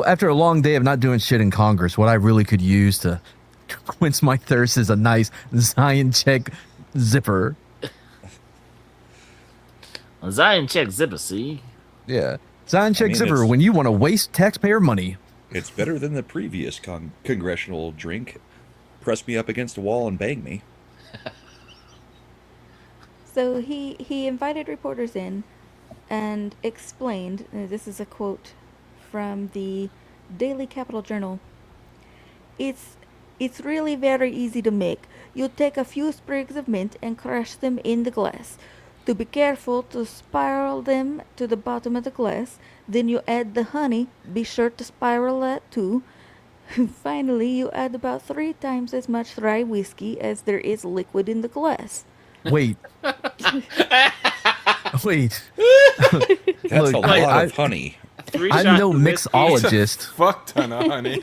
after a long day of not doing shit in Congress, what I really could use to quench my thirst is a nice Zioncheck zipper. A Zioncheck zipper, see? Yeah, Zioncheck zipper it's- when you want to waste taxpayer money. It's better than the previous congressional drink. Press me up against a wall and bang me. So he invited reporters in and explained, this is a quote from the Daily Capital Journal. It's really very easy to make. You take a few sprigs of mint and crush them in the glass. To be careful to spiral them to the bottom of the glass. Then you add the honey. Be sure to spiral that too. Finally, you add about 3 times as much rye whiskey as there is liquid in the glass. Wait. Wait. That's Look, a lot I- of honey. 3 I'm shots no of whiskey. mixologist. Fuck ton of honey.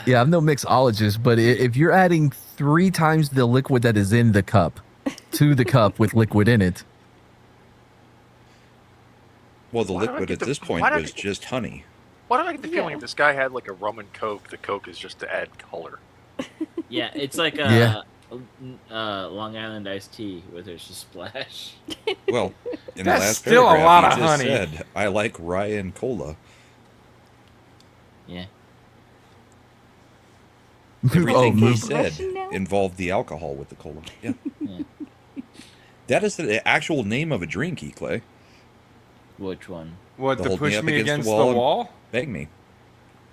Yeah, I'm no mixologist, but if you're adding 3 times the liquid that is in the cup to the cup with liquid in it, Well, the Why do I liquid get at the- this point why do I was get- just honey. Why do I get the feeling Yeah. if this guy had like a rum and coke, the coke is just to add color? Yeah, it's like Yeah. Long Island iced tea where there's a splash. Well, in the That's last still a paragraph, lot he of just honey. said, "I like rye and cola." Yeah. Everything he move. said Russian now? involved the alcohol with the cola. Yeah. Yeah. That is the actual name of a drink, Clay. Which one? What, To to hold me push up me against against the the wall and- wall? Bang me.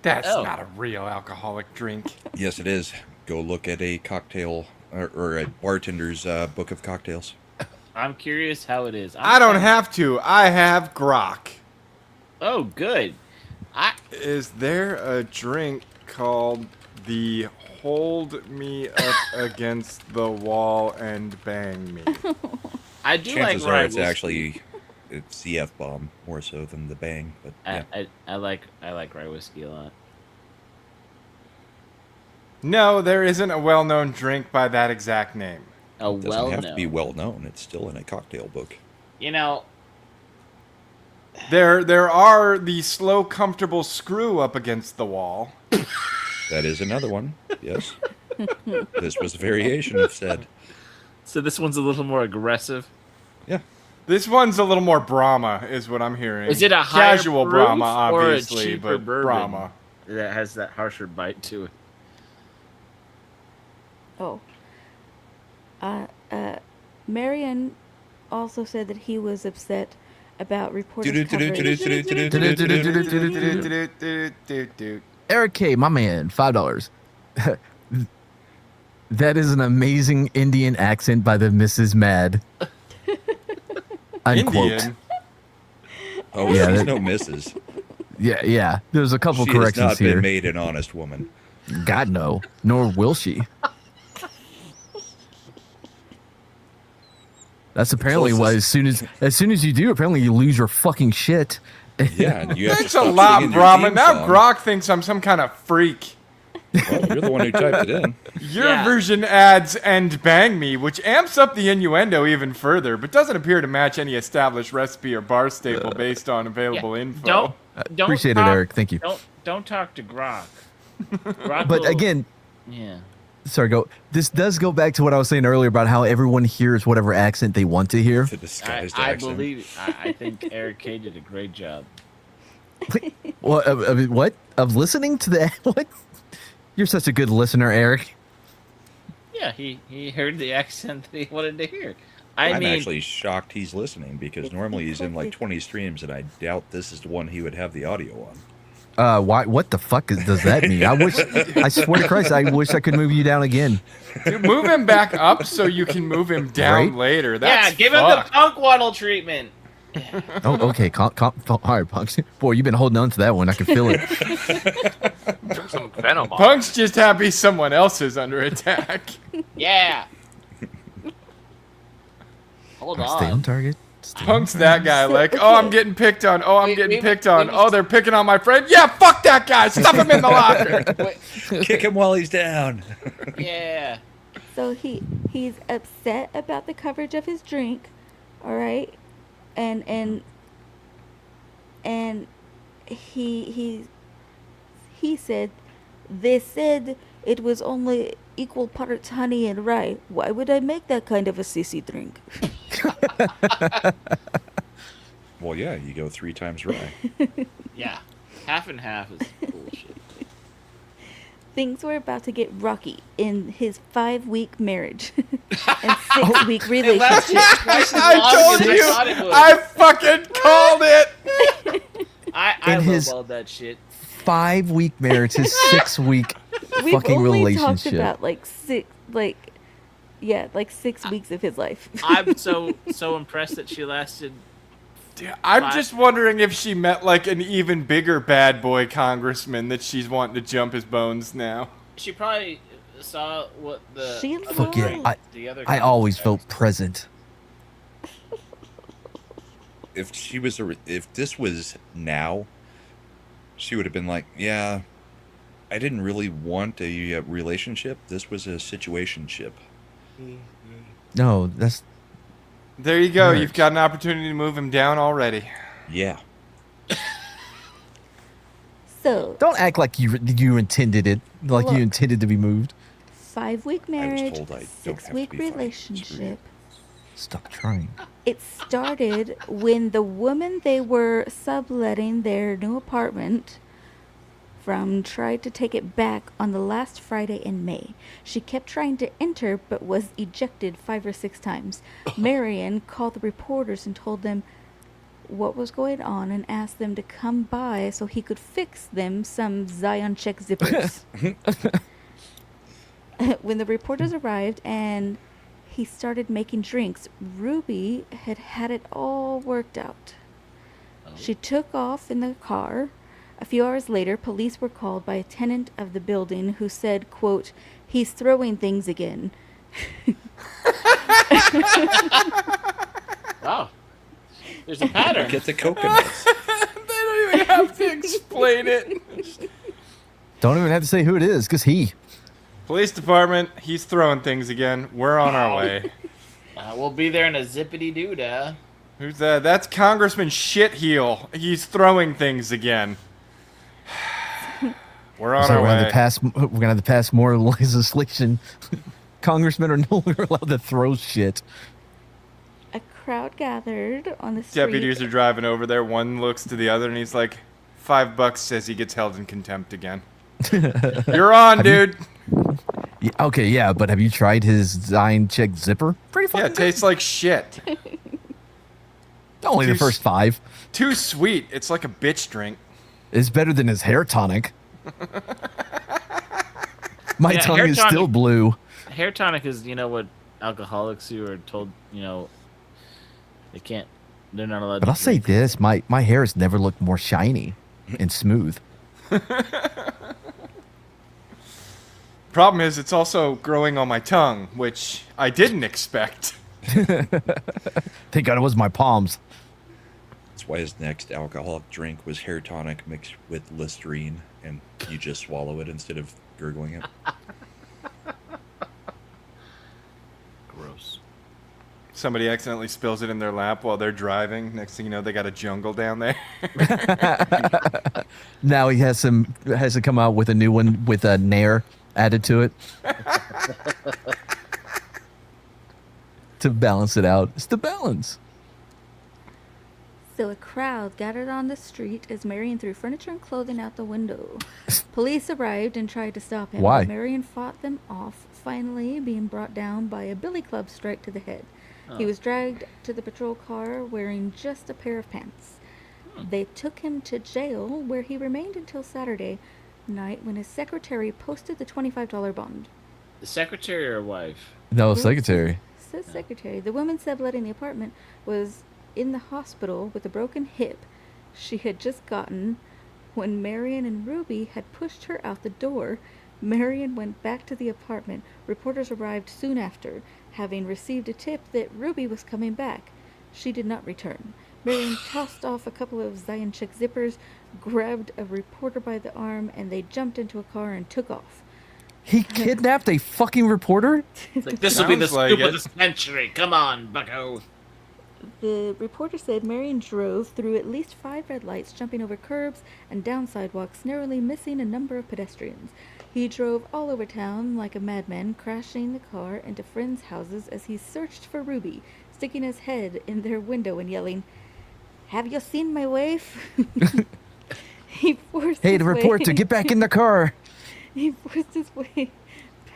That's Oh. not a real alcoholic drink. Yes, it is. Go look at a cocktail or a bartender's book of cocktails. I'm curious how it is. I don't have to. I have grok. Oh, good. Is there a drink called the Hold Me Up Against the Wall and Bang Me? I do Chances like are rye it's whiskey. actually it's the F bomb more so than the bang. But yeah. I like rye whiskey a lot. No, there isn't a well-known drink by that exact name. Oh, It doesn't well, have no. to be well known. It's still in a cocktail book. You know, There are the slow, comfortable screw up against the wall. That is another one. Yes. This was a variation of said. so this one's a little more aggressive. Yeah. This one's a little more Brahma, is what I'm hearing. Is it a higher casual proof Brahma, or a obviously, cheaper but bourbon? Brahma? That has that harsher bite to it. Oh. Marion also said that he was upset about reporters coverage. Eric K, my man, $5. That is an amazing Indian accent by the Mrs. Mad. Unquote. Indian? Oh, Yeah, she's that- no misses. Yeah. There's a couple She has corrections not here. been made an honest woman. God no, nor will she. That's apparently why as soon as you do, apparently you lose your fucking shit. Yeah, and you have to Thanks a stop lot, singing your Brahma. theme Now song. Grok thinks I'm some kind of freak. Well, you're the one who typed it in. Your Yeah. version adds "and bang me," which amps up the innuendo even further, but doesn't appear to match any established recipe or bar staple based on available info. Don't Appreciate talk, it, Eric. Thank you. Don't talk to Grok. Grok But will- again, yeah. sorry, go. This does go back to what I was saying earlier about how everyone hears whatever accent they want to hear. The disguised I accent. believe. I think Eric K did a great job. Well, what? Of listening to the what? You're such a good listener, Eric. Yeah, he heard the accent that he wanted to hear. I'm mean, actually shocked he's listening because normally he's in like 20 streams, and I doubt this is the one he would have the audio on. Why? What the fuck does that mean? I swear to Christ, I wish I could move you down again. Dude, move him back up so you can move him down Right? later. That's give him the fucked. punk waddle treatment. Oh, okay. All right, Punks. Boy, you've been holding on to that one. I can feel it. There's some venom on Punk's just happy someone else is under attack. Yeah. Hold Stay on on. target. Punk's that guy, like, oh, I'm getting picked on. Oh, I'm getting picked on. Oh, they're picking on my friend. Yeah, fuck that guy. Stuff him in the locker. Kick him while he's down. Yeah. So he's upset about the coverage of his drink, all right, and he said they said it was only equal parts honey and rye. Why would I make that kind of a sissy drink? Well, yeah, you go 3 times rye. Yeah. Half and half is bullshit. Things were about to get rocky in his 5-week marriage and 6-week relationship. I told you. I fucking called it. I In his- lowballed that shit. 5-week marriage, his 6-week We've fucking only relationship. talked about like 6 weeks of his life. I'm so impressed that she lasted. I'm just wondering if she met like an even bigger bad boy congressman that she's wanting to jump his bones now. She probably saw what the. She other Fuck yeah, drink- the other I guy always was. felt present. If she was if this was now, she would have been like, yeah, I didn't really want a relationship. This was a situationship. No, that's There you go. Right. You've got an opportunity to move him down already. Yeah. So don't act like you intended it, like Look. you intended to be moved. 5-week marriage, told I don't have to 6-week be fine. relationship. Stop trying. It started when the woman they were subletting their new apartment from tried to take it back on the last Friday in May. She kept trying to enter but was ejected 5 or 6 times. Marion called the reporters and told them what was going on and asked them to come by so he could fix them some Zioncheck zippers. When the reporters arrived and he started making drinks, Ruby had it all worked out. She took off in the car. A few hours later, police were called by a tenant of the building who said, quote, "He's throwing things again." Wow. There's a pattern. Get the coconuts. They don't even have to explain it. Don't even have to say who it is, because Police department, he's throwing things again. We're on our way. We'll be there in a zippity doo-dah. Who's that? That's Congressman Shitheel. He's throwing things again. We're on so our we're way. gonna have to pass more legislation. Congressmen are no longer allowed to throw shit. A crowd gathered on the street. Deputies are driving over there. One looks to the other and he's like, $5 says he gets held in contempt again. You're on, dude. Yeah, okay, yeah, but have you tried his Zioncheck zipper? Pretty Yeah, fucking it tastes like shit. good. Only the Too first 5. Too sweet. It's like a bitch drink. It's better than his hair tonic. My Yeah, tongue hair is tonic- still blue. Hair tonic is, what alcoholics who are told, they can't, they're not allowed But to I'll say drink. this, my hair has never looked more shiny and smooth. Problem is, it's also growing on my tongue, which I didn't expect. Thank God it was my palms. That's why his next alcoholic drink was hair tonic mixed with Listerine, and you just swallow it instead of gurgling it. Gross. Somebody accidentally spills it in their lap while they're driving. Next thing you know, they got a jungle down there. Now he has to come out with a new one with a Nair added to it. To balance it out. It's the balance. So a crowd gathered on the street as Marion threw furniture and clothing out the window. Police arrived and tried to stop him. Why? But Marion fought them off, finally being brought down by a billy club strike to the head. He was dragged to the patrol car wearing just a pair of pants. They took him to jail, where he remained until Saturday night when his secretary posted the $25 bond. The secretary or wife? No, Well, secretary. Says secretary. The woman subletting the apartment was in the hospital with a broken hip she had just gotten when Marion and Ruby had pushed her out the door. Marion went back to the apartment. Reporters arrived soon after, having received a tip that Ruby was coming back. She did not return. Marion tossed off a couple of Zioncheck zippers, grabbed a reporter by the arm, and they jumped into a car and took off. He kidnapped a fucking reporter? Like, this will be the Sounds like scoop it. of the century. Come on, bucko. The reporter said Marion drove through at least 5 red lights, jumping over curbs and down sidewalks, narrowly missing a number of pedestrians. He drove all over town like a madman, crashing the car into friends' houses as he searched for Ruby, sticking his head in their window and yelling, "Have you seen my wife?" He forced Hey, his the way- reporter, get back in the car. He forced his way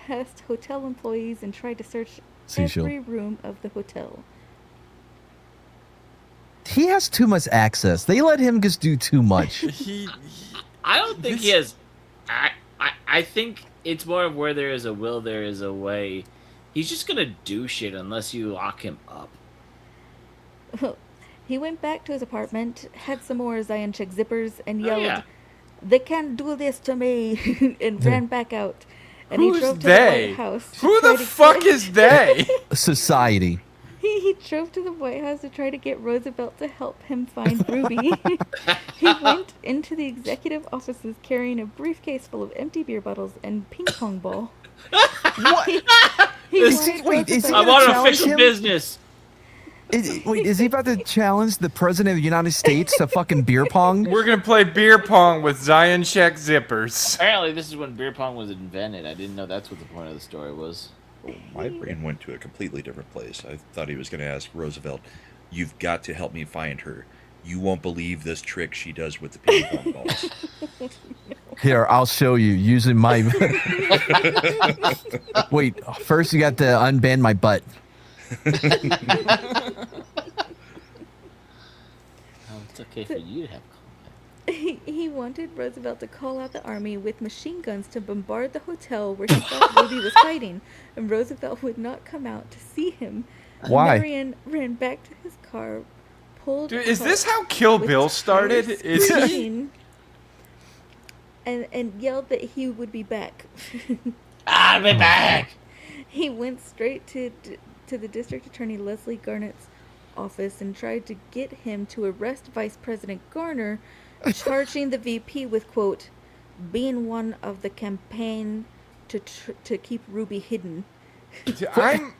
past hotel employees and tried to search Seashell. every room of the hotel. He has too much access. They let him just do too much. He I don't think he has. I think it's more of where there is a will, there is a way. He's just gonna do shit unless you lock him up. He went back to his apartment, had some more Zioncheck zippers, and Oh, yelled, yeah. "They can't do this to me," and ran back out. And Who's he drove to they? the White House. to Who try the to fuck get- is they? Society. He drove to the White House to try to get Roosevelt to help him find Ruby. He went into the executive offices carrying a briefcase full of empty beer bottles and ping pong ball. What? He This- wanted wait, is he Roosevelt- I gonna want challenge official him? business. Wait, is he about to challenge the president of the United States to fucking beer pong? We're gonna play beer pong with Zioncheck zippers. Apparently, this is when beer pong was invented. I didn't know that's what the point of the story was. My brain went to a completely different place. I thought he was going to ask Roosevelt, "You've got to help me find her. You won't believe this trick she does with the ping pong balls." Here, I'll show you using my. Wait, first you got to unband my butt. Oh, it's okay for you to have He wanted Roosevelt to call out the army with machine guns to bombard the hotel where he thought Ruby was hiding, and Roosevelt would not come out to see him. Why? Marion ran back to his car, pulled. Dude, is apart this how Kill with Bill started? tires Is screaming, and yelled that he would be back. I'll be back. He went straight to the district attorney Leslie Garnett's office and tried to get him to arrest Vice President Garner, charging the VP with, quote, being one of the campaign to keep Ruby hidden.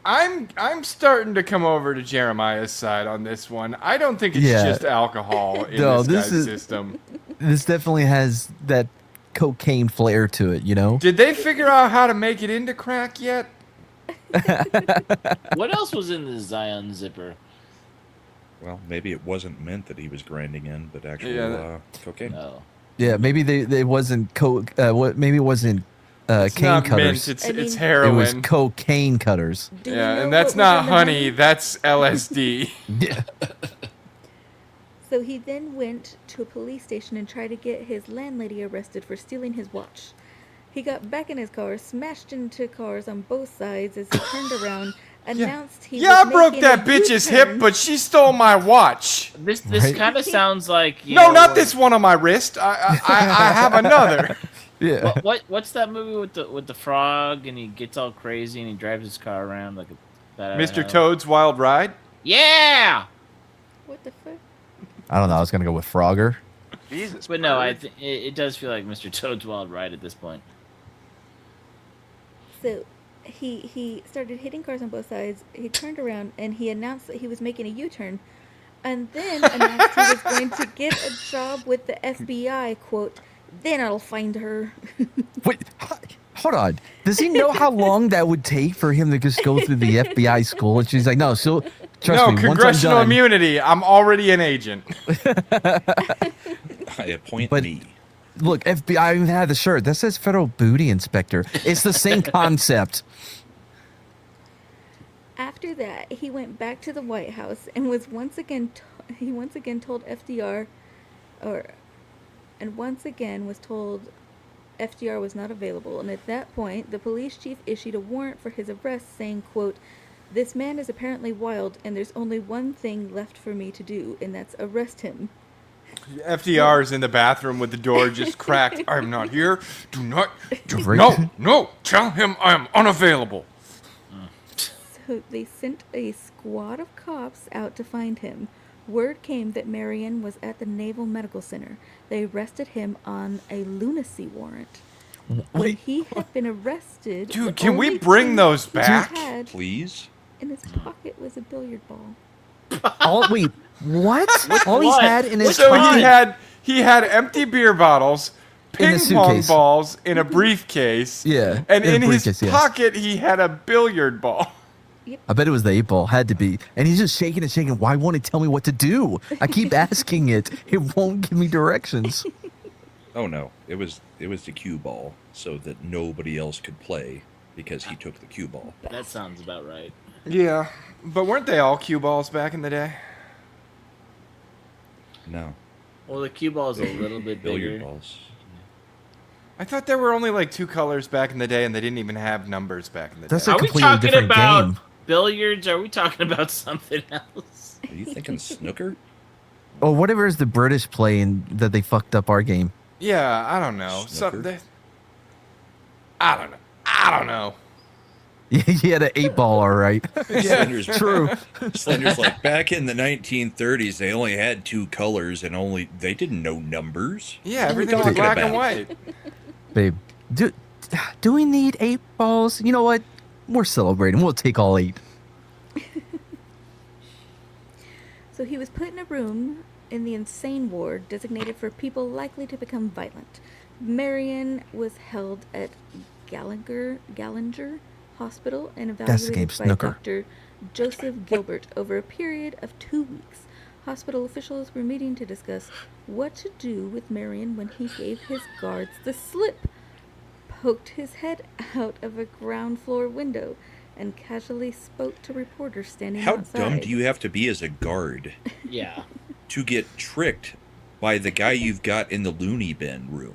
I'm starting to come over to Jeremiah's side on this one. I don't think it's Yeah. just alcohol in No, this this guy's is- system. This definitely has that cocaine flair to it, you know? Did they figure out how to make it into crack yet? What else was in the Zion zipper? Well, maybe it wasn't mint that he was grinding in, but actual Yeah, cocaine. No. Yeah, maybe they wasn't maybe it wasn't It's cane not cutters. mint, I it's mean- heroin. It was cocaine cutters. Do you Yeah, know and that's what was not in the honey, money? that's LSD. Yeah. So he then went to a police station and tried to get his landlady arrested for stealing his watch. He got back in his car, smashed into cars on both sides as he turned around, announced he Yeah, I was broke making that a bitch's U-turn. hip, but she stole my watch. This Right. kind of sounds like No, not this one on my wrist. I have another. Yeah. What's that movie with the frog and he gets all crazy and he drives his car around like a bat out of Mr. hell? Toad's Wild Ride. Yeah. What the fuck? I don't know. I was gonna go with Frogger. Jesus. But no, Bird. it does feel like Mr. Toad's Wild Ride at this point. So he started hitting cars on both sides. He turned around and he announced that he was making a U-turn, and then announced he was going to get a job with the FBI. Quote, then I'll find her. Wait, hold on. Does he know how long that would take for him to just go through the FBI school? And she's like, no, she'll trust No, me. Once I'm congressional done, immunity. I'm already an agent. I appoint But- me. look, FBI. I even had the shirt that says Federal Booty Inspector. It's the same concept. After that, he went back to the White House and was once again told FDR and once again was told FDR was not available. And at that point, the police chief issued a warrant for his arrest, saying, quote, "This man is apparently wild, and there's only one thing left for me to do, and that's arrest him." FDR's in the bathroom with the door just cracked. I'm not here. Do not. Right. No. Tell him I am unavailable. So they sent a squad of cops out to find him. Word came that Marion was at the Naval Medical Center. They arrested him on a lunacy warrant. When Wait. he had been arrested, Dude, the can we only bring thing those he back? had Please? in his pocket was a billiard ball. Wait, what? All he's what? had in his So pocket. he had empty beer bottles, In a ping pong suitcase. balls in a briefcase. Yeah, And in a in his briefcase, yes. pocket he had a billiard ball. I bet it was the 8-ball. Had to be. And he's just shaking and shaking. Why won't it tell me what to do? I keep asking it. It won't give me directions. Oh no, it was the cue ball, so that nobody else could play because he took the cue ball. That sounds about right. Yeah, but weren't they all cue balls back in the day? No, Well, the cue ball is a little bit billiard bigger. balls. I thought there were only like 2 colors back in the day, and they didn't even have numbers back in the That's day. a Are we completely talking different about game. billiards? Or are we talking about something else? Are you thinking snooker? Or whatever is the British playing that they fucked up our game. Yeah, I don't know. Snooker? I don't know. He had an 8-ball, all right. Slender's True. Slender's like, back in the 1930s, they only had 2 colors and they didn't know numbers. Yeah, What are we everything was talking black and about? white. Babe, do we need 8 balls? You know what? We're celebrating. We'll take all 8. So he was put in a room in the insane ward designated for people likely to become violent. Marion was held at Gallinger Hospital and That's the game, evaluated by snooker. Dr. Joseph Gilbert over a period of 2 weeks. Hospital officials were meeting to discuss what to do with Marion when he gave his guards the slip, poked his head out of a ground floor window, and casually spoke to reporters standing How outside. dumb do you have to be as a guard Yeah. to get tricked by the guy you've got in the loony bin room?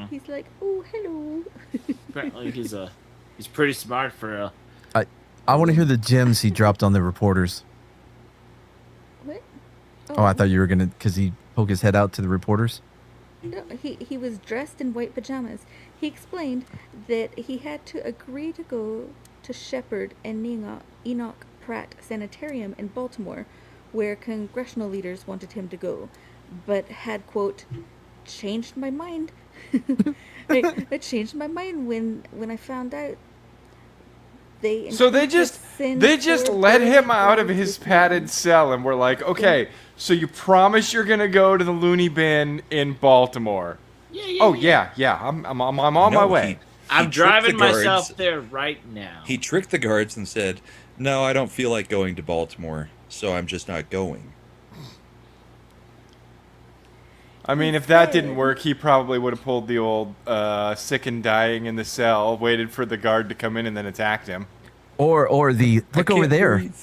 He's like, "Oh, hello." Apparently he's pretty smart for a. I want to hear the gems he dropped on the reporters. What? Oh, I thought you were going to, because he poked his head out to the reporters. No, he was dressed in white pajamas. He explained that he had to agree to go to Shepherd and Enoch Pratt Sanitarium in Baltimore, where congressional leaders wanted him to go, but had, quote, changed my mind. I changed my mind when I found out So they just let him out of his padded padded cell and were like, okay, so you promise you're gonna go to the loony bin in Baltimore? Yeah. I'm on my No, way. I'm tricked driving the guards. myself there right now. He tricked the guards and said, "No, I don't feel like going to Baltimore, so I'm just not going." I mean, if that didn't work, he probably would have pulled the old sick and dying in the cell, waited for the guard to come in, and then attacked him. Or the, I look over can't there. breathe.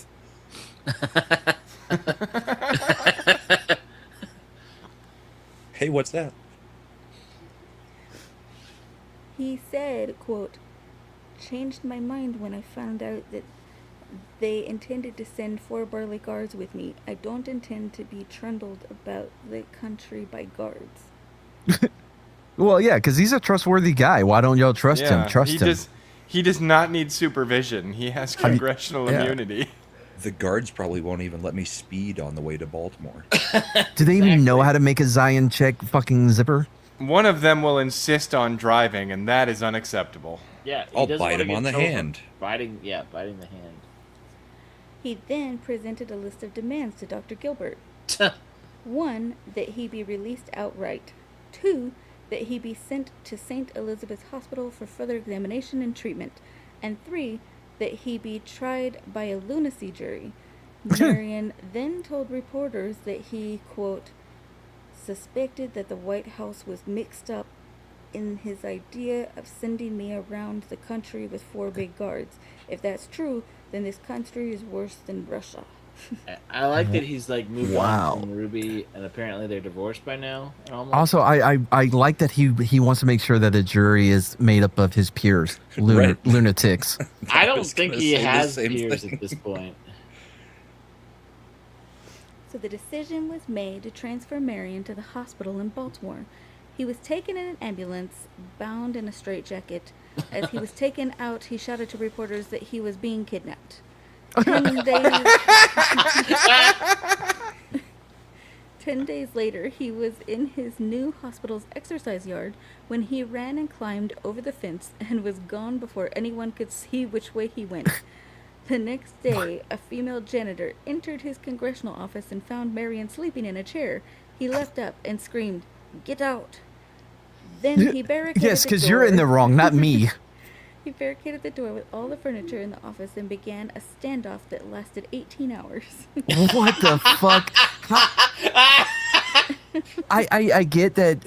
Hey, what's that? He said, quote, changed my mind when I found out that they intended to send 4 burly guards with me. I don't intend to be trundled about the country by guards. Well, yeah, because he's a trustworthy guy. Why don't y'all trust him? Trust him. He does not need supervision. He has congressional yeah. immunity. The guards probably won't even let me speed on the way to Baltimore. Do they even know how to make a Zioncheck fucking zipper? One of them will insist on driving, and that is unacceptable. Yeah, he I'll doesn't bite wanna him get on the told for hand. Biting the hand. He then presented a list of demands to Dr. Gilbert. 1, that he be released outright. 2, that he be sent to St. Elizabeth's Hospital for further examination and treatment. And 3, that he be tried by a lunacy jury. Marion then told reporters that he, quote, suspected that the White House was mixed up in his idea of sending me around the country with 4 big guards. If that's true, then this country is worse than Russia. I like that he's like moved Wow. on from Ruby, and apparently they're divorced by now. Almost. Also, I like that he wants to make sure that the jury is made up of his peers, Right. lunatics. I don't was think gonna he say the has same peers thing. at this point. So the decision was made to transfer Marion to the hospital in Baltimore. He was taken in an ambulance, bound in a straitjacket. As he was taken out, he shouted to reporters that he was being kidnapped. 10 days, 10 days later, he was in his new hospital's exercise yard when he ran and climbed over the fence and was gone before anyone could see which way he went. The next day, a female janitor entered his congressional office and found Marion sleeping in a chair. He leapt up and screamed, "Get out!" Then he barricaded Yes, the because you're in the door. wrong, not me. He barricaded the door with all the furniture in the office and began a standoff that lasted 18 hours. What the fuck? I get that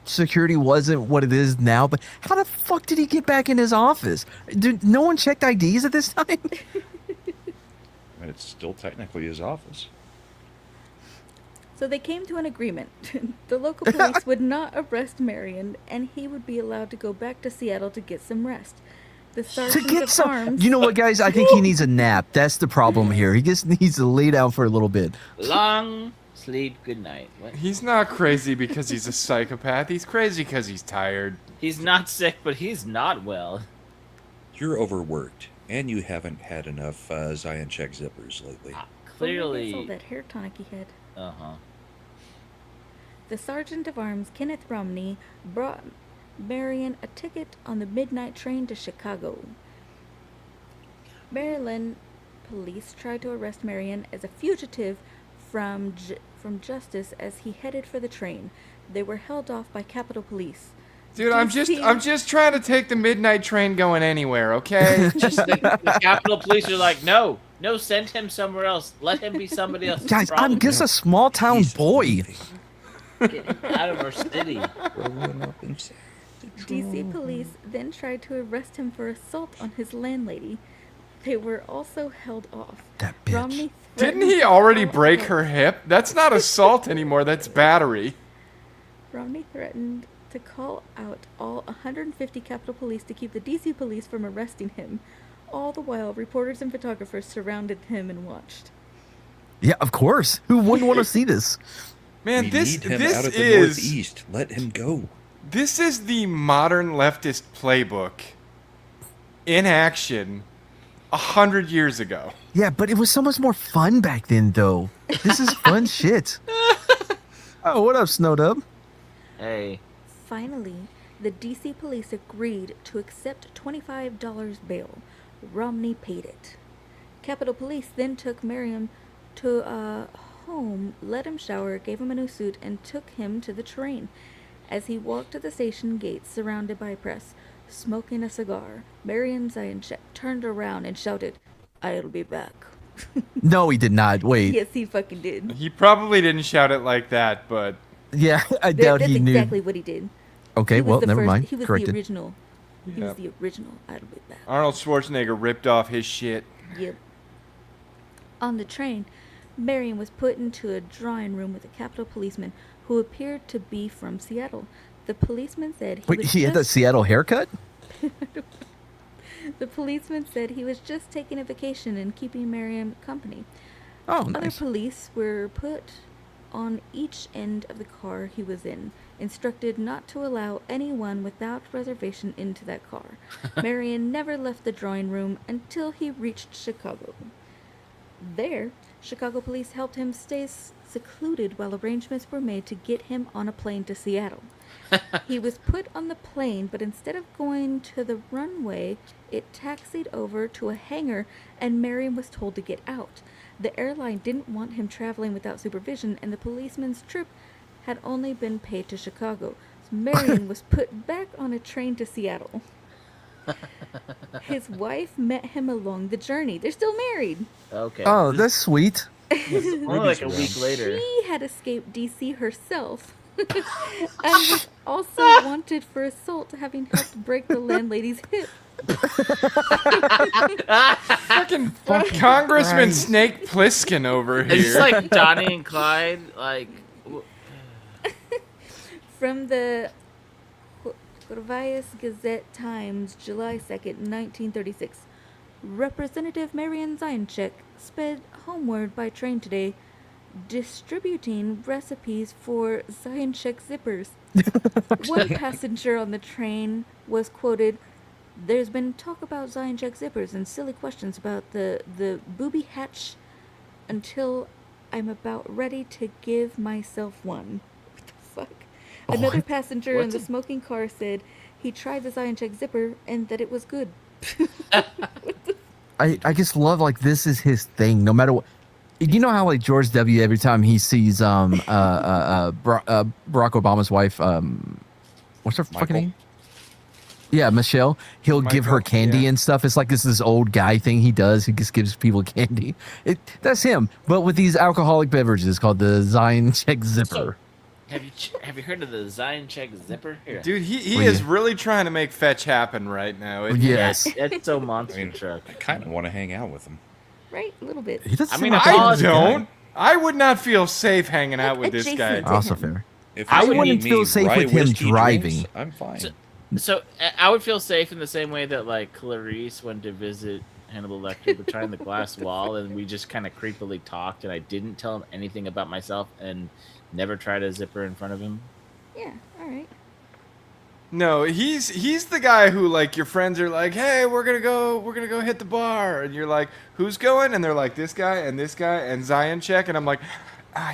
security wasn't what it is now, but how the fuck did he get back in his office? Did no one checked IDs at this time? And it's still technically his office. So they came to an agreement. The local police would not arrest Marion, and he would be allowed to go back to Seattle to get some rest. The To sergeant get of some, arms. you know what, guys? I think he needs a nap. That's the problem here. He just needs to lay down for a little bit. Long sleep, good night. What? He's not crazy because he's a psychopath. He's crazy because he's tired. He's not sick, but he's not well. You're overworked, and you haven't had enough Zioncheck zippers lately. All Clearly. that hair tonic he had. Uh-huh. The sergeant of arms, Kenneth Romney, brought Marion a ticket on the midnight train to Chicago. Maryland police tried to arrest Marion as a fugitive from justice as he headed for the train. They were held off by Capitol Police. Dude, I'm just trying to take the midnight train going anywhere, okay? The Capitol Police are like, no, send him somewhere else. Let him be somebody else's Guys, I'm problem. just a small town He's boy. leaving. Get him out of our city. Growing up in San DC police then tried to arrest him for assault on his landlady. They were also held off. That bitch. Romney Didn't threatened he to already call break out- her hip? That's not assault anymore, that's battery. Romney threatened to call out all 150 Capitol Police to keep the DC police from arresting him. All the while, reporters and photographers surrounded him and watched. Yeah, of course. Who wouldn't want to see this? Man, We this need him this out of the is Northeast. Let him go. this is the modern leftist playbook in action 100 years ago. Yeah, but it was so much more fun back then, though. This is fun shit. Oh, what up, Snowdub? Hey, Finally, the DC police agreed to accept $25 bail. Romney paid it. Capitol Police then took Miriam to a home, let him shower, gave him a new suit, and took him to the train. As he walked to the station gates surrounded by press, smoking a cigar, Marion Zioncheck turned around and shouted, "I'll be back." No, he did not. Wait. Yes, he fucking did. He probably didn't shout it like that, but Yeah, I doubt That's he knew. exactly what he did. Okay, He was well, the never first- mind. He was Corrected. the original. He Yeah. was the original "I'll be back." Arnold Schwarzenegger ripped off his shit. Yep. On the train, Marion was put into a drawing room with a Capitol policeman who appeared to be from Seattle. The policeman said he Wait, was he had the just, Seattle haircut? the policeman said he was just taking a vacation and keeping Marion company. Oh, Other nice. police were put on each end of the car he was in, instructed not to allow anyone without reservation into that car. Marion never left the drawing room until he reached Chicago. There, Chicago police helped him stay secluded while arrangements were made to get him on a plane to Seattle. He was put on the plane, but instead of going to the runway, it taxied over to a hangar, and Marion was told to get out. The airline didn't want him traveling without supervision, and the policeman's trip had only been paid to Chicago. So Marion was put back on a train to Seattle. His wife met him along the journey. They're still married. okay. Oh, that's sweet. Only like a week later. She had escaped DC herself and was also wanted for assault, having helped break the landlady's hip. Fucking Congressman Snake Plissken over It's just here. like Donnie and Clyde. Like, From the Corvallis Gazette Times, July 2nd, 1936. Representative Marian Zioncheck sped homeward by train today, distributing recipes for Zioncheck zippers. One passenger on the train was quoted, "There's been talk about Zioncheck zippers and silly questions about the booby hatch until I'm about ready to give myself one." What the fuck? Another passenger in the smoking car said he tried the Zioncheck zipper and that it was good. I just love like this is his thing. No matter what, you know how like George W. every time he sees Barack Obama's wife, what's her fucking name? Yeah, Michelle. He'll give her Michael, candy yeah. and stuff. It's like this old guy thing he does. He just gives people candy. That's him. But with these alcoholic beverages called the Zioncheck Zipper. have you heard of the Zioncheck zipper? Here. Dude, he Well, is yeah. really trying to make fetch happen right now. isn't he? Yes. It's so monster I mean, truck. I kind of want to hang out with him. Right? A little bit. He doesn't I seem mean, like I a I bad guy. don't. I would not feel safe hanging out with this guy. Adjacent. Also fair. If I he's wouldn't feeding me feel safe rye with him whiskey driving. drinks, I'm fine. So I would feel safe in the same way that like Clarice went to visit Hannibal Lecter behind the glass wall, and we just kind of creepily talked, and I didn't tell him anything about myself, and never tried a zipper in front of him. Yeah, alright. No, he's the guy who like your friends are like, hey, we're gonna go hit the bar, and you're like, who's going? And they're like, this guy and Zioncheck, and I'm like,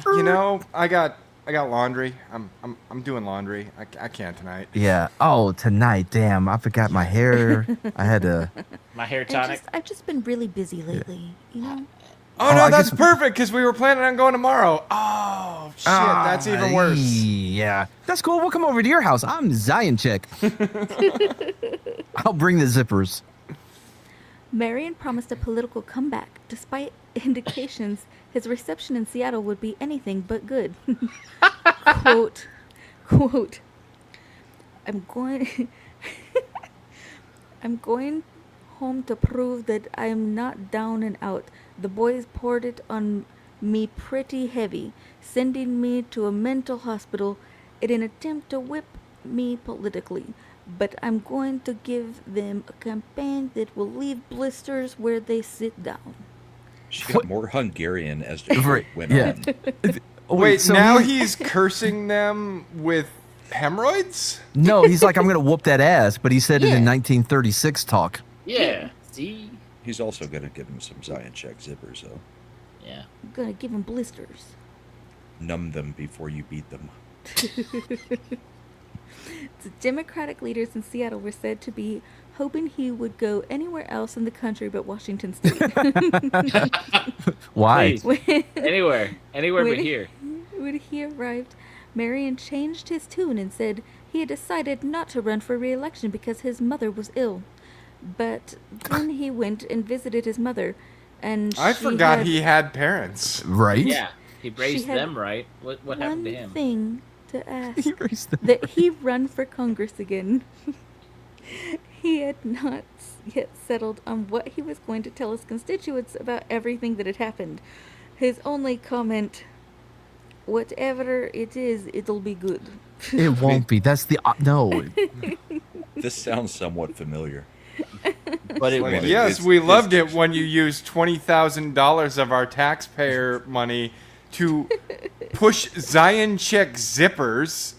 you know, I got laundry. I'm doing laundry. I can't tonight. Yeah. Oh, tonight. Damn, I forgot my hair. I had to. My hair tonic. I've just been really busy lately, you know? Oh, Oh, no, I that's guess- perfect because we were planning on going tomorrow. Oh shit, that's even worse. Yeah. That's cool. We'll come over to your house. I'm Zioncheck. I'll bring the zippers. Marion promised a political comeback, despite indications his reception in Seattle would be anything but good. quote, I'm going home to prove that I am not down and out. The boys poured it on me pretty heavy, sending me to a mental hospital in an attempt to whip me politically. But I'm going to give them a campaign that will leave blisters where they sit down. She got more Hungarian as the Right, went yeah. on. Wait, so now he- he's cursing them with hemorrhoids? No, he's like, I'm going to whoop that ass, but he said it in Yeah. 1936 talk. Yeah. See. He's also going to give him some Zioncheck zippers, though. Yeah. I'm gonna give them blisters. Numb them before you beat them. The Democratic leaders in Seattle were said to be hoping he would go anywhere else in the country but Washington State. Why? Please. Anywhere but here. When he arrived, Marion changed his tune and said he had decided not to run for re-election because his mother was ill. But then he went and visited his mother, and I she forgot had he had parents. Right? Yeah. He raised had them right. What happened to one him? thing to ask. He raised them. That he run for Congress again. He had not yet settled on what he was going to tell his constituents about everything that had happened. His only comment, whatever it is, it'll be good. It won't be. That's the. No. This sounds somewhat familiar. But it Like, was. Yes, it's- we it's- loved it when you used $20,000 of our taxpayer money to push Zioncheck zippers.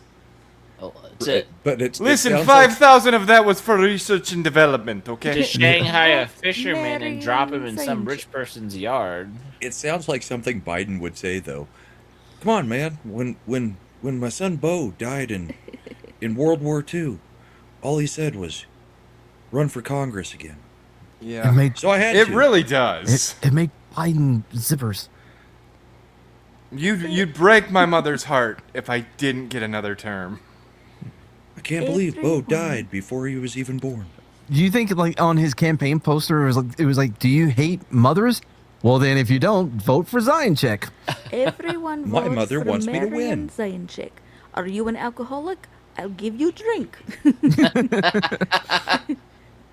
Oh, it's But it's Listen, it sounds like- 5,000 of that was for research and development, okay? to Shanghai a That's fisherman and drop him in some Marion rich person's yard. It sounds like something Biden would say, though. Come on, man. When my son Bo died in World War II, all he said was, "Run for Congress again." It Yeah. made So I had It to. really does. it made Biden zippers. You'd break my mother's heart if I didn't get another term. I can't believe Bo Everyone. died before he was even born. Do you think like on his campaign poster it was like, do you hate mothers? Well, then if you don't, vote for Zioncheck. Everyone My votes mother for wants me to Marion win. Zioncheck. Are you an alcoholic? I'll give you drink.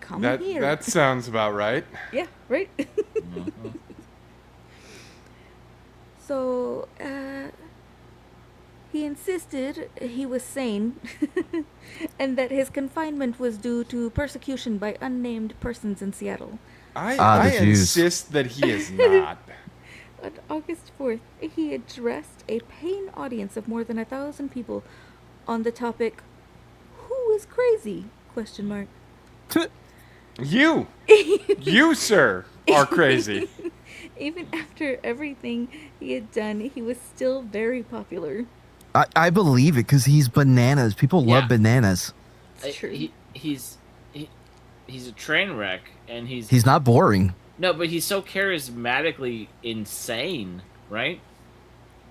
come That here. that sounds about right. Yeah, right? Mhm. So, he insisted he was sane and that his confinement was due to persecution by unnamed persons in Seattle. I the Jews. insist that he is not. On August 4th, he addressed a paying audience of more than 1,000 people on the topic, "Who is crazy?" Question mark. You, sir, are crazy. Even after everything he had done, he was still very popular. I believe it because he's bananas. People Yeah. love bananas. It's true. He's a train wreck, and He's not boring. no, but he's so charismatically insane, right?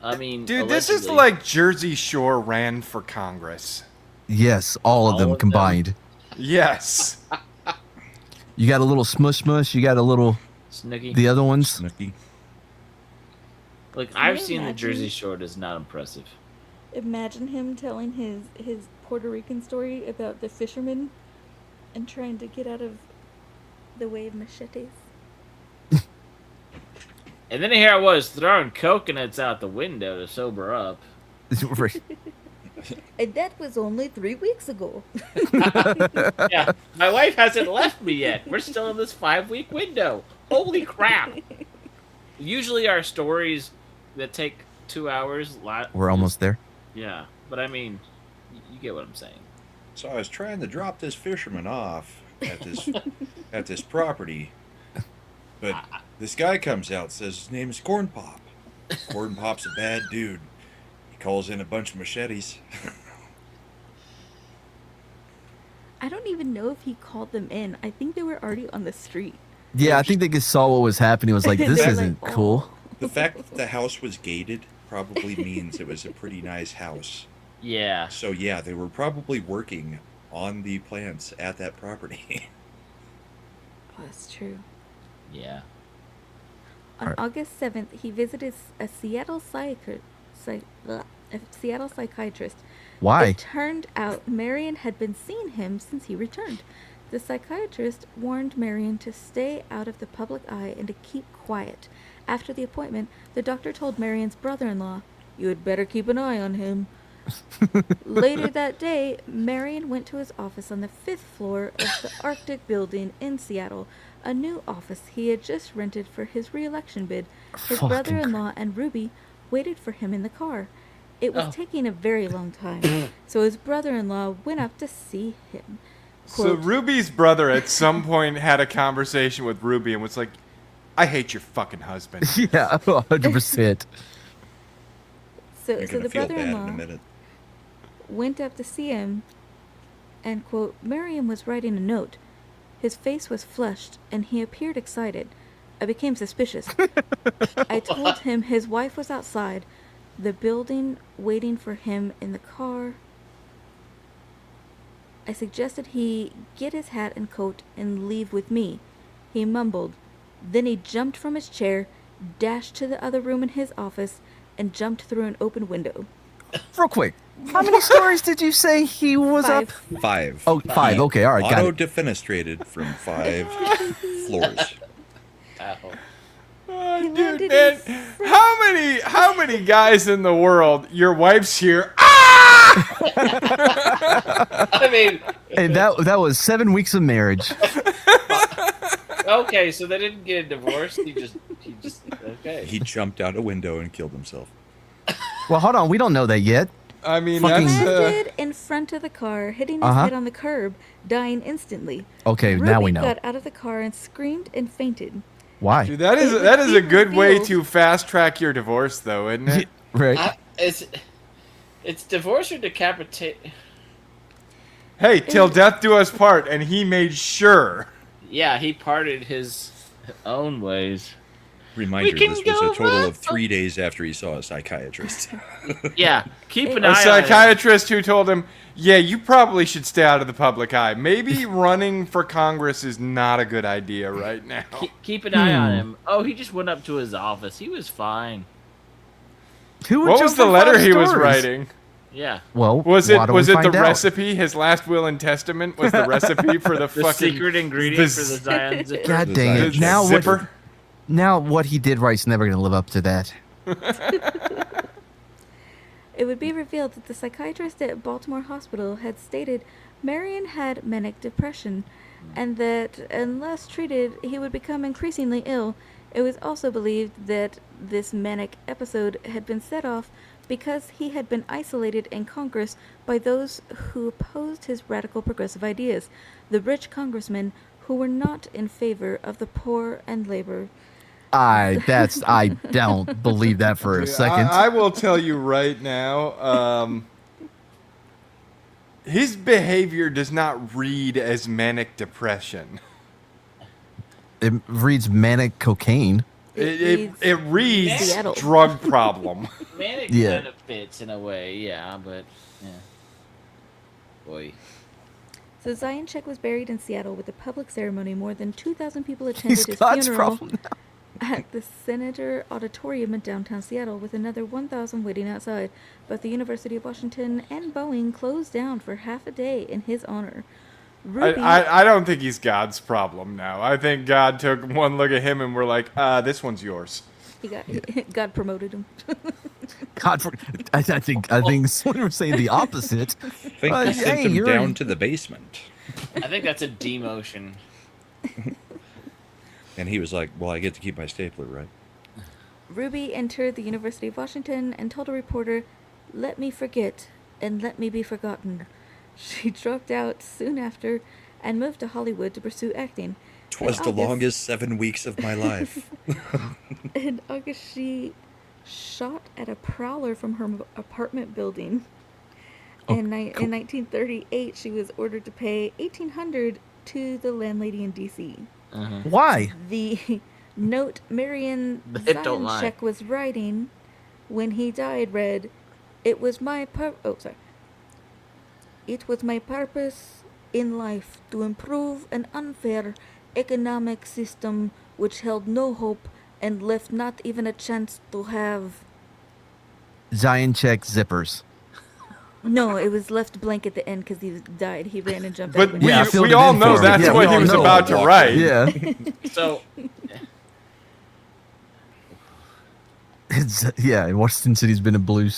I mean, Dude, this is allegedly. like Jersey Shore ran for Congress. Yes, all of All them of them? combined. Yes. You got a little smush smush. You got a little Snooki. the other ones. Snooky. Like Can I've you seen the imagine? Jersey Shore. It is not impressive. Imagine him telling his Puerto Rican story about the fishermen and trying to get out of the way of machetes. And then here I was throwing coconuts out the window to sober up. Right. And that was only 3 weeks ago. Yeah, my wife hasn't left me yet. We're still in this 5-week window. Holy crap! Usually our stories that take 2 hours. We're almost there. Yeah, but I mean, you get what I'm saying. So I was trying to drop this fisherman off at this at this property, but this guy comes out, says his name is Corn Pop. Corn Pop's a bad dude. He calls in a bunch of machetes. I don't even know if he called them in. I think they were already on the street. Yeah, I think they just saw what was happening. Was like, They this were isn't like, cool. The fact that the house was gated probably means it was a pretty nice house. Yeah. So yeah, they were probably working on the plants at that property. Oh, that's true. Yeah. On Alright. August 7th, he visited a Seattle psychiatrist. Why? It turned out Marion had been seeing him since he returned. The psychiatrist warned Marion to stay out of the public eye and to keep quiet. After the appointment, the doctor told Marion's brother-in-law, "You had better keep an eye on him." Later that day, Marion went to his office on the 5th floor of the Arctic Building in Seattle, a new office he had just rented for his re-election bid. His Fucking brother-in-law and Ruby waited for him in the car. It was Oh. taking a very long time, so his brother-in-law went up to see him. So Quote, Ruby's brother at some point had a conversation with Ruby and was like, "I hate your fucking husband." Yeah, 100%. so You're the gonna feel bad in a brother-in-law minute. went up to see him, and, quote, Miriam was writing a note. His face was flushed, and he appeared excited. I became suspicious. I told him his wife was outside the building waiting for him in the car. I suggested he get his hat and coat and leave with me. He mumbled. Then he jumped from his chair, dashed to the other room in his office, and jumped through an open window. Real quick, how many stories did you say he was 5. up? 5. Oh, 5. Okay, all right, got Auto it. defenestrated from 5 floors. Ow. Oh, He dude, landed man, in how many guys in the world? Your wife's here. Ah! I mean, Hey, that was 7 weeks of marriage. okay, so they didn't get a divorce. He just okay. He jumped out a window and killed himself. Well, hold on, we don't know that yet. I mean, Fucking- that's Landed in front of the car, hitting his head on the curb, dying instantly. Okay, Ruby now we know. got out of the car and screamed and fainted. Why? dude, that is It that would is be a good way revealed- to fast track your divorce, though, isn't it? Right. It's divorce or decapitate. Hey, till death do us part, and he made sure. Yeah, he parted his own ways. Reminder, can this was go a total back. of 3 days after he saw a psychiatrist. Yeah, keep an A eye on him. psychiatrist who told him, "Yeah, you probably should stay out of the public eye. Maybe running for Congress is not a good idea right now." Keep an eye on him. Oh, he just went up to his office. He was fine. Who would What jump was the for letter 5 he was stories? writing? Yeah. Well, Was why it don't was we it the find out? recipe? His last will and testament was the recipe for the The fucking secret ingredient for the z- Zion zipper. God The dang it! Zioncheck Now zipper. what he did right's never gonna live up to that. It would be revealed that the psychiatrist at Baltimore Hospital had stated Marion had manic depression, and that unless treated, he would become increasingly ill. It was also believed that this manic episode had been set off because he had been isolated in Congress by those who opposed his radical progressive ideas, the rich congressmen who were not in favor of the poor and labor. I don't believe that for a second. I will tell you right now, his behavior does not read as manic depression. It reads manic cocaine. It reads Seattle. drug problem. Manic Yeah. kind of fits in a way, yeah, but yeah. Boy. So Zioncheck was buried in Seattle with a public ceremony. More than 2,000 people attended He's his God's funeral problem now. at the Senator Auditorium in downtown Seattle, with another 1,000 waiting outside. But the University of Washington and Boeing closed down for half a day in his honor. Ruby, I don't think he's God's problem now. I think God took one look at him and we're like, this one's yours. he got God promoted him. God, I think someone was saying the opposite. I think they sent hey, him you're down in- to the basement. I think that's a demotion. And he was like, well, I get to keep my stapler, right? Ruby entered the University of Washington and told a reporter, "Let me forget and let me be forgotten." She dropped out soon after and moved to Hollywood to pursue acting. Twas In the August- longest 7 weeks of my life. In August, she shot at a prowler from her apartment building. In 1938, she was ordered to pay $1,800 to the landlady in D.C. Why? The note Marion They don't lie. Zioncheck was writing when he died read, It was my purpose in life to improve an unfair economic system which held no hope and left not even a chance to have." Zioncheck zippers. No, it was left blank at the end because he died. He ran and jumped But out. we, Yeah, I filled we it all in know for him. that's Yeah, we what he all was know. about to write. Yeah. So Yeah, Washington City's been a blue.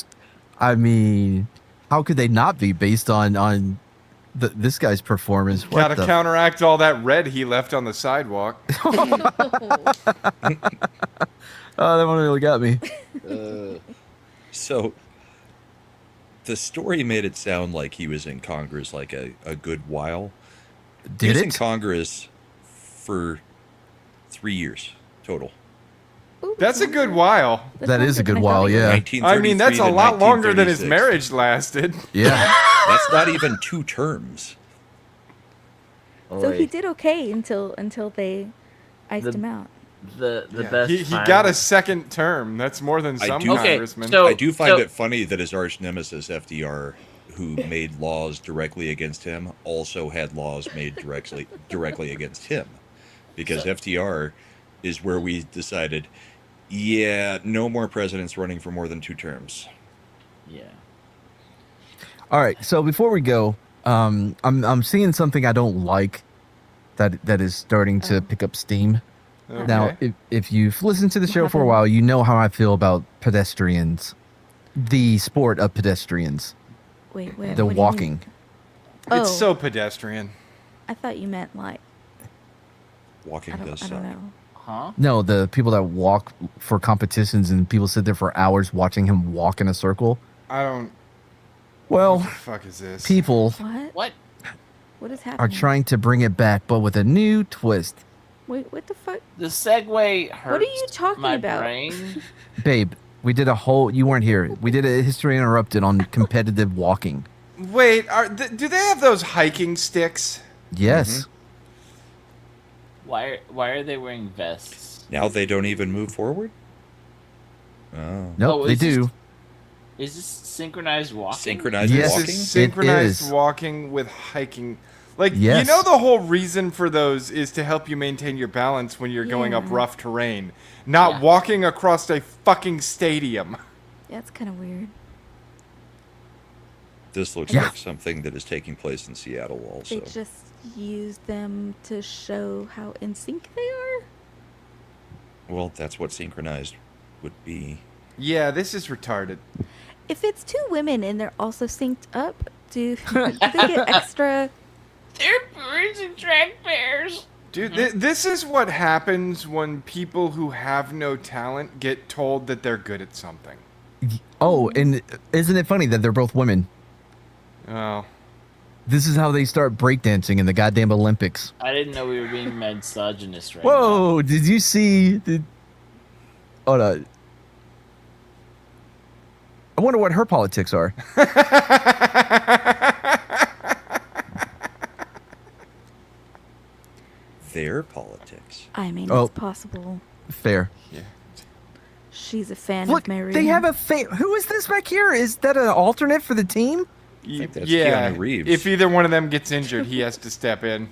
I mean, how could they not be based on this guy's performance? What Gotta the counteract all that red he left on the sidewalk. Oh, that one really got me. So, the story made it sound like he was in Congress like a good while. He Did was in it? Congress for 3 years total. Ooh, That's a good while. That's That is a longer than good I thought while, it was. yeah. 1933 I mean, that's a to lot longer than his 1936. marriage lasted. Yeah. That's not even 2 terms. So he did okay until they iced The- him out. the Yeah, best. he time- got a second term. That's more than I some do- Okay, congressmen. so- I do find it funny that his arch nemesis FDR, who made laws directly against him, also had laws made directly against him, because FDR is where we decided, yeah, no more presidents running for more than 2 terms. Yeah. All right. So before we go, I'm seeing something I don't like that is starting to pick up steam. Okay. Now, if you've listened to the show for a while, you know how I feel about pedestrians, the sport of pedestrians, Wait, the what do you mean? walking. Oh, It's so pedestrian. I thought you meant like Walking does I suck. don't know. Huh? No, the people that walk for competitions and people sit there for hours watching him walk in a circle. I don't. Well, What the fuck is this? people What? What? What is are happening? trying to bring it back, but with a new twist. Wait, what the fuck? The segue hurts. you talking my about? Brain. Babe, we did a whole, you weren't here. We did a History Interrupted on competitive walking. Wait, do they have those hiking sticks? Yes. Why are they wearing vests? Now they don't even move forward? Oh. Nope, Oh, they is this- do. Is this synchronized walking? Synchronized Yes. This walking? is synchronized is. walking with hiking. Like, Yes. you know, the whole reason for those is to help you maintain your balance when you're going up Yeah. rough terrain, not Yeah. walking across a fucking stadium. Yeah, that's kind of weird. This looks Yeah. like something that is taking place in Seattle also. They just use them to show how in sync they are. Well, that's what synchronized would be. Yeah, this is retarded. If it's two women and they're also synced up, do they get extra? They're birds and track bears. Dude, this is what happens when people who have no talent get told that they're good at something. Oh, and isn't it funny that they're both women? Oh. This is how they start breakdancing in the goddamn Olympics. I didn't know we were being misogynist right now. Whoa! Did you see? Hold on. I wonder what her politics are. Their politics. I mean, Oh. it's possible. Fair. Yeah. She's a fan Look, of Mary. they have a Who is this back here? Is that an alternate for the team? think that's Yeah. Keanu Reeves. If either one of them gets injured, he has to step in.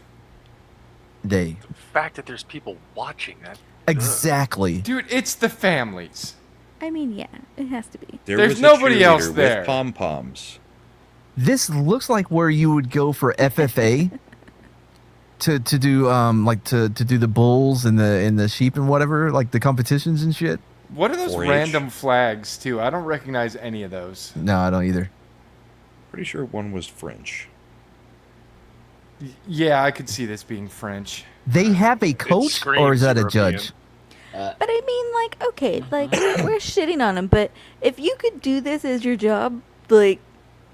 They. The fact that there's people watching that. Exactly. Dude, it's the families. I mean, yeah, it has to be. There There's was a nobody else cheerleader there. with pom poms. This looks like where you would go for FFA to do to do the bulls and the sheep and whatever, like the competitions and shit. What are those 4-H. random flags, too? I don't recognize any of those. No, I don't either. Pretty sure one was French. Yeah, I could see this being French. They have a coach, or is screams that a European. judge? But I mean, like, okay, like we're shitting on him, but if you could do this as your job, like,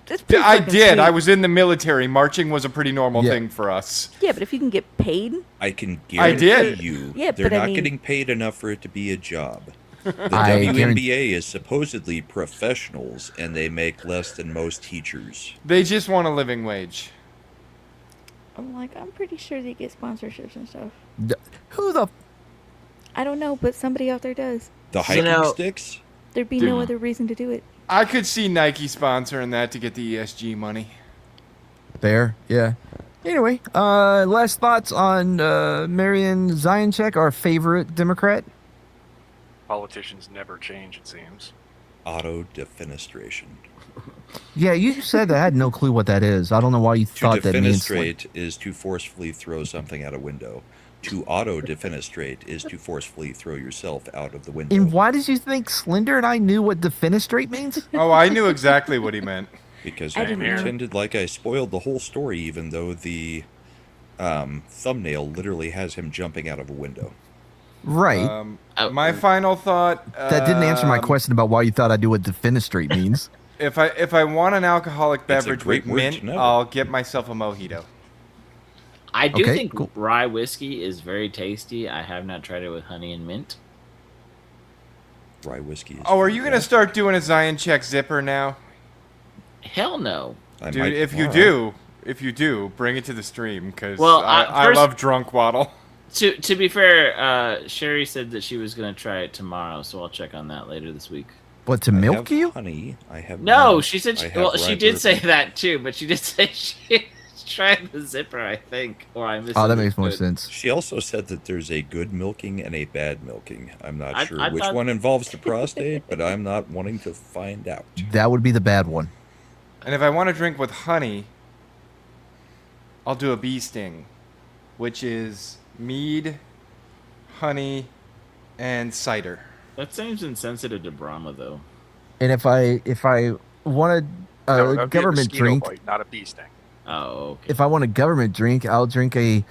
just pretty I fucking did. sweet. I was in the military. Marching was a pretty normal Yeah. thing for us. Yeah, but if you can get paid, I can I guarantee did. you Yeah, they're but I not mean- getting paid enough for it to be a job. The I WNBA is supposedly professionals, and they make less than most teachers. They just want a living wage. I'm pretty sure they get sponsorships and stuff. Who the? I don't know, but somebody out there does. The hiking know- sticks? There'd be no other reason to do it. I could see Nike sponsoring that to get the ESG money. Fair, yeah. Anyway, last thoughts on Marion Zioncheck, our favorite Democrat. Politicians never change, it seems. Auto defenestration. Yeah, you said that. I had no clue what that is. I don't know why you To thought that means. Like, defenestrate is to forcefully throw something out a window. To auto defenestrate is to forcefully throw yourself out of the window. and why did you think Slender and I knew what defenestrate means? Oh, I knew exactly what he meant. Because I I didn't know. pretended like I spoiled the whole story, even though the thumbnail literally has him jumping out of a window. Right. My final thought. that didn't answer my um, question about why you thought I knew what defenestrate means. If I want an alcoholic It's a beverage great with word mint, to know. I'll get myself a mojito. I do Okay, think cool. rye whiskey is very tasty. I have not tried it with honey and mint. Rye whiskey. Is Oh, are you gonna fantastic. start doing a Zioncheck zipper now, Hell no. I dude? might If you tomorrow. do, bring it to the stream because Well, I first- love drunk waddle. To be fair, Sherry said that she was gonna try it tomorrow, so I'll check on that later this week. What, to I milk have you? honey. I have No, mint, she said. I have Well, she rye did say bourbon. that too, but she did say she tried the zipper. I think, or I missed. Oh, that makes more sense. She also said that there's a good milking and a bad milking. I'm not I- sure I which thought- one involves the prostate, but I'm not wanting to find out. That would be the bad one. And if I want to drink with honey, I'll do a bee sting, which is mead, honey, and cider. That seems insensitive to Brahma, though. And if I want a No, that'd be government mosquito drink, bite, not a bee sting. Oh, okay. if I want a government drink, I'll drink a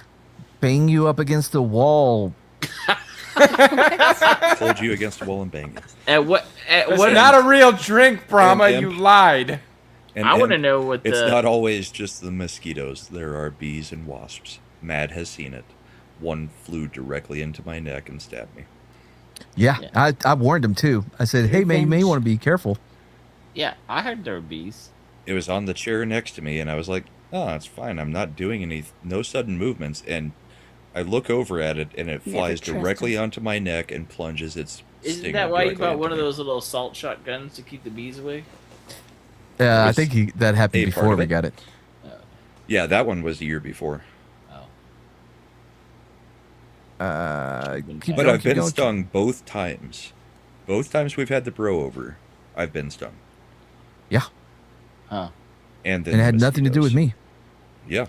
bang you up against the wall. Hold you against a wall and bang you. At what? At It's what? not a real drink, Brahma. And- You lied. And, I want to and know what It's the. not always just the mosquitoes. There are bees and wasps. Mad has seen it. One flew directly into my neck and stabbed me. Yeah, Yeah. I warned him too. I said, hey man, you may Revenge. want to be careful. Yeah, I heard there were bees. It was on the chair next to me, and I was like, "Oh, it's fine. I'm not doing no sudden movements." And I look over at it, and it Never flies trust directly onto my neck and plunges its Isn't stinger that why you directly bought into one of me. those little salt shotguns to keep the bees away? I Was think that happened a part before of we it. got it. Yeah, that one was the year before. Oh, Keep But going, I've keep been going. stung both times. Both times we've had the bro over, I've been stung. Yeah. huh. And then And it had nothing to do with mosquitoes. me. Yeah.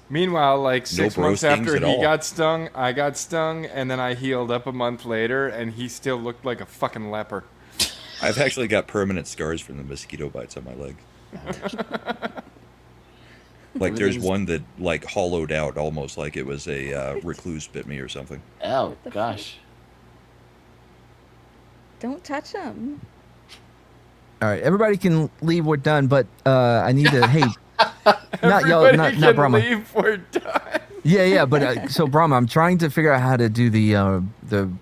Meanwhile, like 6 bro months stings after at he all. got stung, I got stung, and then I healed up a month later, and he still looked like a fucking leper. I've actually got permanent scars from the mosquito bites on my leg. Like there's one that like hollowed out almost like it was a recluse bit me or something. Oh the gosh. Don't touch them. All right, everybody can leave. We're done, but I need to. Hey, not y'all, Everybody not can Brahma. leave, we're done. Yeah, but so Brahma, I'm trying to figure out how to do the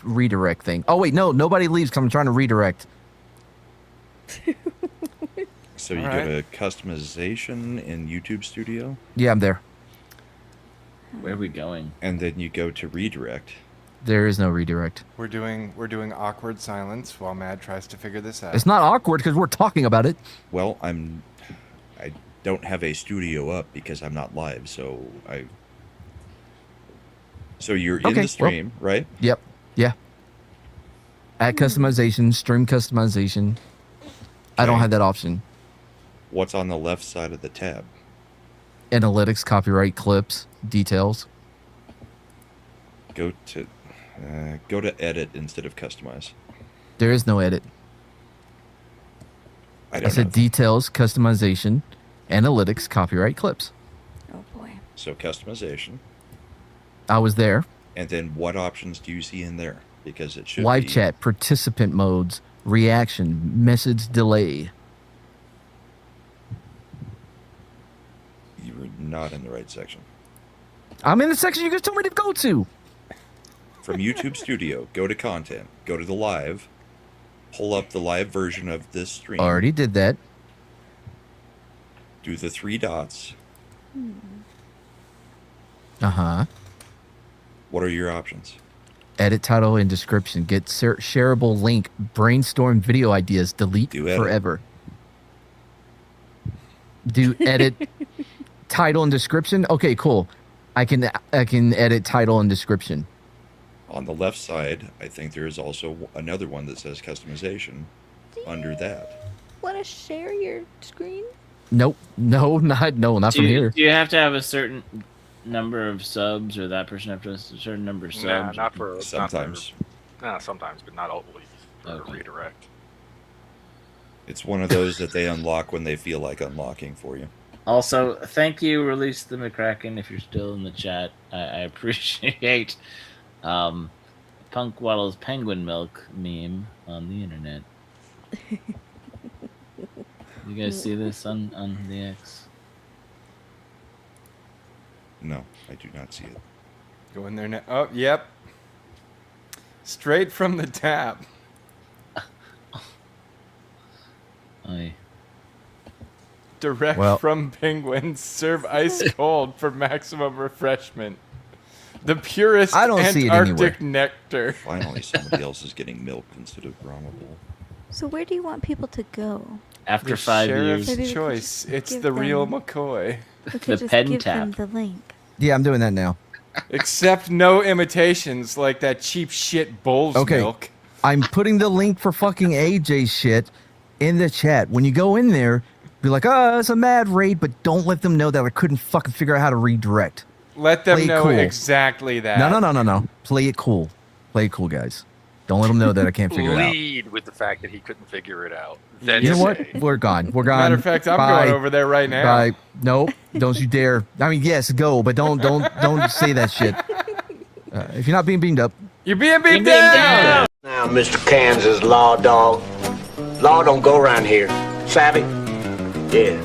redirect thing. Oh wait, no, nobody leaves because I'm trying to redirect. So you Alright. go to customization in YouTube Studio, Yeah, I'm there. Where are we going? and then you go to redirect. There is no redirect. We're doing awkward silence while Mad tries to figure this out. It's not awkward because we're talking about it. Well, I don't have a studio up because I'm not live, so you're in Okay, the well- stream, right? Yep. Yeah. Add customization, stream customization. I don't Okay. have that option. What's on the left side of the tab? Analytics, copyright, clips, details. Go to edit instead of customize. There is no edit. I I don't said know. details, customization, analytics, copyright, clips. Oh boy. So customization, I was there. and then what options do you see in there? Because it should Live be, chat, participant modes, reaction, message delay. You were not in the right section. I'm in the section you guys told me to go to. From YouTube Studio, go to content, go to the live, pull up the live version of this stream, Already did that. do the 3 dots. Uh-huh. What are your options? Edit title and description. Get shareable link. Brainstorm video ideas. Delete Do edit. forever. Do edit title and description. Okay, cool. I can edit title and description. On the left side, I think there is also another one that says customization under that. Want to share your screen? Nope. No, not from here. Do you have to have a certain number of subs, or that person have to have a certain number of Nah, subs? not for Sometimes. sometimes, but not always. For Okay. redirect. It's one of those that they unlock when they feel like unlocking for you. Also, thank you, Release the McCracken, if you're still in the chat. I appreciate Punk Waddle's penguin milk meme on the internet. You guys see this on the X? No, I do not see it. Go in there now. Oh, yep. Straight from the tap. I Direct Well- from penguins. Serve ice cold for maximum refreshment. The purest I don't see it Antarctic anywhere. nectar. Finally, somebody else is getting milked instead of Brahma Bull. So where do you want people to go? after The 5 sheriff's years. Maybe we could choice. just It's give the real them- McCoy. We could The just pen give them tap. the link. Yeah, I'm doing that now. Except no imitations like that cheap shit bull's Okay. milk. I'm putting the link for fucking AJ shit in the chat. When you go in there, be like, oh, it's a mad raid, but don't let them know that I couldn't fucking figure out how to redirect. Let them Play know cool. exactly that. No. Play it cool. Play it cool, guys. Don't let them know that I can't figure it out. Lead with the fact that he couldn't figure it out. Then You know what? say, We're gone. We're gone. Matter of fact, I'm Bye. going over there right now. Bye. Nope. Don't you dare. I mean, yes, go, but don't say that shit. If you're not being beamed up, You're being beat Beam down. down. Now, Mr. Kansas Law Dog. Law don't go around here. Savvy? Yeah.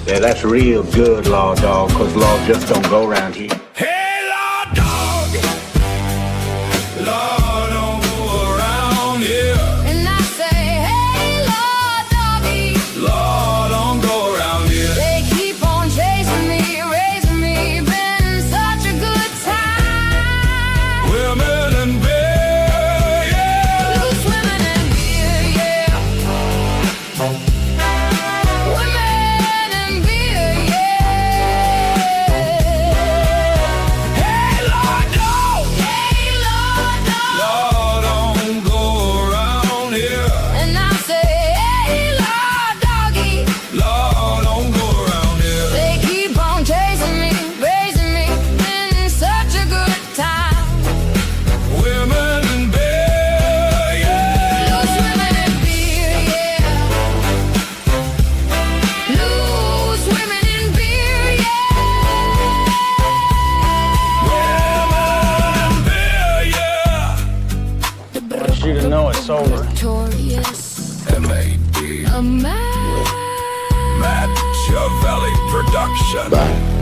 Yeah, that's real good, Law Dog, 'cause law just don't go around here. Hey, Law Dog! Law don't go around here. And I say, hey, Law Doggy! Law don't go around here. They keep on chasing me, raising me, been such a good time. Women and beer, yeah. Loose women and beer, yeah. Women and beer, yeah. Matt Chiavelli Production.